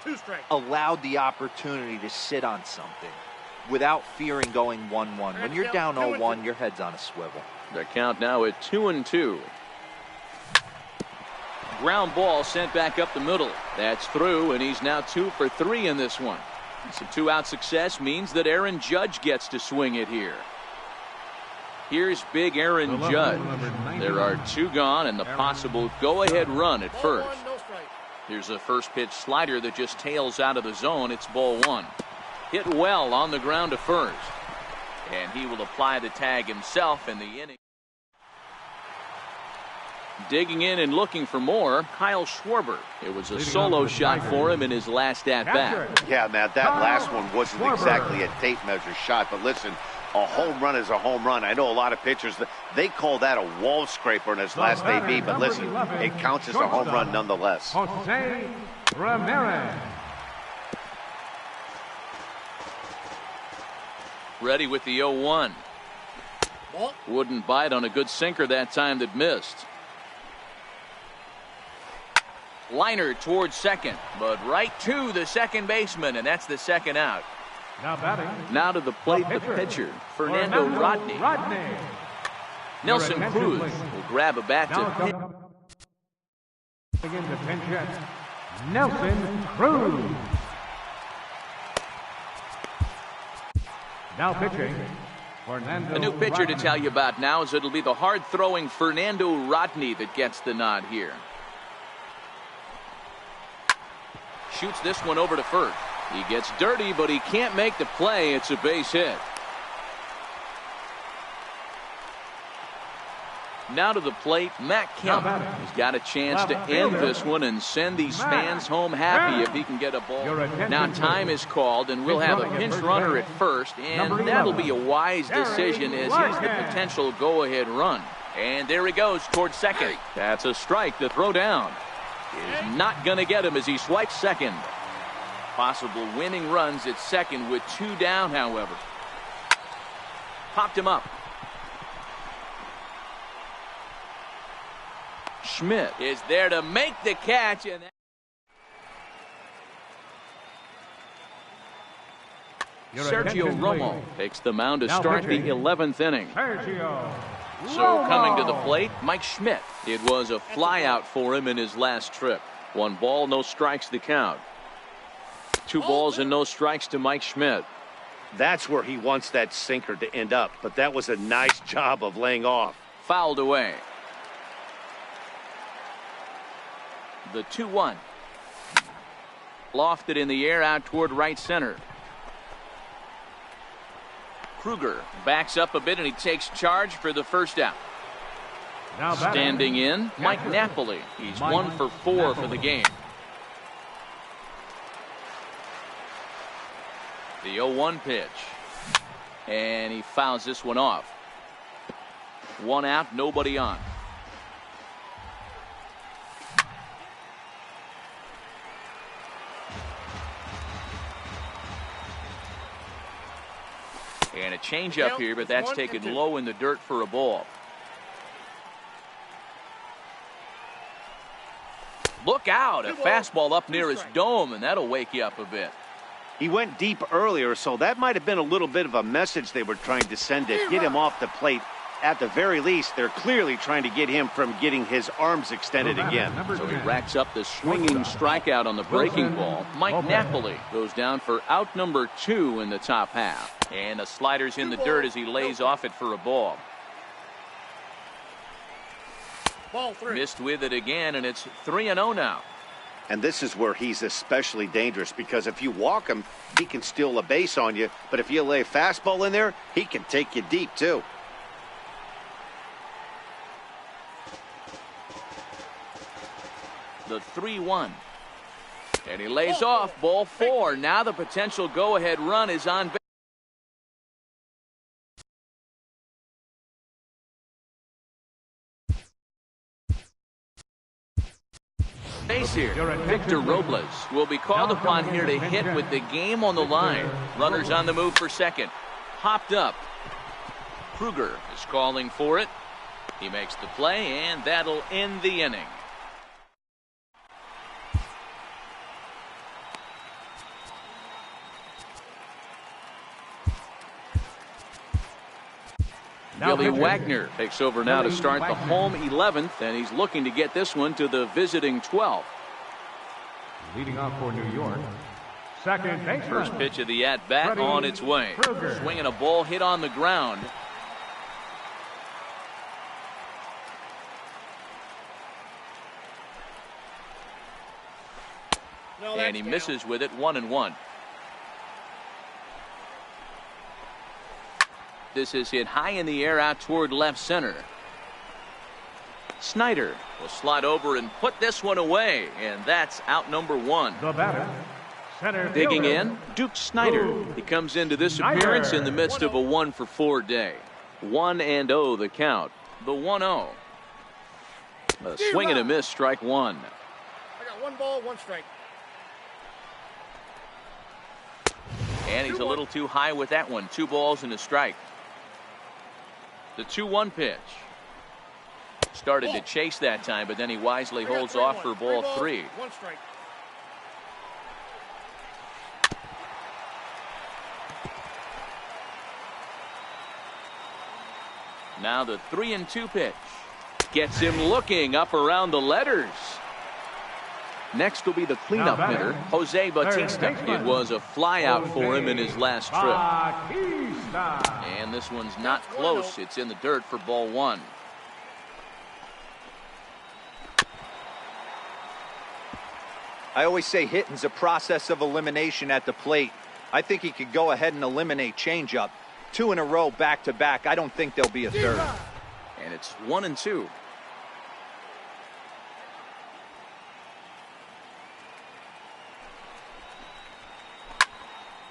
allowed the opportunity to sit on something without fearing going 1-1. When you're down 0-1, your head's on a swivel. The count now at 2-2. Ground ball sent back up the middle. That's through, and he's now 2 for 3 in this one. So two-out success means that Aaron Judge gets to swing it here. Here's big Aaron Judge. There are two gone and the possible go-ahead run at first. Here's a first pitch slider that just tails out of the zone. It's ball one. Hit well on the ground to first. And he will apply the tag himself in the inning. Digging in and looking for more, Kyle Schwarber. It was a solo shot for him in his last at-bat. Yeah, Matt, that last one wasn't exactly a tape measure shot, but listen, A home run is a home run. I know a lot of pitchers, they call that a wall scraper in his last AB, but listen, it counts as a home run nonetheless. Jose Ramirez. Ready with the 0-1. Wouldn't bite on a good sinker that time that missed. Liner towards second, but right to the second baseman, and that's the second out. Now batting. Now to the plate, the pitcher, Fernando Rodney. Nelson Cruz will grab a bat to hit. Begin to pinch hit. Nelson Cruz. Now pitching. Fernando A new pitcher to tell you about now is it'll be the hard-throwing Fernando Rodney that gets the nod here. Shoots this one over to first. He gets dirty, but he can't make the play. It's a base hit. Now to the plate, Matt Kemp. He's got a chance to end this one and send these fans home happy if he can get a ball. Now time is called, and we'll have a pinch runner at first, and that'll be a wise decision as he's the potential go-ahead run. And there he goes towards second. That's a strike to throw down. Is not going to get him as he swipes second. Possible winning runs at second with 2 down, however. Popped him up. Schmidt is there to make the catch, and Sergio Romo takes the mound to start the 11th inning. So coming to the plate, Mike Schmidt. It was a flyout for him in his last trip. 1 ball, no strikes the count. 2 balls and no strikes to Mike Schmidt. That's where he wants that sinker to end up, but that was a nice job of laying off. Fouled away. The 2-1. Lofted in the air out toward right center. Kruger backs up a bit and he takes charge for the first out. Standing in, Mike Napoli. He's 1 for 4 for the game. The 0-1 pitch. And he fouls this one off. 1 out, nobody on. And a changeup here, but that's taken low in the dirt for a ball. Look out, a fastball up near his dome, and that'll wake you up a bit. He went deep earlier, so that might have been a little bit of a message they were trying to send to get him off the plate. At the very least, they're clearly trying to get him from getting his arms extended again. So he racks up the swinging strikeout on the breaking ball. Mike Napoli goes down for out number 2 in the top half. And the slider's in the dirt as he lays off it for a ball. Ball 3. Missed with it again, and it's 3-0 now. And this is where he's especially dangerous, because if you walk him, he can steal a base on you. But if you lay a fastball in there, he can take you deep, too. The 3-1. And he lays off ball 4. Now the potential go-ahead run is on base here. Victor Robles will be called upon here to hit with the game on the line. Runners on the move for second. Hopped up. Kruger is calling for it. He makes the play, and that'll end the inning. Billy Wagner takes over now to start the home 11th, and he's looking to get this one to the visiting 12th. Leading off for New York, second baseman. First pitch of the at-bat on its way. Swinging a ball hit on the ground. And he misses with it, 1-1. This is hit high in the air out toward left center. Snyder will slide over and put this one away, and that's out number 1. The batter, Center Digging fielder, in, Duke Snyder. He comes into this Snyder. appearance in the midst of a 1-for-4 day. 1-0 the count. The 1-0. A swing and a miss, strike one. I got 1 ball, 1 strike. And he's a little too high with that one. 2 balls and a strike. The 2-1 pitch. Started to chase that time, but then he wisely holds off for ball 3. 1 strike. Now the 3-2 pitch. Gets him looking up around the letters. Next will be the cleanup hitter, Jose Bautista. It was a flyout for him in his last trip. And this one's not close. It's in the dirt for ball 1. I always say hitting's a process of elimination at the plate. I think he could go ahead and eliminate changeup. 2 in a row back-to-back. I don't think there'll be a third. And it's 1-2.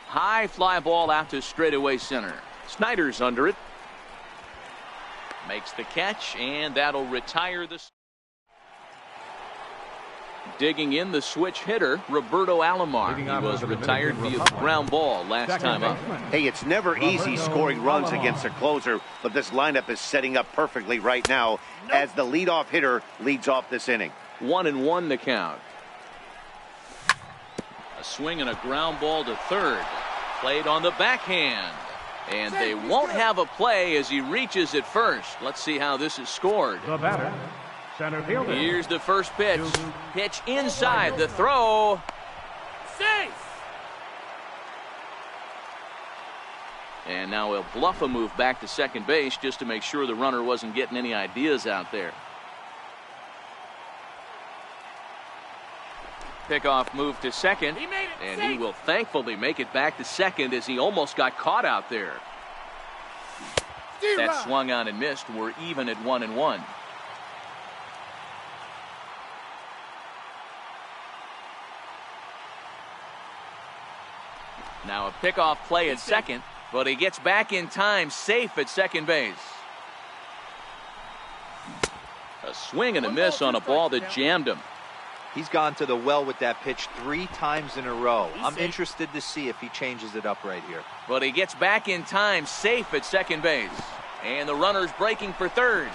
High fly ball out to straightaway center. Snyder's under it. Makes the catch, and that'll retire the... Digging in, the switch hitter, Roberto Alomar. He was retired via ground ball last time up. Hey, it's never easy scoring runs against a closer, but this lineup is setting up perfectly right now as the leadoff hitter leads off this inning. 1-1 the count. A swing and a ground ball to third. Played on the backhand. And they won't have a play as he reaches at first. Let's see how this is scored. The batter, center fielder. Here's the first pitch. Pitch inside, the throw. Safe. And now he'll bluff a move back to second base just to make sure the runner wasn't getting any ideas out there. Pickoff move to second, and he will thankfully make it back to second as he almost got caught out there. That swung on and missed. We're even at 1-1. Now a pickoff play at second, but he gets back in time, safe at second base. A swing and a miss on a ball that jammed him. He's gone to the well with that pitch 3 times in a row. I'm interested to see if he changes it up right here. But he gets back in time, safe at second base. And the runner's breaking for third.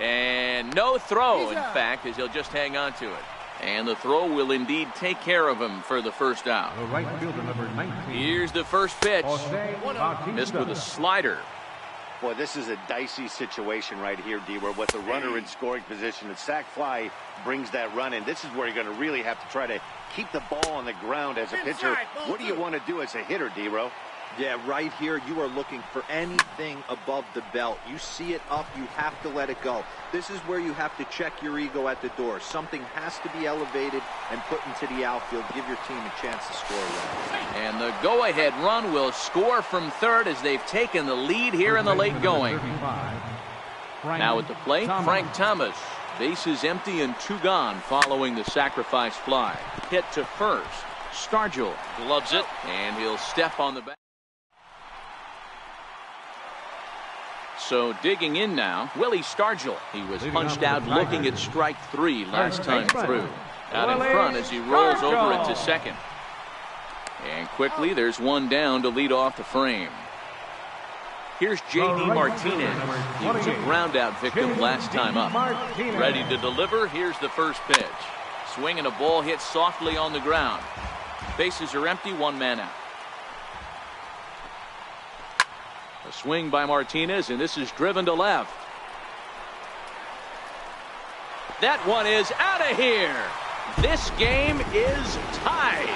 And no throw, in fact, as he'll just hang on to it. And the throw will indeed take care of him for the first out. The right fielder, number 19. Here's the first pitch. Bautista. Missed with a slider. Boy, this is a dicey situation right here, D, where with the runner in scoring position, the sac fly brings that run in. This is where you're going to really have to try to keep the ball on the ground as a pitcher. What do you want to do as a hitter, D-Ro? Yeah, right here, you are looking for anything above the belt. You see it up, you have to let it go. This is where you have to check your ego at the door. Something has to be elevated and put into the outfield. Give your team a chance to score a run. And the go-ahead run will score from third as they've taken the lead here in the late going. Now at the plate, Frank Thomas. Bases empty and 2 gone following the sacrifice fly. Hit to first. Stargell gloves it, and he'll step on the back. So digging in now, Willie Stargell. He was punched out looking at strike 3 last time through. Out in front as he rolls over it to second. And quickly there's one down to lead off the frame. Here's J.D. Martinez. He was a ground out victim last time up. Ready to deliver. Here's the first pitch. Swing and a ball hit softly on the ground. Bases are empty, 1 man out. A swing by Martinez, and this is driven to left. That one is out of here. This game is tied.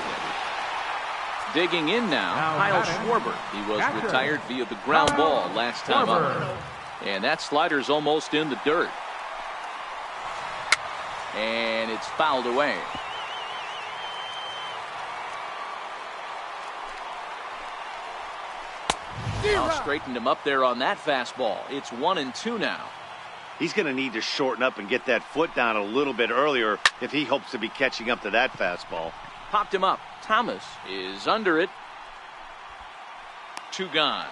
Digging in now, Kyle Schwarber. He was retired via the ground ball last time up. And that slider's almost in the dirt. And it's fouled away. Straightened him up there on that fastball. It's 1-2 now. He's going to need to shorten up and get that foot down a little bit earlier if he hopes to be catching up to that fastball. Popped him up. Thomas is under it. 2 gone.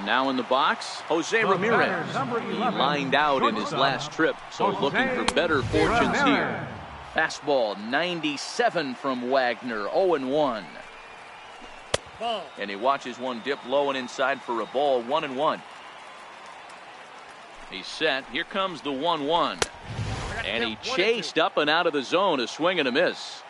Now in the box, Jose Ramirez. He lined out in his last trip, so looking for better fortunes here. Fastball 97 from Wagner, 0-1. And he watches one dip low and inside for a ball, 1-1. He's set. Here comes the 1-1. And he chased up and out of the zone, a swing and a miss.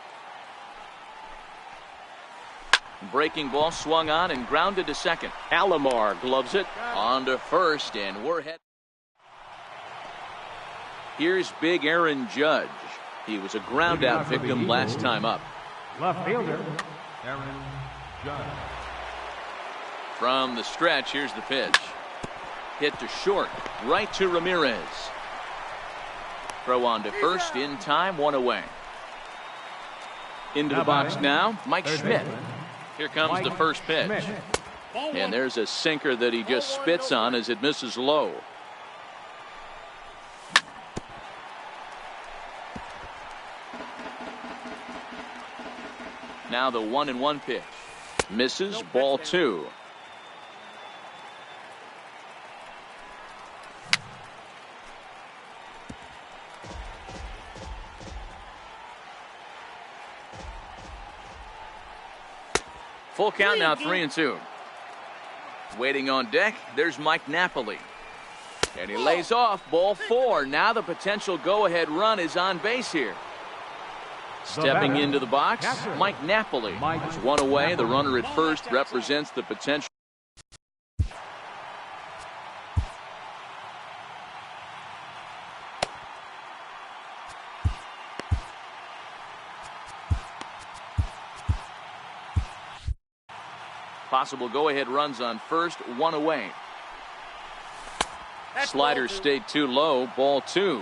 Breaking ball swung on and grounded to second. Alomar gloves it on to first, and we're headed. Here's big Aaron Judge. He was a ground out victim last time up. Left fielder, Aaron Judge. From the stretch, here's the pitch. Hit to short, right to Ramirez. Throw on to first in time, 1 away. Into the box now, Mike Schmidt. Here comes the first pitch. And there's a sinker that he just spits on as it misses low. Now the 1-1 pitch. Misses, ball 2. Full count now, 3-2. Waiting on deck, there's Mike Napoli. And he lays off, ball 4. Now the potential go-ahead run is on base here. Stepping into the box, Mike Napoli. There's 1 away. The runner at first represents the potential. Possible go-ahead runs on first, 1 away. Slider stayed too low, ball 2.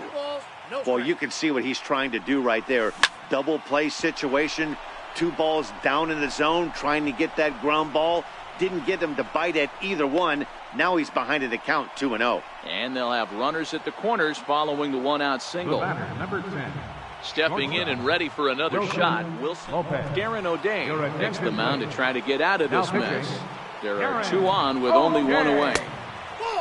Well, you can see what he's trying to do right there. Double play situation, 2 balls down in the zone, trying to get that ground ball. Didn't get him to bite at either one. Now he's behind in the count, 2-0. And they'll have runners at the corners following the 1-out single. Number 10. Stepping in and ready for another shot, Wilson. Darren O'Day takes the mound to try to get out of this mess. There are 2 on with only 1 away.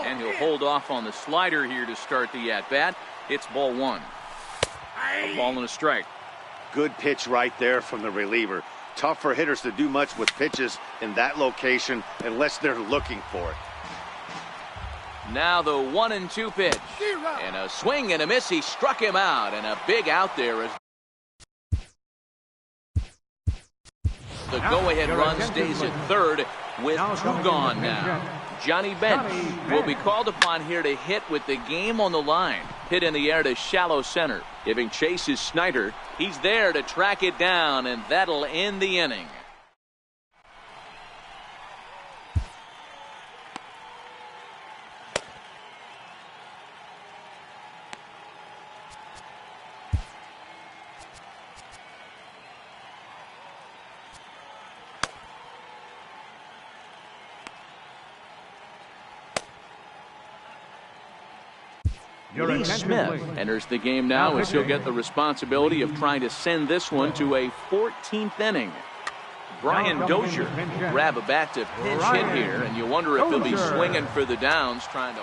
And he'll hold off on the slider here to start the at-bat. It's ball 1. A ball and a strike. Good pitch right there from the reliever. Tough for hitters to do much with pitches in that location unless they're looking for it. Now the 1-2 pitch. And a swing and a miss. He struck him out. And a big out there as the go-ahead run stays at third with 2 gone now. Johnny Bench will be called upon here to hit with the game on the line. Hit in the air to shallow center. Giving chase is Snyder. He's there to track it down, and that'll end the inning. Lee Smith enters the game now as he'll get the responsibility of trying to send this one to a 14th inning. Brian Dozier grab a bat to pinch hit here, and you wonder if he'll be swinging for the downs trying to